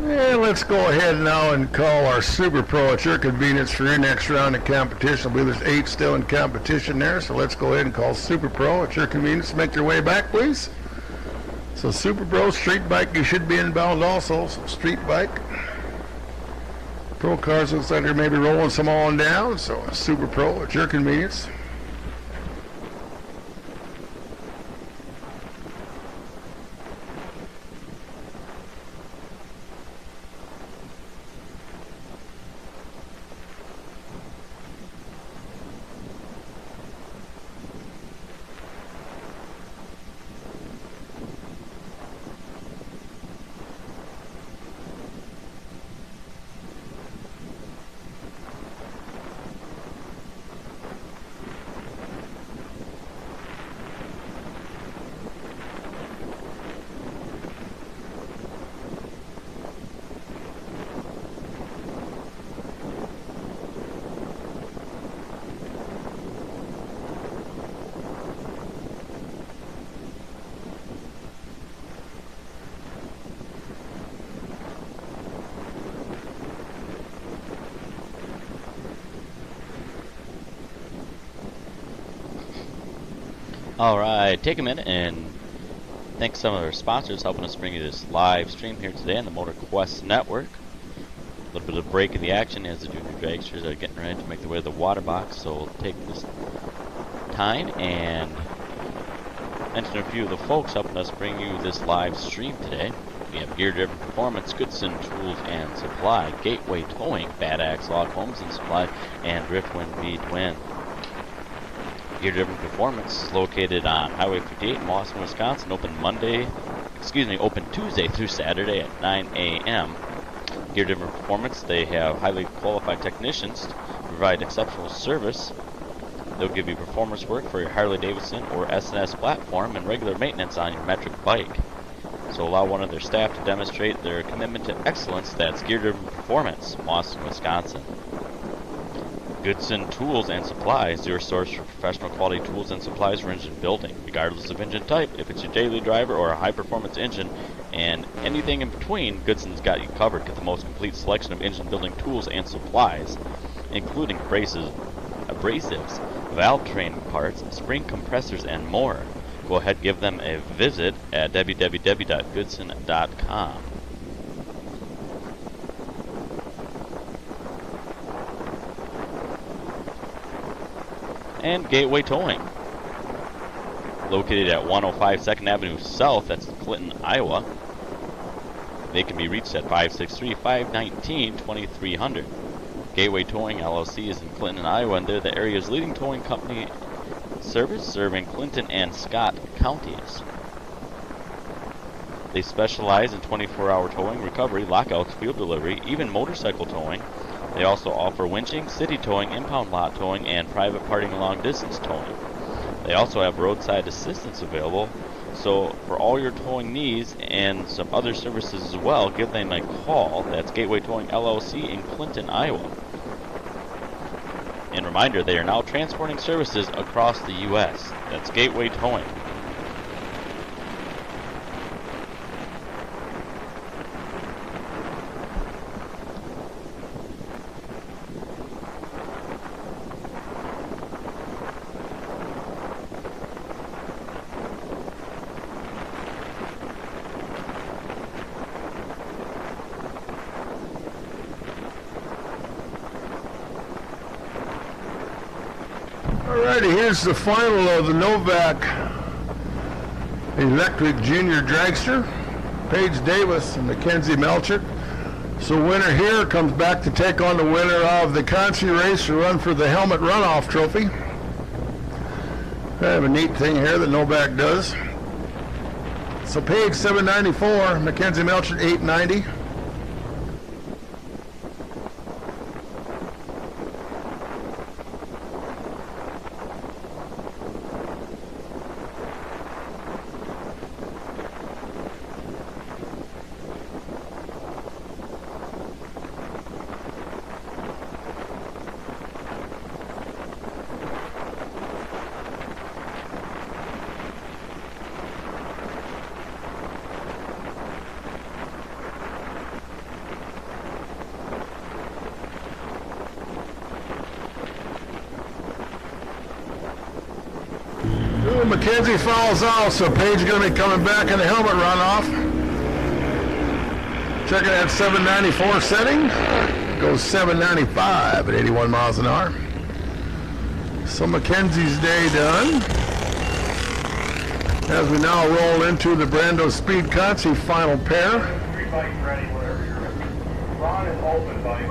And let's go ahead now and call our Super Pro at your convenience for your next round of competition. I believe there's 8 still in competition there, so let's go ahead and call Super Pro at your convenience. Make your way back, please. So Super Pro, street bike, you should be inbound also. So street bike. Pro cars looks like they're maybe rolling some on down, so Super Pro at your convenience. Alright, take a minute and thank some of our sponsors helping us bring you this live stream here today on the Motor Kwest Network. A little bit of break in the action as the junior dragsters are getting ready to make their way to the water box, so we'll take this time and mention a few of the folks helping us bring you this live stream today. We have Gear Driven Performance, Goodson Tools and Supply, Gateway Towing, Bad Axe Log Homes and Supply, and Driftwind V-Twin. Gear Driven Performance is located on Highway 58 in Boston, Wisconsin. Open Tuesday through Saturday at 9 a.m. Gear Driven Performance, they have highly qualified technicians to provide exceptional service. They'll give you performance work for your Harley Davidson or S&S platform and regular maintenance on your metric bike. So allow one of their staff to demonstrate their commitment to excellence. That's Gear Driven Performance, Boston, Wisconsin. Goodson Tools and Supplies, your source for professional quality tools and supplies for engine building, regardless of engine type. If it's your daily driver or a high-performance engine and anything in between, Goodson's got you covered. Get the most complete selection of engine building tools and supplies, including abrasives, valve training parts, spring compressors, and more. Go ahead and give them a visit at www.goodson.com. And Gateway Towing, located at 105 2nd Avenue South, that's Clinton, Iowa. They can be reached at 563-519-2300. Gateway Towing LLC is in Clinton, Iowa, and they're the area's leading towing company service serving Clinton and Scott counties. They specialize in 24-hour towing, recovery, lockouts, field delivery, even motorcycle towing. They also offer winching, city towing, impound lot towing, and private party and long distance towing. They also have roadside assistance available, so for all your towing needs and some other services as well, give them a call. That's Gateway Towing LLC in Clinton, Iowa. And reminder, they are now transporting services across the U.S. That's Gateway Towing. Alrighty, here's the final of the Novak Electric Junior Dragster. Paige Davis and Mackenzie Melchett. So winner here comes back to take on the winner of the country race to run for the helmet runoff trophy. Kind of a neat thing here that Novak does. So Paige 794, Mackenzie Melchett 890. Mackenzie falls off, so Paige is going to be coming back in the helmet runoff. Checking that 794 setting. Goes 795 at 81 miles an hour. So Mackenzie's day done. As we now roll into the Brando Speed Conci final pair. 3 bike ready, whatever you're ready. Ron is open bike.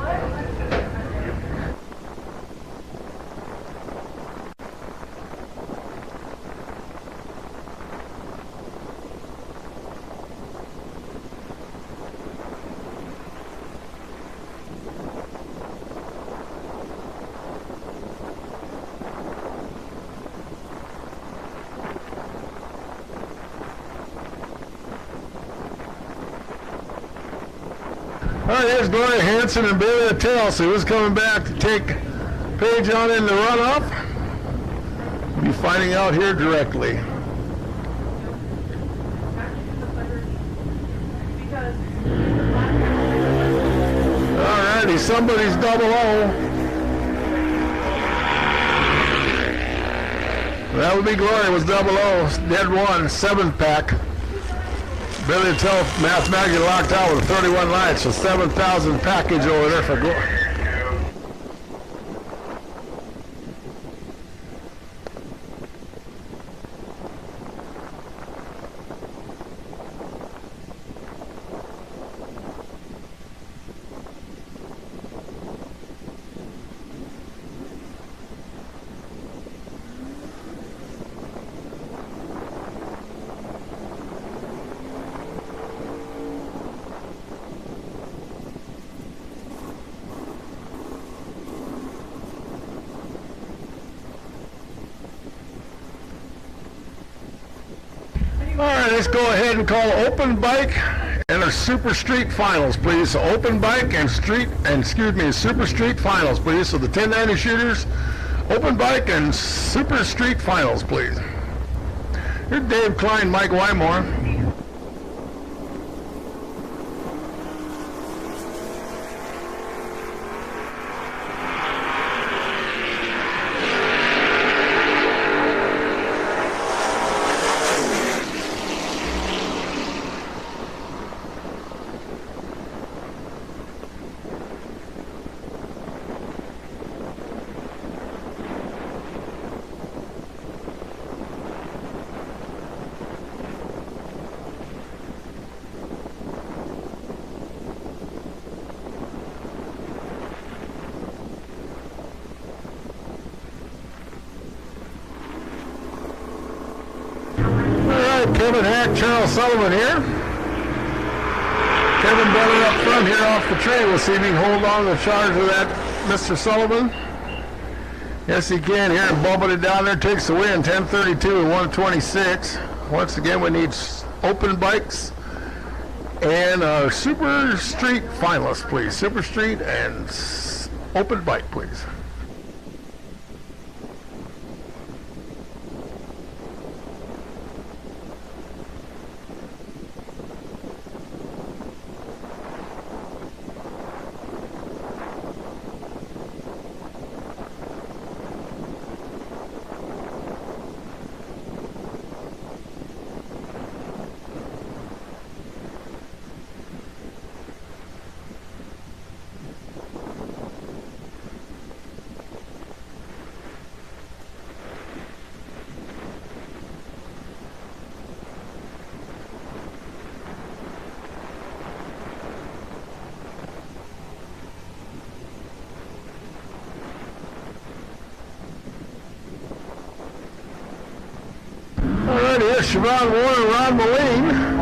All right, there's Gloria Hanson and Billy Attell. So who's coming back to take Paige on in the runoff? We'll be finding out here directly. All righty, somebody's double O. That would be Gloria with double O. Dead one, 7th pack. Billy Attell mathematically locked out with 31 lights, so 7,000 package over there for Gloria. All right, let's go ahead and call open bike and a super street finals, please. So open bike and super street finals, please. So the 1090 shooters, open bike and super street finals, please. Here's Dave Klein, Mike Wymore. Kevin Hack, Charles Sullivan here. Kevin Bennett up front here off the tray. We'll see if he can hold on to the charge of that Mr. Sullivan. Yes, he can here and bumping it down there. Takes the win, 10:32 and 1:26. Once again, we need open bikes and super street finalists, please. Super street and open bike, please. Siobhan Warner, Ron Moline.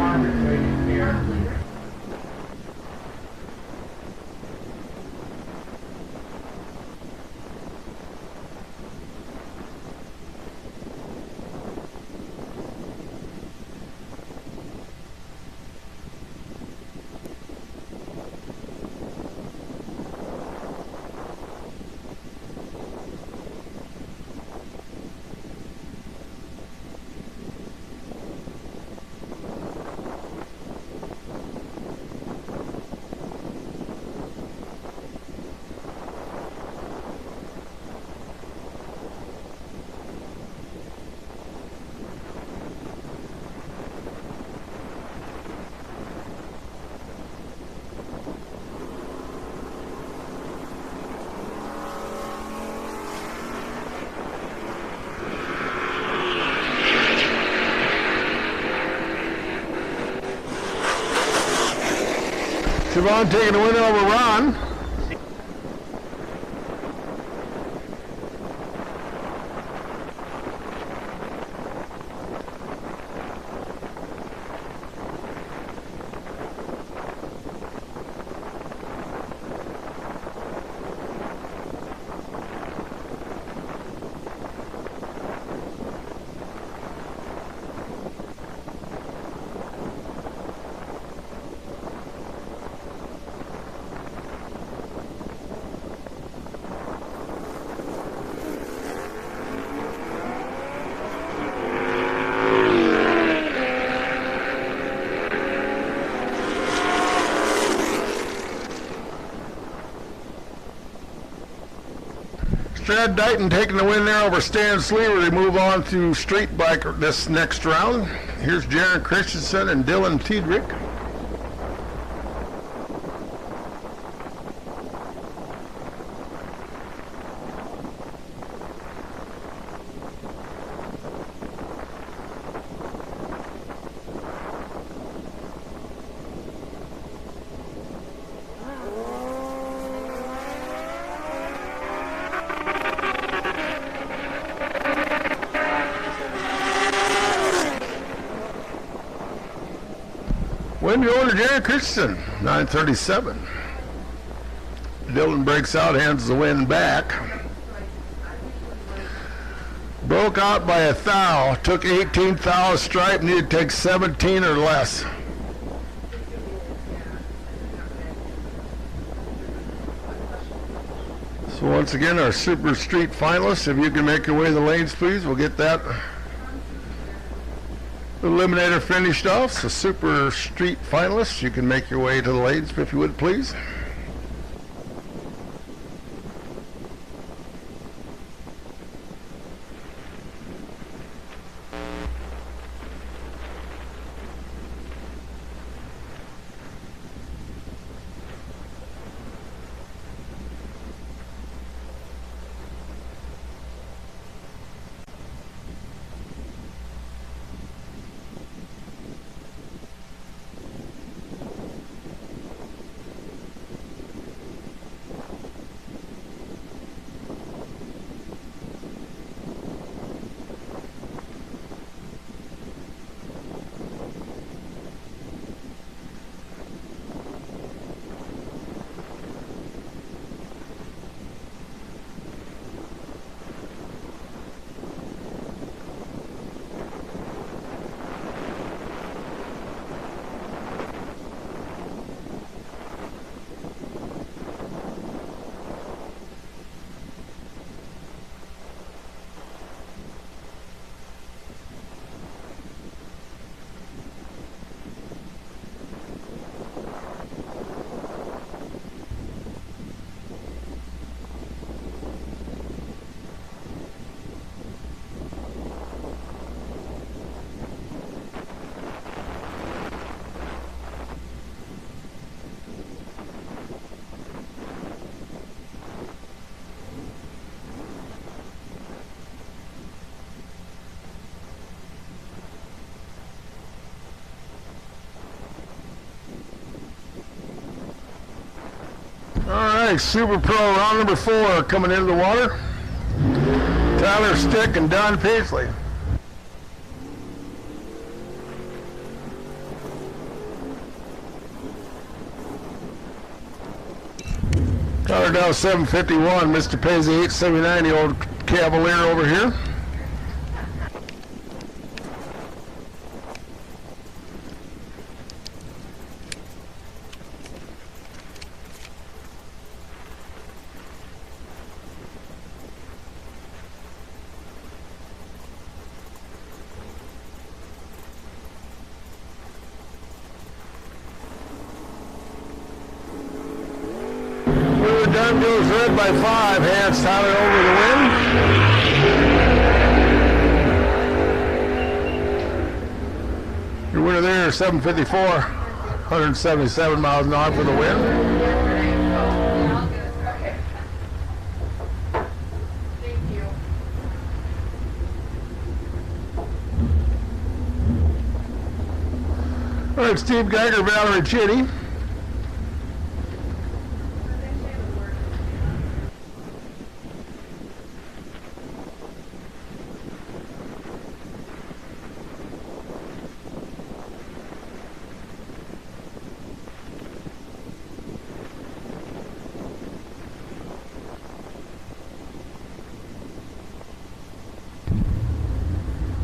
Siobhan taking the win over Ron. Strad Dighton taking the win there over Stan Sleever. They move on to street bike this next round. Here's Jaron Christensen and Dylan Tiedrick. Win going to Jaron Christensen, 9:37. Dylan breaks out, hands the win back. Broke out by a thou, took 18 thou stripe, needed to take 17 or less. So once again, our Super Street finalists, if you can make your way to the lanes, please, we'll get that eliminator finished off. So Super Street finalists, you can make your way to the lanes if you would, please. Alright, Super Pro round number 4 coming into the water. Tyler Stick and Don Paisley. Got her down 751. Mr. Pays 879, the old Cavalier over here. Done goes red by 5. Hands Tyler over the win. Your winner there, 754, 177 miles an hour for the win. Thank you. All right, Steve Geiger, Valerie Chitty.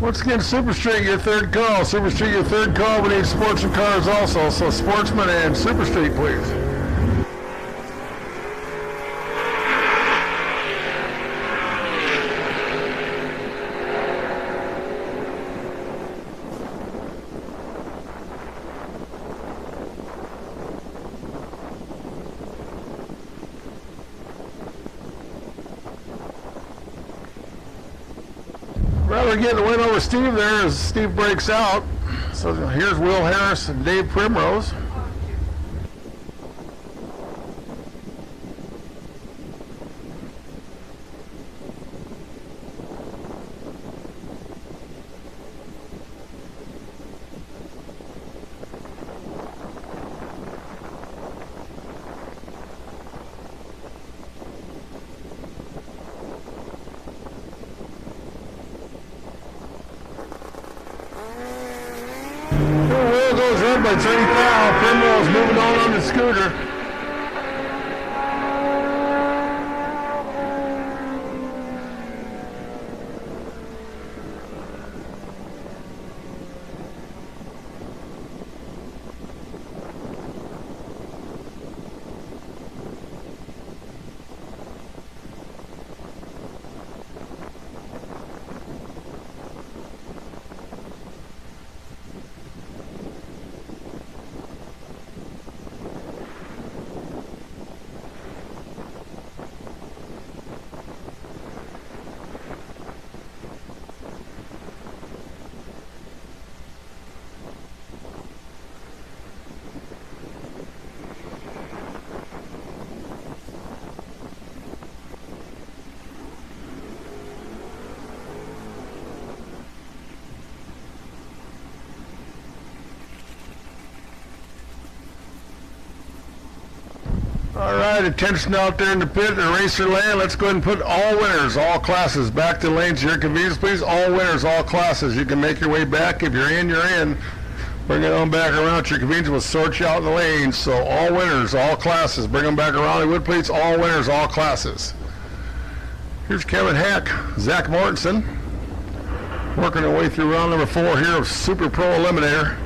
Once again, Super Street, your third call. Super Street, your third call. We need Sportsman cars also. So Sportsman and Super Street, please. Rather getting the win over Steve there as Steve breaks out. So here's Will Harris and Dave Primrose. Will goes red by 30 foul. Primrose moving on the scooter. All right, attention out there in the pit and racer land. Let's go ahead and put all winners, all classes, back to lanes. Your convenience, please. All winners, all classes. You can make your way back. If you're in, you're in. Bring it on back around to your convenience. We'll sort you out in the lanes. So all winners, all classes. Bring them back around. Wood please. All winners, all classes. Here's Kevin Hack, Zach Mortensen, working their way through round number 4 here of Super Pro Eliminator.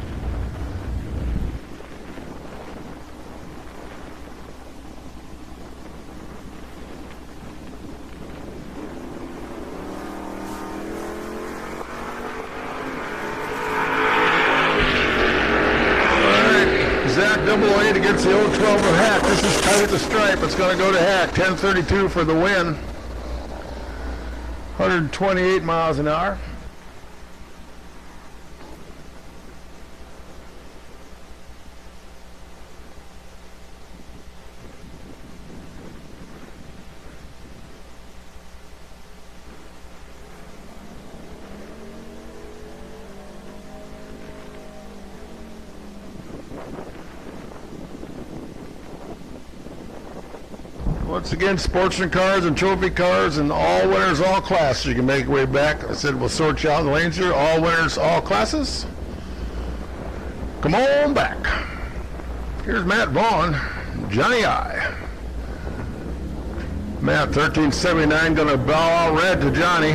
Double 8 against the 012 of Hack. This is tight at the stripe. It's going to go to Hack. 10:32 for the win. 128 miles an hour. Once again, sportsman cars and trophy cars and all winners, all classes. You can make your way back. I said we'll sort you out in the lanes here. All winners, all classes. Come on back. Here's Matt Vaughn, Johnny I. Matt, 1379 going to bow out red to Johnny.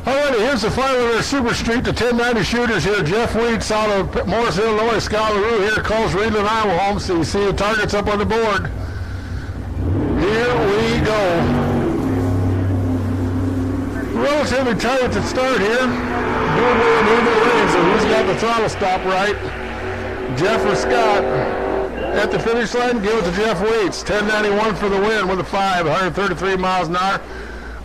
Alrighty, here's the final of their Super Street, the 1090 shooters here. Jeff Weeds out of Morris, Illinois. Scott LaRue here, Coles Reedland, Iowa home. So you see the targets up on the board. Here we go. Relatively tight to start here. Boom, boom, either way, so who's got the throttle stop right? Jeff or Scott? At the finish line, give it to Jeff Weeds. 1091 for the win with a 5, 133 miles an hour.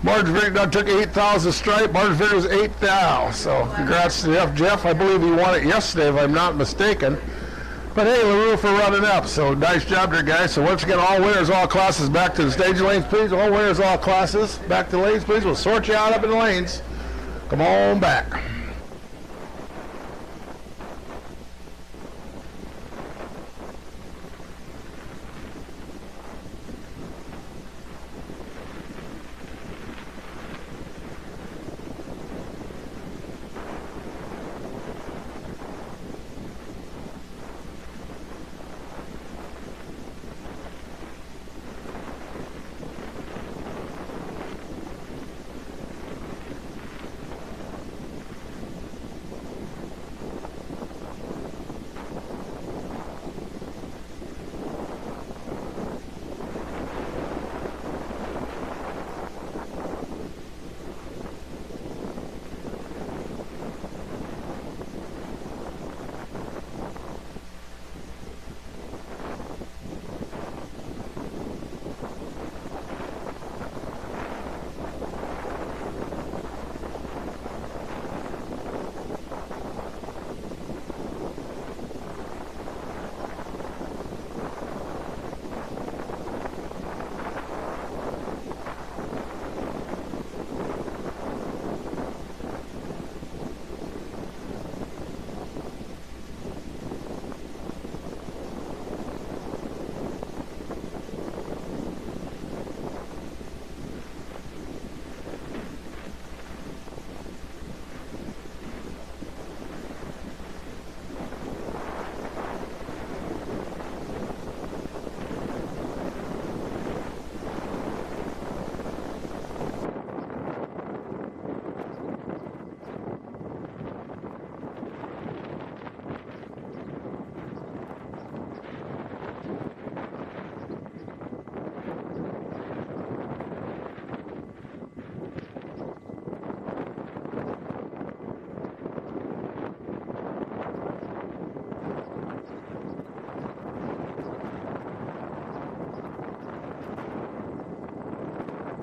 Martin Victor took 8,000 stripe. Martin Victor was 8th down. So congrats to Jeff. I believe he won it yesterday, if I'm not mistaken. But hey, LaRue for running up. So nice job there, guys. So once again, all winners, all classes, back to the stage lanes, please. All winners, all classes, back to the lanes, please. We'll sort you out up in the lanes. Come on back.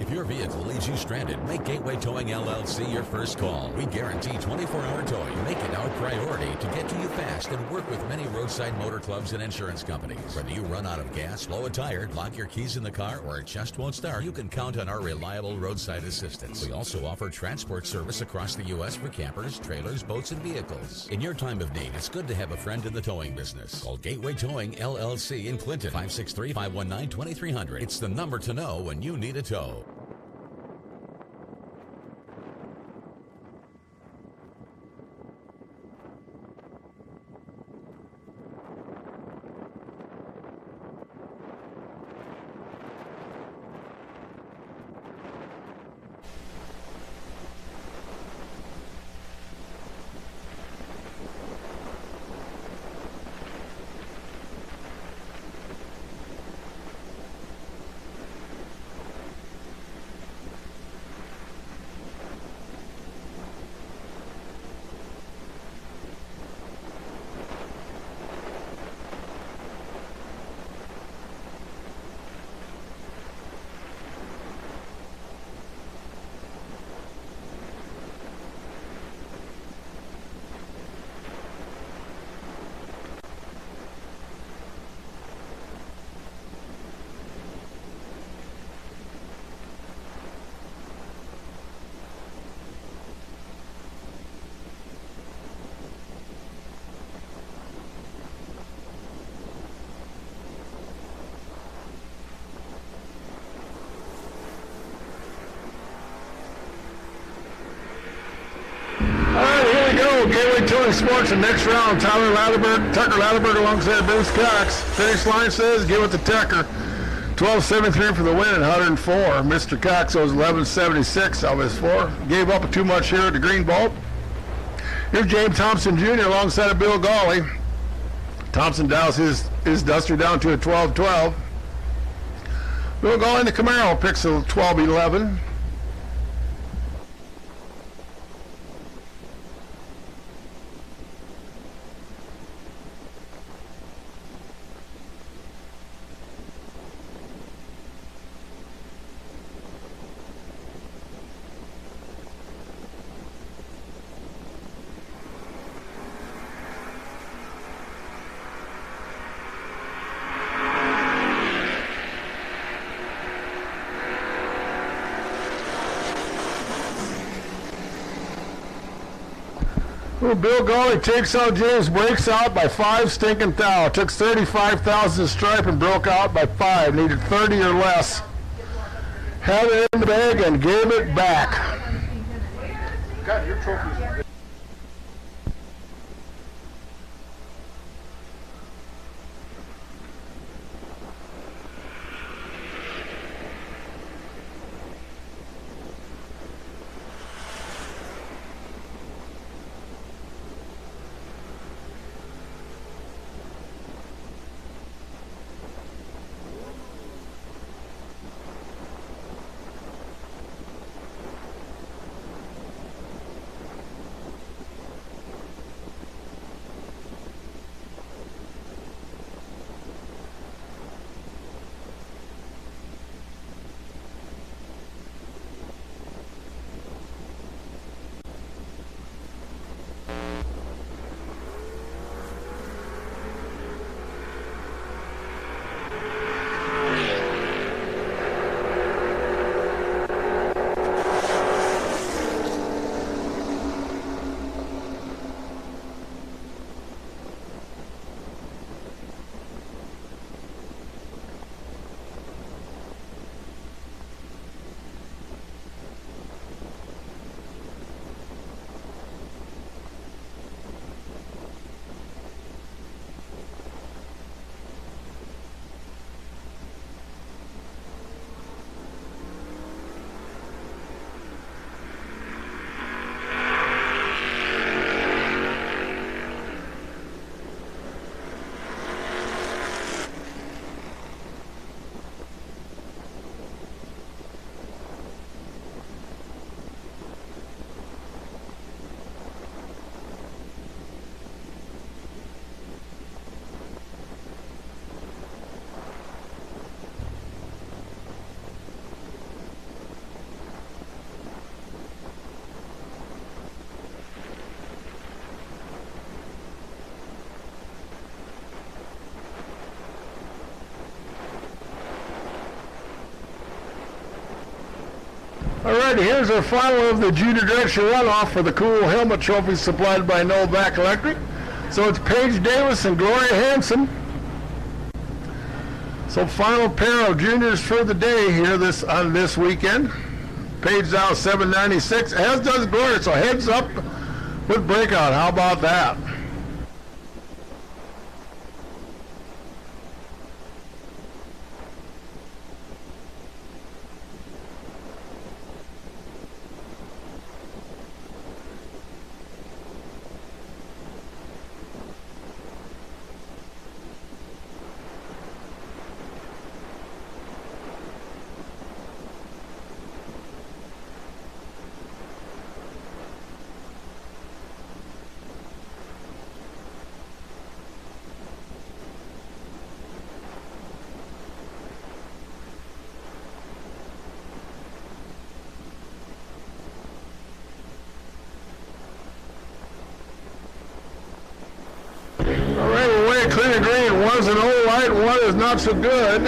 If your vehicle leaves you stranded, make Gateway Towing LLC your first call. We guarantee 24-hour towing. Make it our priority to get to you fast and work with many roadside motor clubs and insurance companies. Whether you run out of gas, blow a tire, lock your keys in the car, or it just won't start, you can count on our reliable roadside assistance. We also offer transport service across the U.S. for campers, trailers, boats, and vehicles. In your time of need, it's good to have a friend in the towing business. Call Gateway Towing LLC in Clinton, 563-519-2300. It's the number to know when you need a tow. Gateway Towing Sportsman, next round, Tucker Latterberg alongside Bruce Cox. Finish line says, give it to Tucker. 12.73 for the win at 104. Mr. Cox owes 11.76 of his 4. Gave up too much here at the green ball. Here's James Thompson Jr. alongside of Bill Gawley. Thompson dials his duster down to a 12.12. Bill Gawley in the Camaro picks a 12.11. Bill Gawley takes out James, breaks out by 5 stinking thou. Took 35,000 stripe and broke out by 5. Needed 30 or less. Had it in the bag and gave it back. God, your trophy's Alrighty, here's our final of the junior dragster runoff for the cool helmet trophy supplied by Novak Electric. So it's Paige Davis and Gloria Hanson. So final pair of juniors for the day here on this weekend. Paige now 796, as does Gloria, so heads up with breakout. How about that? Alright, way clean and green. One's an old light, one is not so good.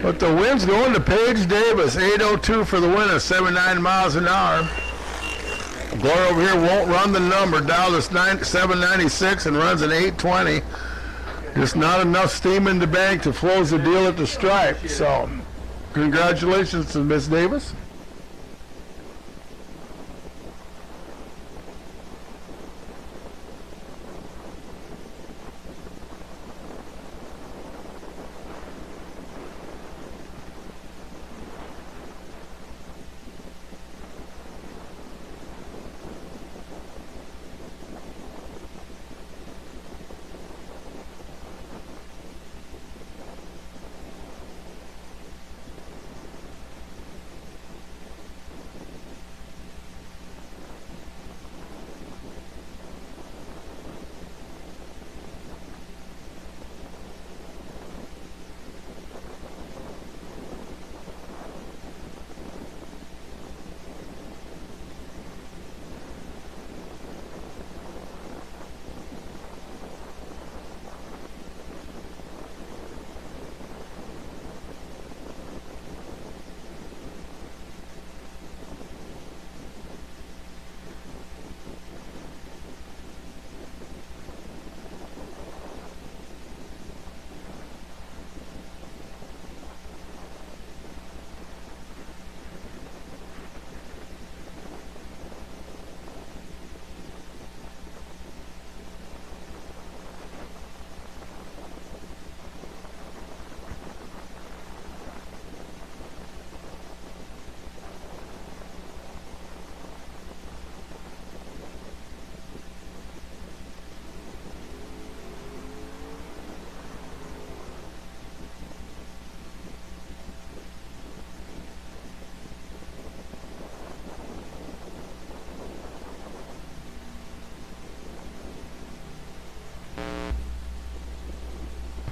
But the wind's going to Paige Davis, 8:02 for the win at 79 miles an hour. Gloria over here won't run the number, down to 796 and runs an 8:20. Just not enough steam in the bank to close the deal at the stripe. So, congratulations to Miss Davis.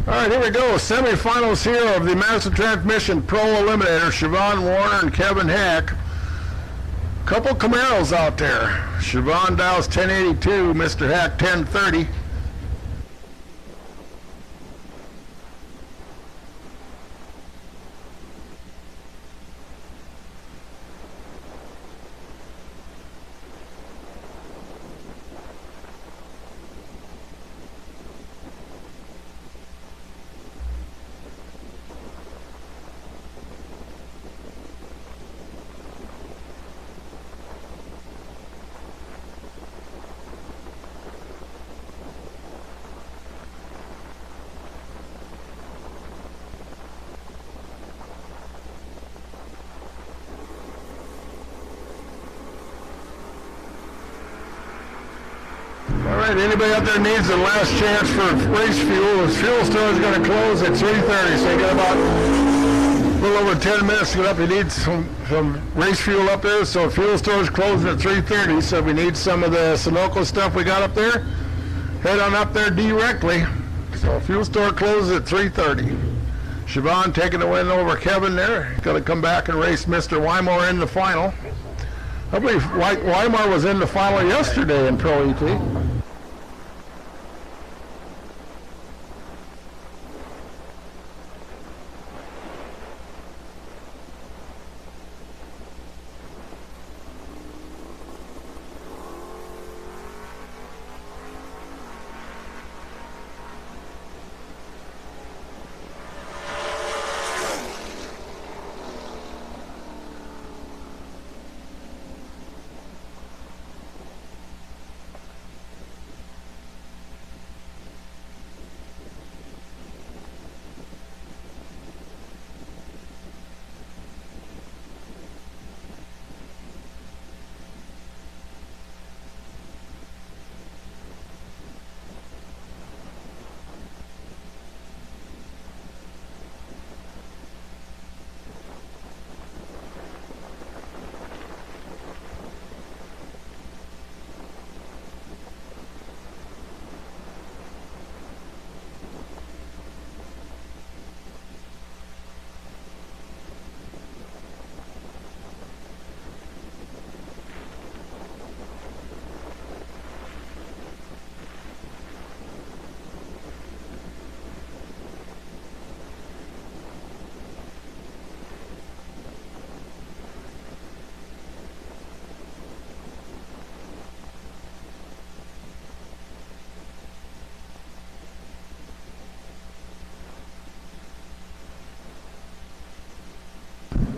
All right, here we go. Semifinals here of the Master Transmission Pro Eliminator. Siobhan Warner and Kevin Hack. Couple Camaros out there. Siobhan Dow's 1082, Mr. Hack 1030. All right, anybody out there needs the last chance for race fuel. The fuel store is going to close at 3:30, so you got about a little over 10 minutes to get up. You need some race fuel up there, so fuel store is closing at 3:30. So if you need some of the Sunoco stuff we got up there, head on up there directly. So fuel store closes at 3:30. Siobhan taking the win over Kevin there. Going to come back and race Mr. Wymore in the final. I believe Wymore was in the final yesterday in Pro ET.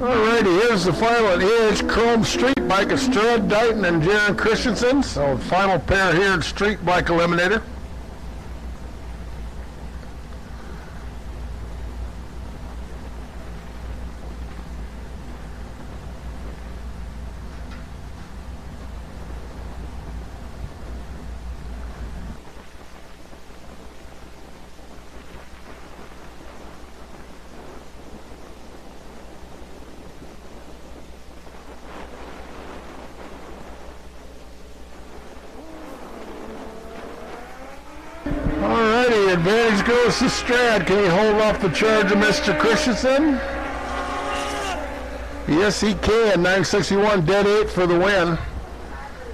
Alrighty, here's the final at EH Chrome Street Bike of Strud Dighton and Jaron Christensen. So final pair here at Street Bike Eliminator. Alrighty, advantage goes to Strad. Can he hold off the charge of Mr. Christensen? Yes, he can. 961, dead 8 for the win.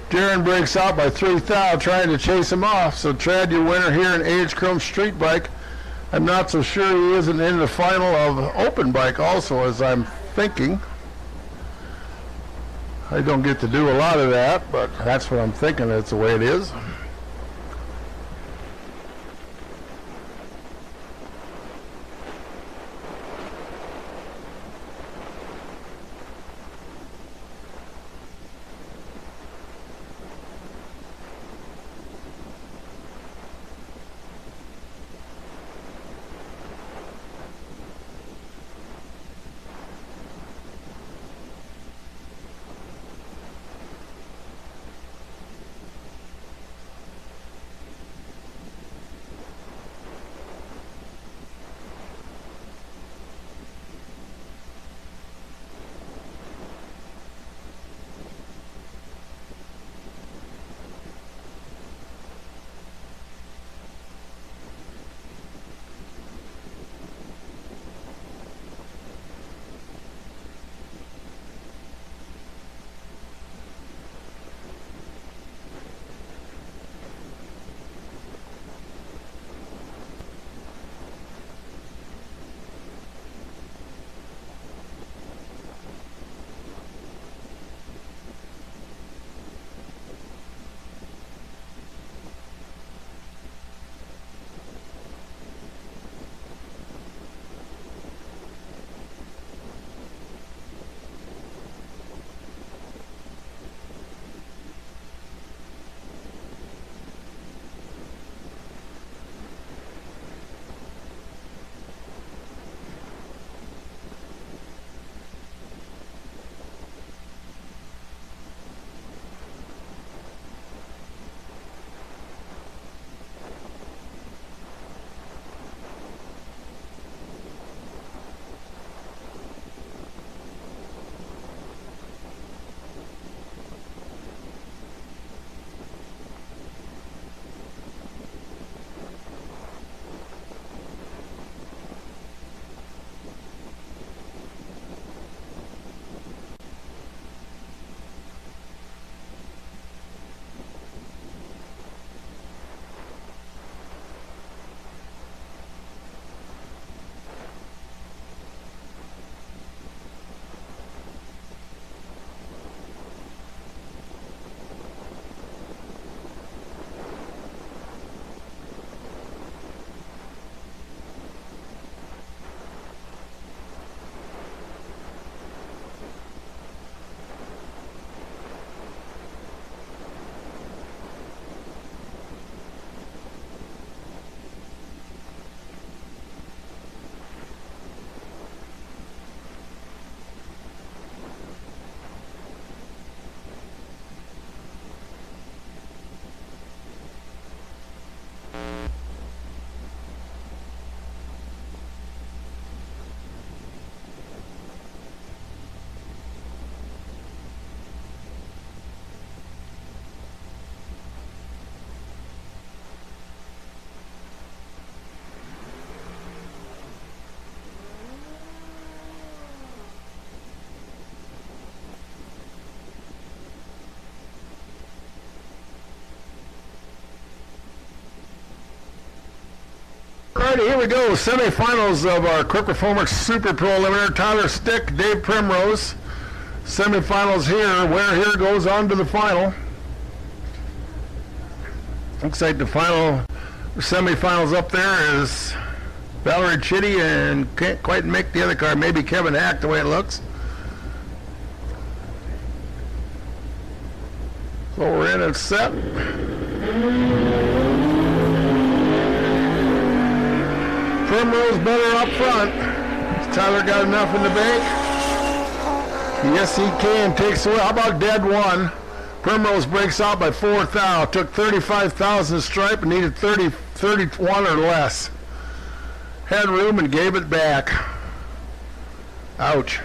Jaron breaks out by 3 thou, trying to chase him off. So Trad, your winner here in AH Chrome Street Bike. I'm not so sure he isn't in the final of Open Bike also, as I'm thinking. I don't get to do a lot of that, but that's what I'm thinking. That's the way it is. Alrighty, here we go. Semifinals of our Quick Performance Super Pro Eliminator. Tyler Stick, Dave Primrose. Semifinals here. Winner here goes on to the final. Looks like the final semifinals up there is Valerie Chitty and can't quite make the other car. Maybe Kevin Hack, the way it looks. Lower in and set. Primrose better up front. Has Tyler got enough in the bank? Yes, he can. Takes away. How about dead one? Primrose breaks out by 4 thou. Took 35,000 stripe and needed 31 or less. Had room and gave it back. Ouch.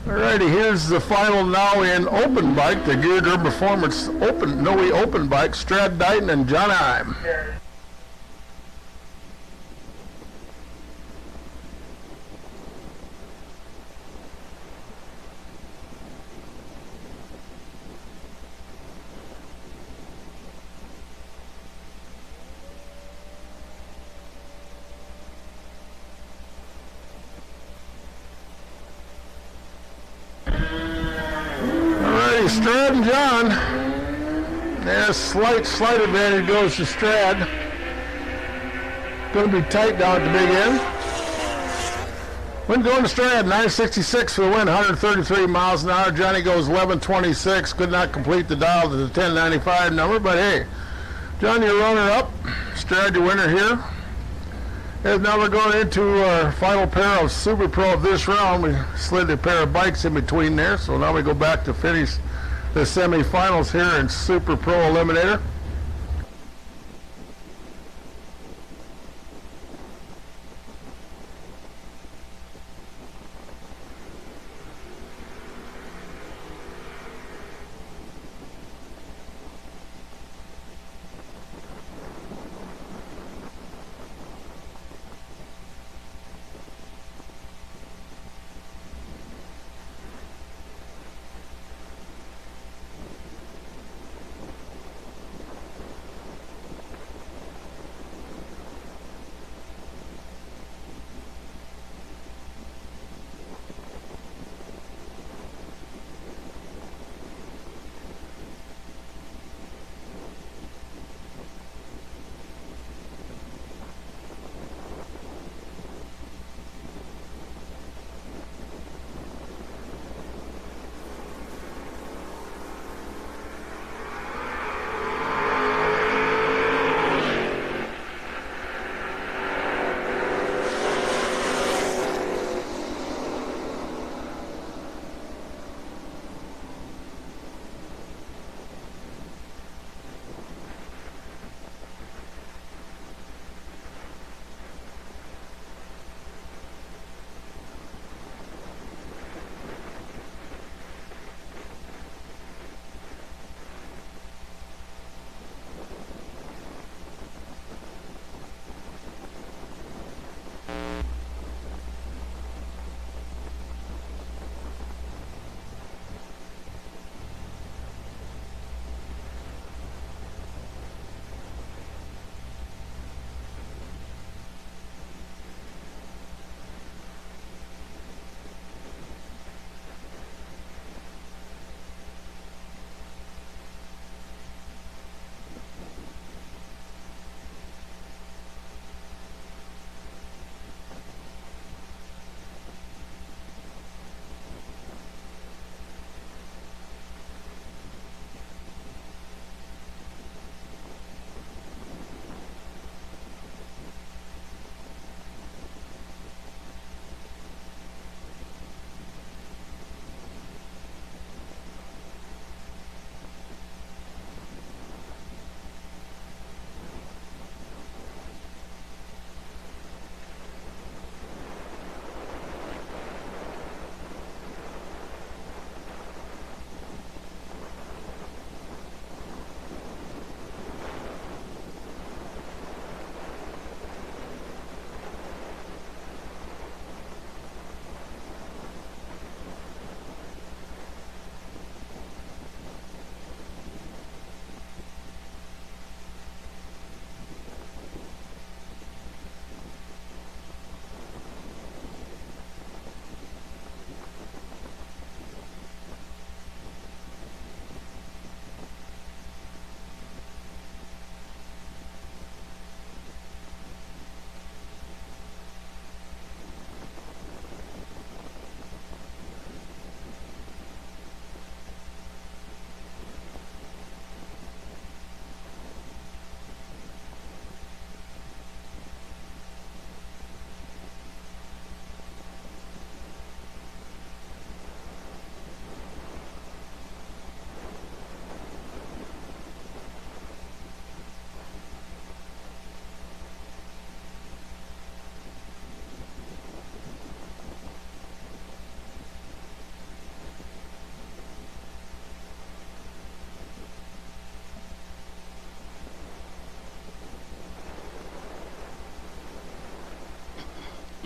Alrighty, here's the final now in open bike, the Geared Herb Performance Open Noe Open Bike, Strad Dighton and John Heim. Strad and John. There's slight advantage goes to Strad. Going to be tight down at the big end. Wind going to Strad, 966 for the win, 133 miles an hour. Johnny goes 1126. Could not complete the dial to the 1095 number, but hey, John, your runner up. Strad, your winner here. And now we're going into our final pair of Super Pro of this round. We slid a pair of bikes in between there, so now we go back to finish the semifinals here in Super Pro Eliminator.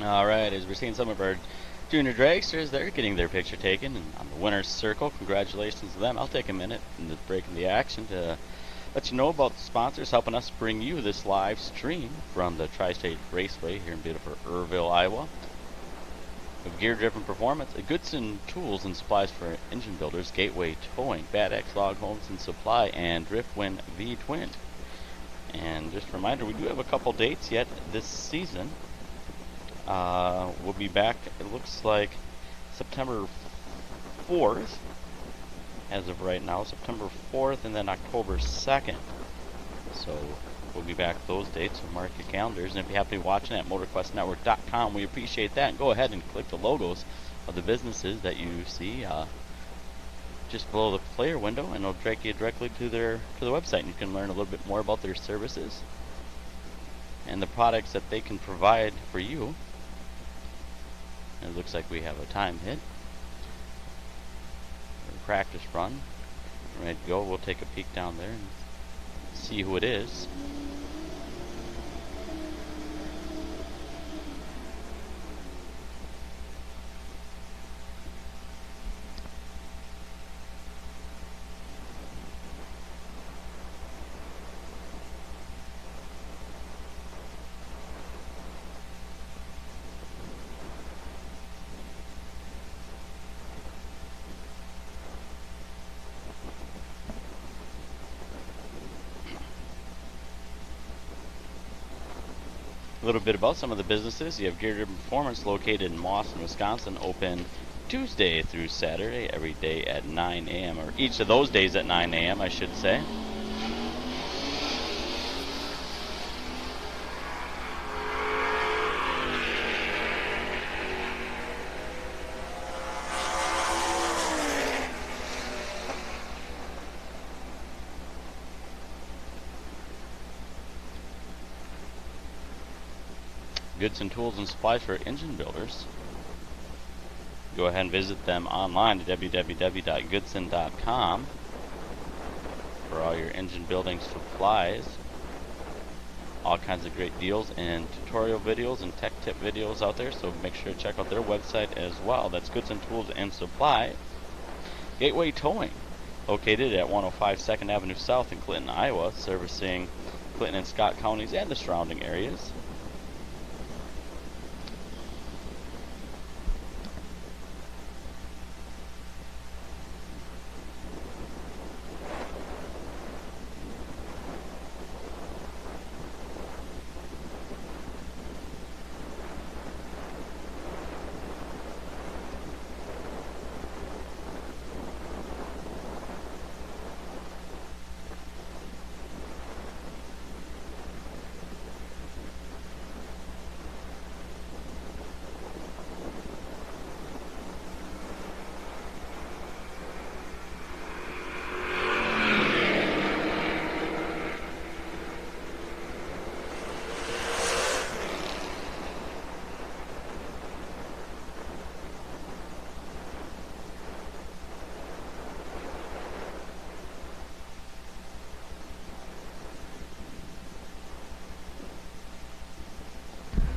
All right, as we're seeing some of our junior dragsters, they're getting their picture taken and on the winner's circle. Congratulations to them. I'll take a minute in the break in the action to let you know about the sponsors helping us bring you this live stream from the Tri-State Raceway here in beautiful Earlville, Iowa. With gear-driven performance, Goodson Tools and Supplies for Engine Builders, Gateway Towing, Bad X Log Homes and Supply, and Driftwind V-Twin. And just a reminder, we do have a couple dates yet this season. We'll be back, it looks like September 4th, as of right now, September 4th, and then October 2nd. So we'll be back those dates, so mark your calendars. And if you happen to be watching at motorquestnetwork.com, we appreciate that. And go ahead and click the logos of the businesses that you see just below the player window, and it'll direct you directly to the website, and you can learn a little bit more about their services and the products that they can provide for you. And it looks like we have a time hit. A practice run. Ready to go. We'll take a peek down there and see who it is. A little bit about some of the businesses. You have Gear Driven Performance located in Mauston, Wisconsin, open Tuesday through Saturday, every day at 9 a.m. or each of those days at 9 a.m. I should say. Goodson Tools and Supplies for Engine Builders. Go ahead and visit them online at www.goodson.com for all your engine building supplies. All kinds of great deals and tutorial videos and tech tip videos out there, so make sure to check out their website as well. That's Goodson Tools and Supply. Gateway Towing, located at 105 2nd Avenue South in Clinton, Iowa, servicing Clinton and Scott counties and the surrounding areas.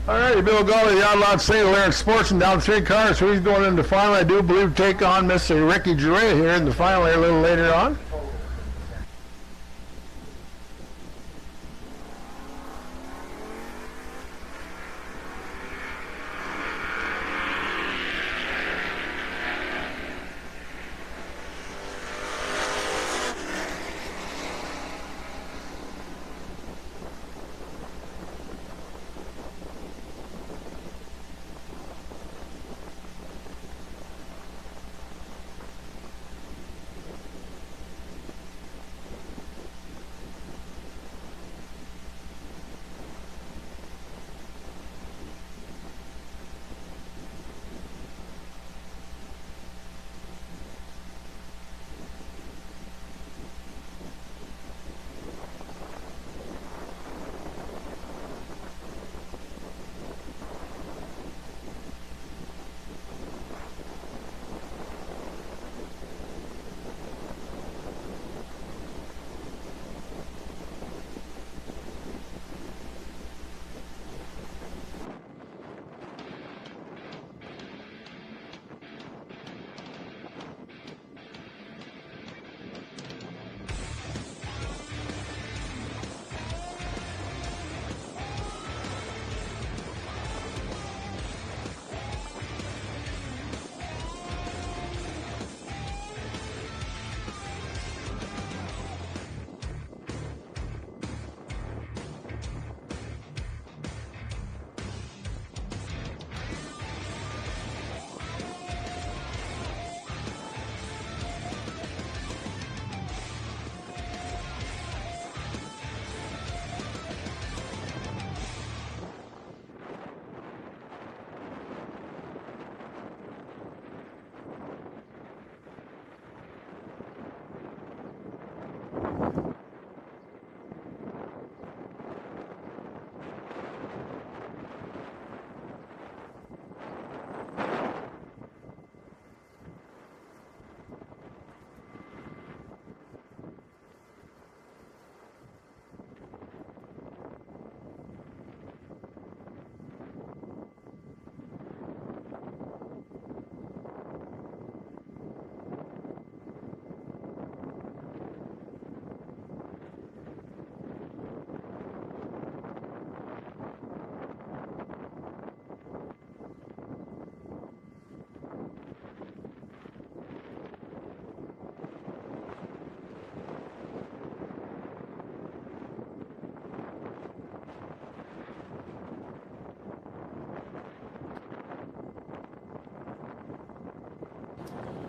All right, Bill Gully, the outlawed single there in Sportsman down 3 cars. So he's going into the final, I do believe, take on Mr. Ricky Giray here in the final here a little later on.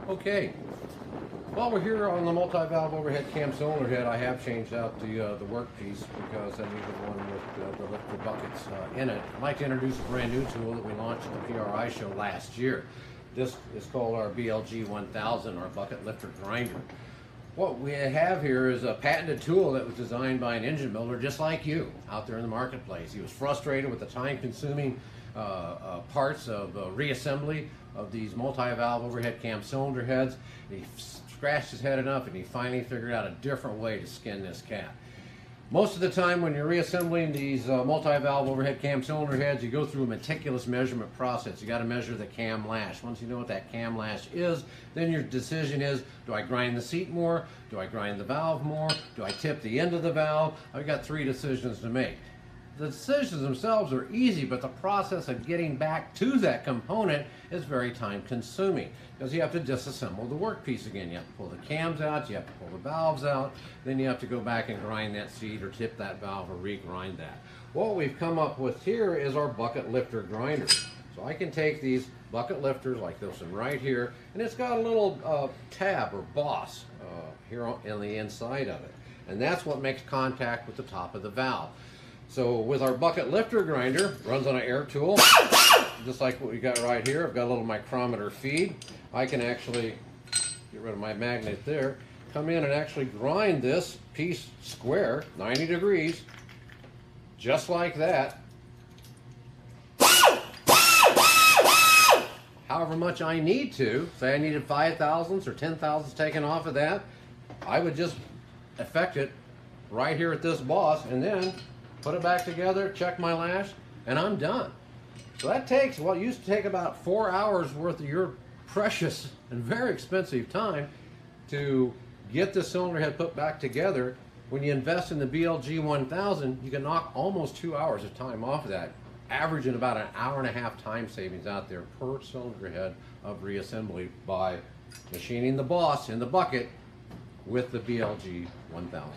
Okay, while we're here on the multi-valve overhead cam cylinder head, I have changed out the workpiece because I needed one with the lifter buckets in it. I'd like to introduce a brand new tool that we launched at the PRI show last year. This is called our BLG 1000, our bucket lifter grinder. What we have here is a patented tool that was designed by an engine builder just like you out there in the marketplace. He was frustrated with the time-consuming parts of reassembly of these multi-valve overhead cam cylinder heads. He scratched his head enough and he finally figured out a different way to skin this cat. Most of the time when you're reassembling these multi-valve overhead cam cylinder heads, you go through a meticulous measurement process. You got to measure the cam lash. Once you know what that cam lash is, then your decision is, do I grind the seat more? Do I grind the valve more? Do I tip the end of the valve? I've got 3 decisions to make. The decisions themselves are easy, but the process of getting back to that component is very time consuming because you have to disassemble the workpiece again. You have to pull the cams out, you have to pull the valves out, then you have to go back and grind that seat or tip that valve or re-grind that. What we've come up with here is our bucket lifter grinder. So I can take these bucket lifters like this one right here, and it's got a little tab or boss here on the inside of it. And that's what makes contact with the top of the valve. So with our bucket lifter grinder, runs on an air tool, just like what we got right here. I've got a little micrometer feed. I can actually get rid of my magnet there, come in and actually grind this piece square, 90 degrees, just like that. However much I need to, say I needed 5 thousandths or 10 thousandths taken off of that, I would just effect it right here at this boss and then put it back together, check my lash, and I'm done. So that takes what used to take about 4 hours worth of your precious and very expensive time to get the cylinder head put back together. When you invest in the BLG 1000, you can knock almost 2 hours of time off of that, averaging about an hour and a half time savings out there per cylinder head of reassembly by machining the boss in the bucket with the BLG 1000.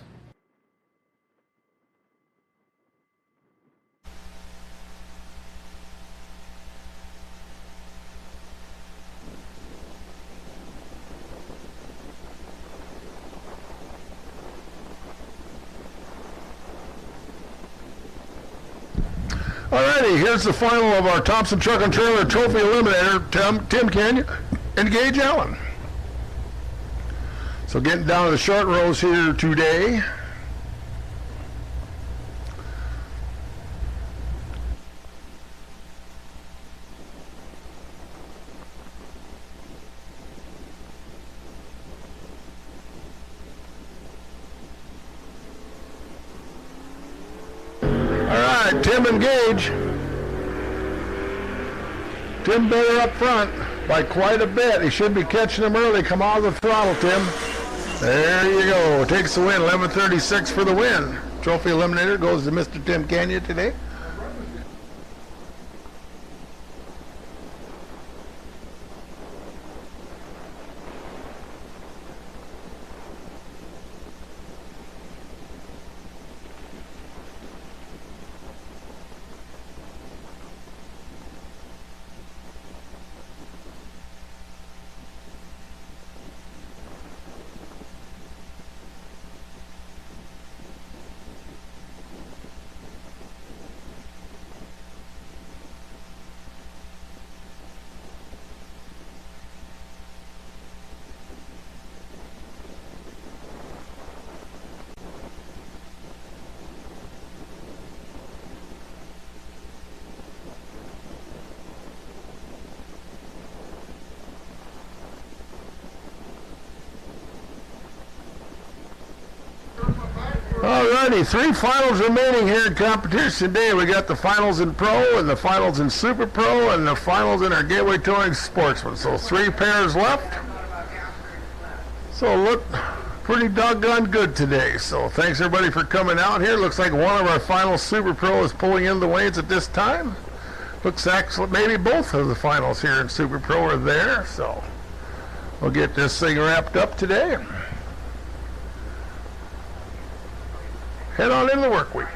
Alrighty, here's the final of our Thompson Truck and Trailer Trophy Eliminator, Tim Canyon and Gage Allen. So getting down to the short rows here today. Tim and Gage. Tim better up front by quite a bit. He should be catching them early. Come out of the throttle, Tim. There you go. Takes the win. 11:36 for the win. Trophy Eliminator goes to Mr. Tim Canyon today. Alrighty, 3 finals remaining here in competition today. We got the finals in Pro and the finals in Super Pro and the finals in our Gateway Towing Sportsman. So 3 pairs left. So look pretty doggone good today. So thanks everybody for coming out here. Looks like one of our final Super Pro is pulling in the waves at this time. Looks actually maybe both of the finals here in Super Pro are there. So we'll get this thing wrapped up today. Head on into the work week.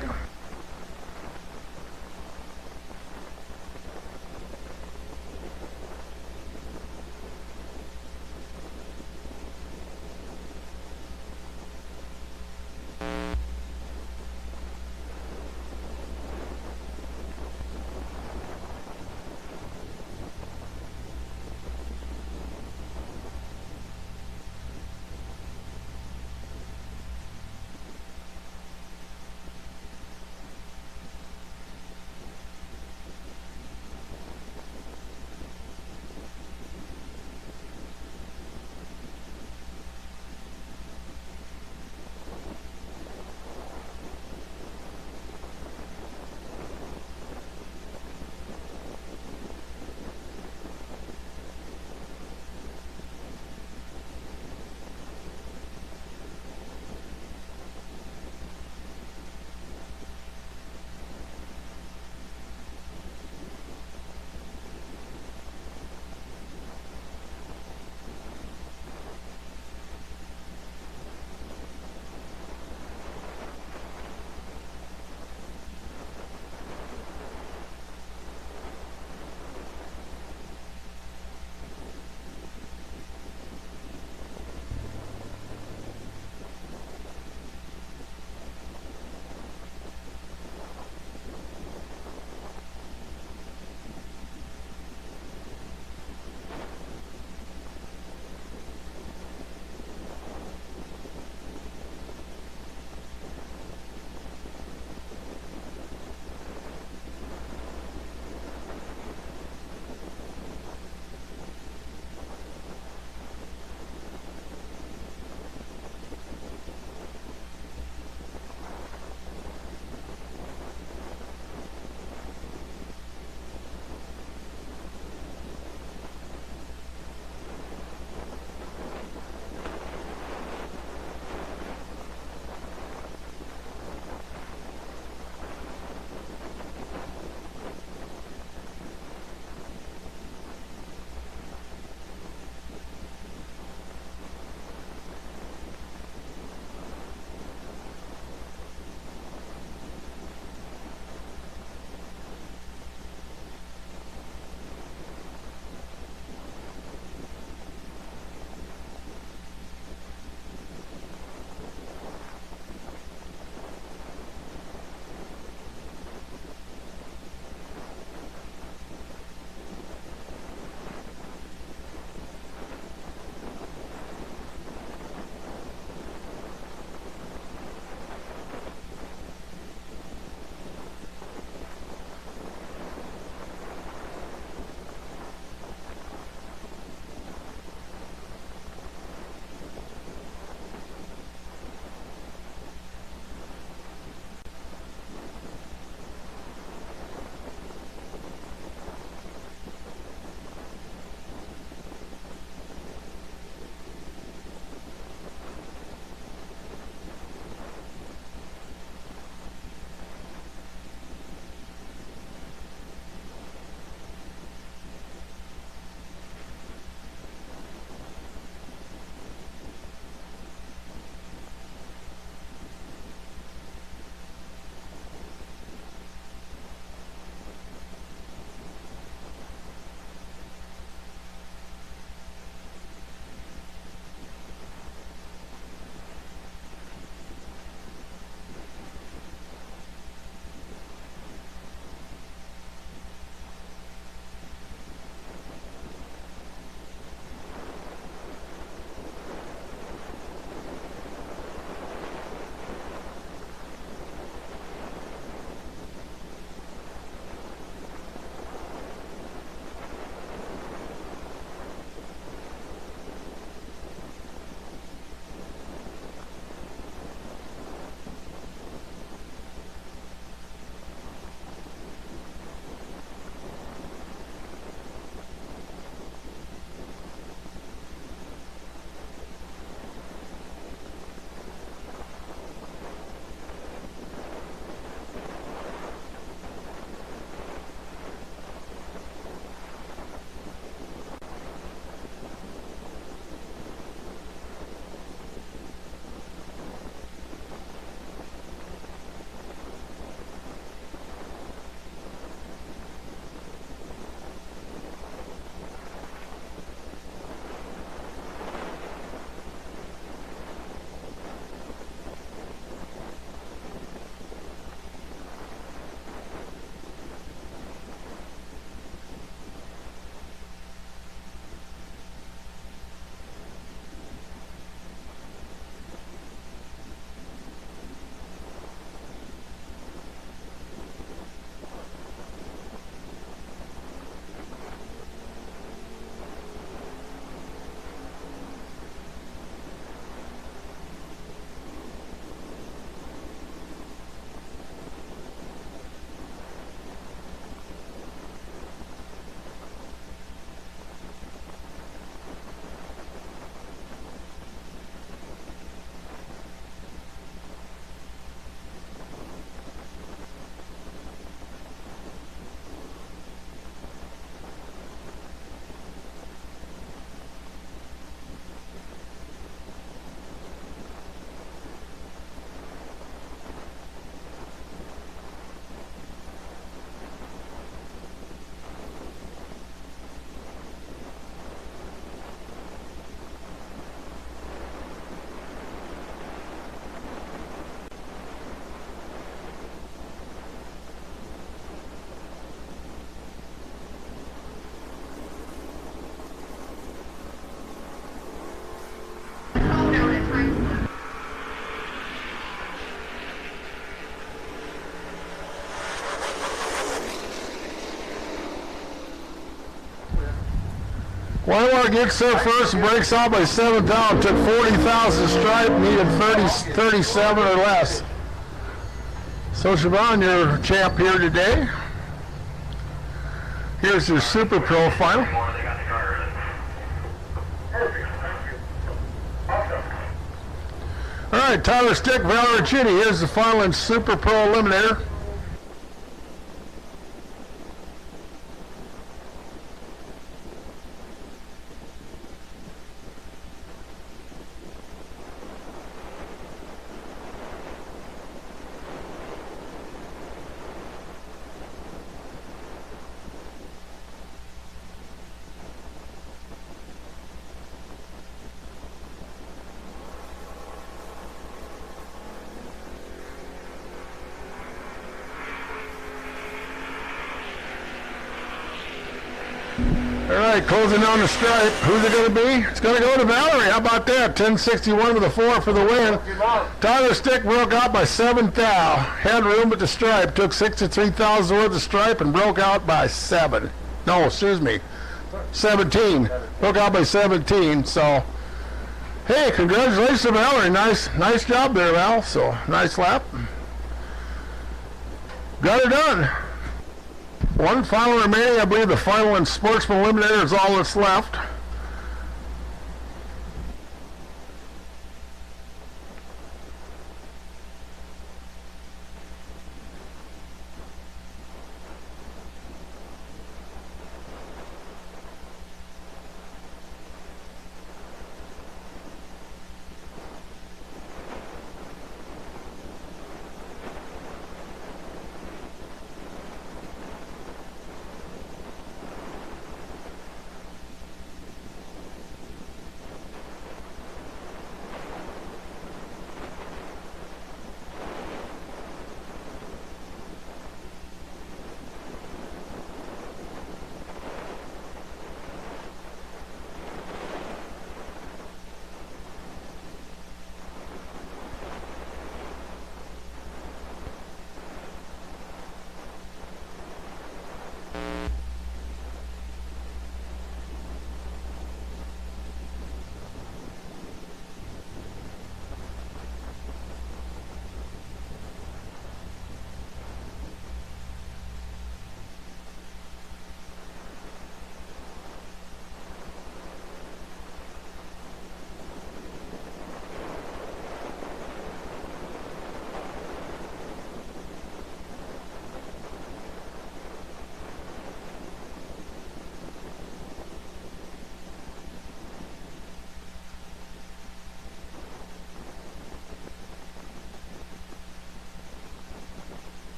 Wymar gets there first and breaks out by 7 down. Took 40,000 stripe, needed 37 or less. So Siobhan, your champ here today. Here's your Super Pro final. All right, Tyler Stick, Valerie Chitty. Here's the final in Super Pro Eliminator. All right, closing down the stripe. Who's it going to be? It's going to go to Valerie. How about that? 1061 with a 4 for the win. Tyler Stick broke out by 7 thou. Had room at the stripe. Took 63,000 worth of stripe and broke out by 7. No, excuse me. 17. Broke out by 17. So, hey, congratulations to Valerie. Nice job there, Val. So, nice lap. Got her done. One final remaining. I believe the final in Sportsman Eliminator is all that's left.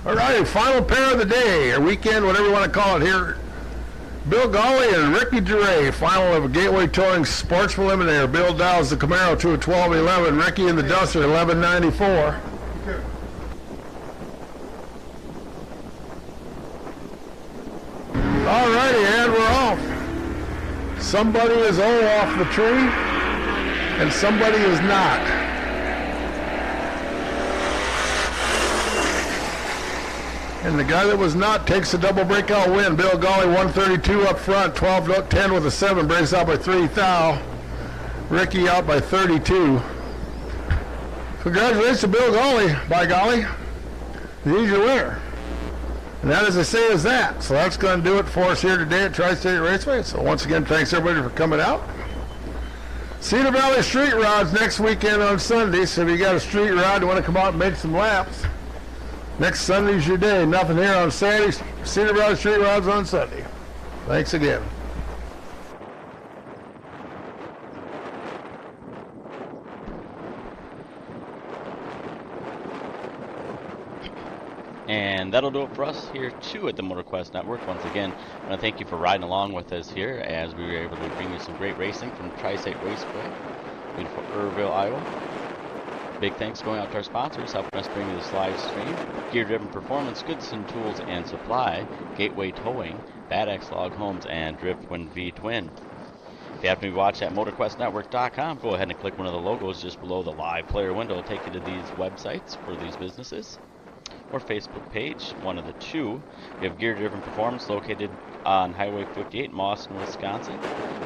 All right, final pair of the day, or weekend, whatever you want to call it here. Bill Golly and Ricky Duray, final of a Gateway Towing Sportsman Eliminator. Bill dials the Camaro to a 1211. Ricky in the Duster, 1194. All righty, and we're off. Somebody is off the tree, and somebody is not. And the guy that was not takes a double breakout win. Bill Golly, 132 up front, 12-10 with a 7, breaks out by 3 thou. Ricky out by 32. Congratulations to Bill Golly, by golly. He's your winner. And that, as I say, is that. So that's going to do it for us here today at Tri-State Raceway. So once again, thanks everybody for coming out. Cedar Valley Street Rods next weekend on Sunday. So if you got a street rod you want to come out and make some laps, next Sunday's your day. Nothing here on Saturday. Cedar Valley Street Rods on Sunday. Thanks again. And that'll do it for us here, too, at the Motor Kwest Network. Once again, I want to thank you for riding along with us here as we were able to bring you some great racing from Tri-State Raceway, beautiful Earlville, Iowa. Big thanks going out to our sponsors, helping us bring you this live stream. Gear Driven Performance, Goodson Tools and Supply, Gateway Towing, Bad X Log Homes, and Driftwind V Twin. If you happen to be watching at MotorQuestNetwork.com, go ahead and click one of the logos just below the live player window. It'll take you to these websites for these businesses. Or Facebook page, one of the two. We have Gear Driven Performance located on Highway 58 in Mauston, Wisconsin.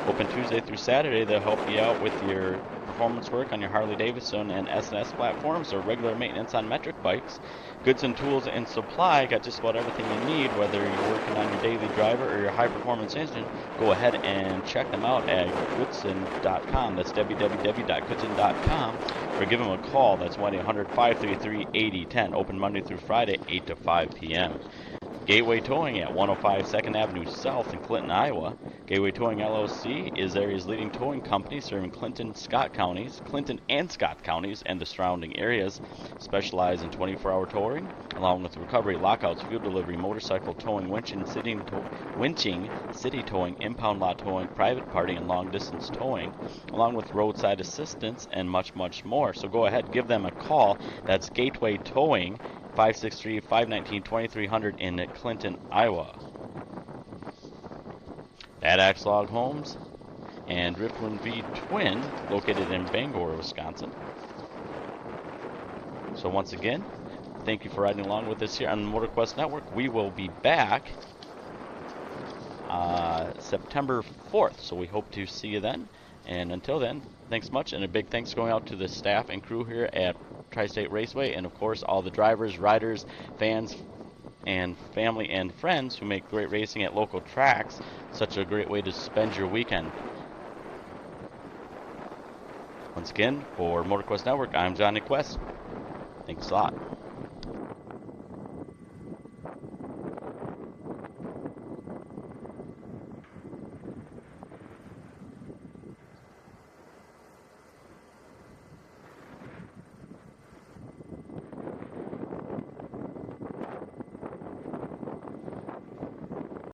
Open Tuesday through Saturday. They'll help you out with your performance work on your Harley Davidson and S&S platforms or regular maintenance on metric bikes. Goodson Tools and Supply got just about everything you need, whether you're working on your daily driver or your high performance engine. Go ahead and check them out at goodson.com. That's www.goodson.com. Or give them a call. That's 1-800-533-8010. Open Monday through Friday, 8 to 5 p.m. Gateway Towing at 105 2nd Avenue South in Clinton, Iowa. Gateway Towing LLC is the area's leading towing company serving Clinton and Scott counties, and the surrounding areas. Specialize in 24-hour towing, along with recovery, lockouts, fuel delivery, motorcycle towing, winching, city towing, impound lot towing, private party, and long-distance towing, along with roadside assistance and much, much more. So go ahead, give them a call. That's Gateway Towing, 563-519-2300 in Clinton, Iowa. Bad Axe Log Homes and Driftwind V Twin located in Bangor, Wisconsin. So once again, thank you for riding along with us here on the Motor Kwest Network. We will be back September 4th, so we hope to see you then. And until then, thanks much, and a big thanks going out to the staff and crew here at Tri-State Raceway, and of course all the drivers, riders, fans, and family and friends who make great racing at local tracks such a great way to spend your weekend. Once again, for Motor Kwest Network, I'm Johnny Quest. Thanks a lot.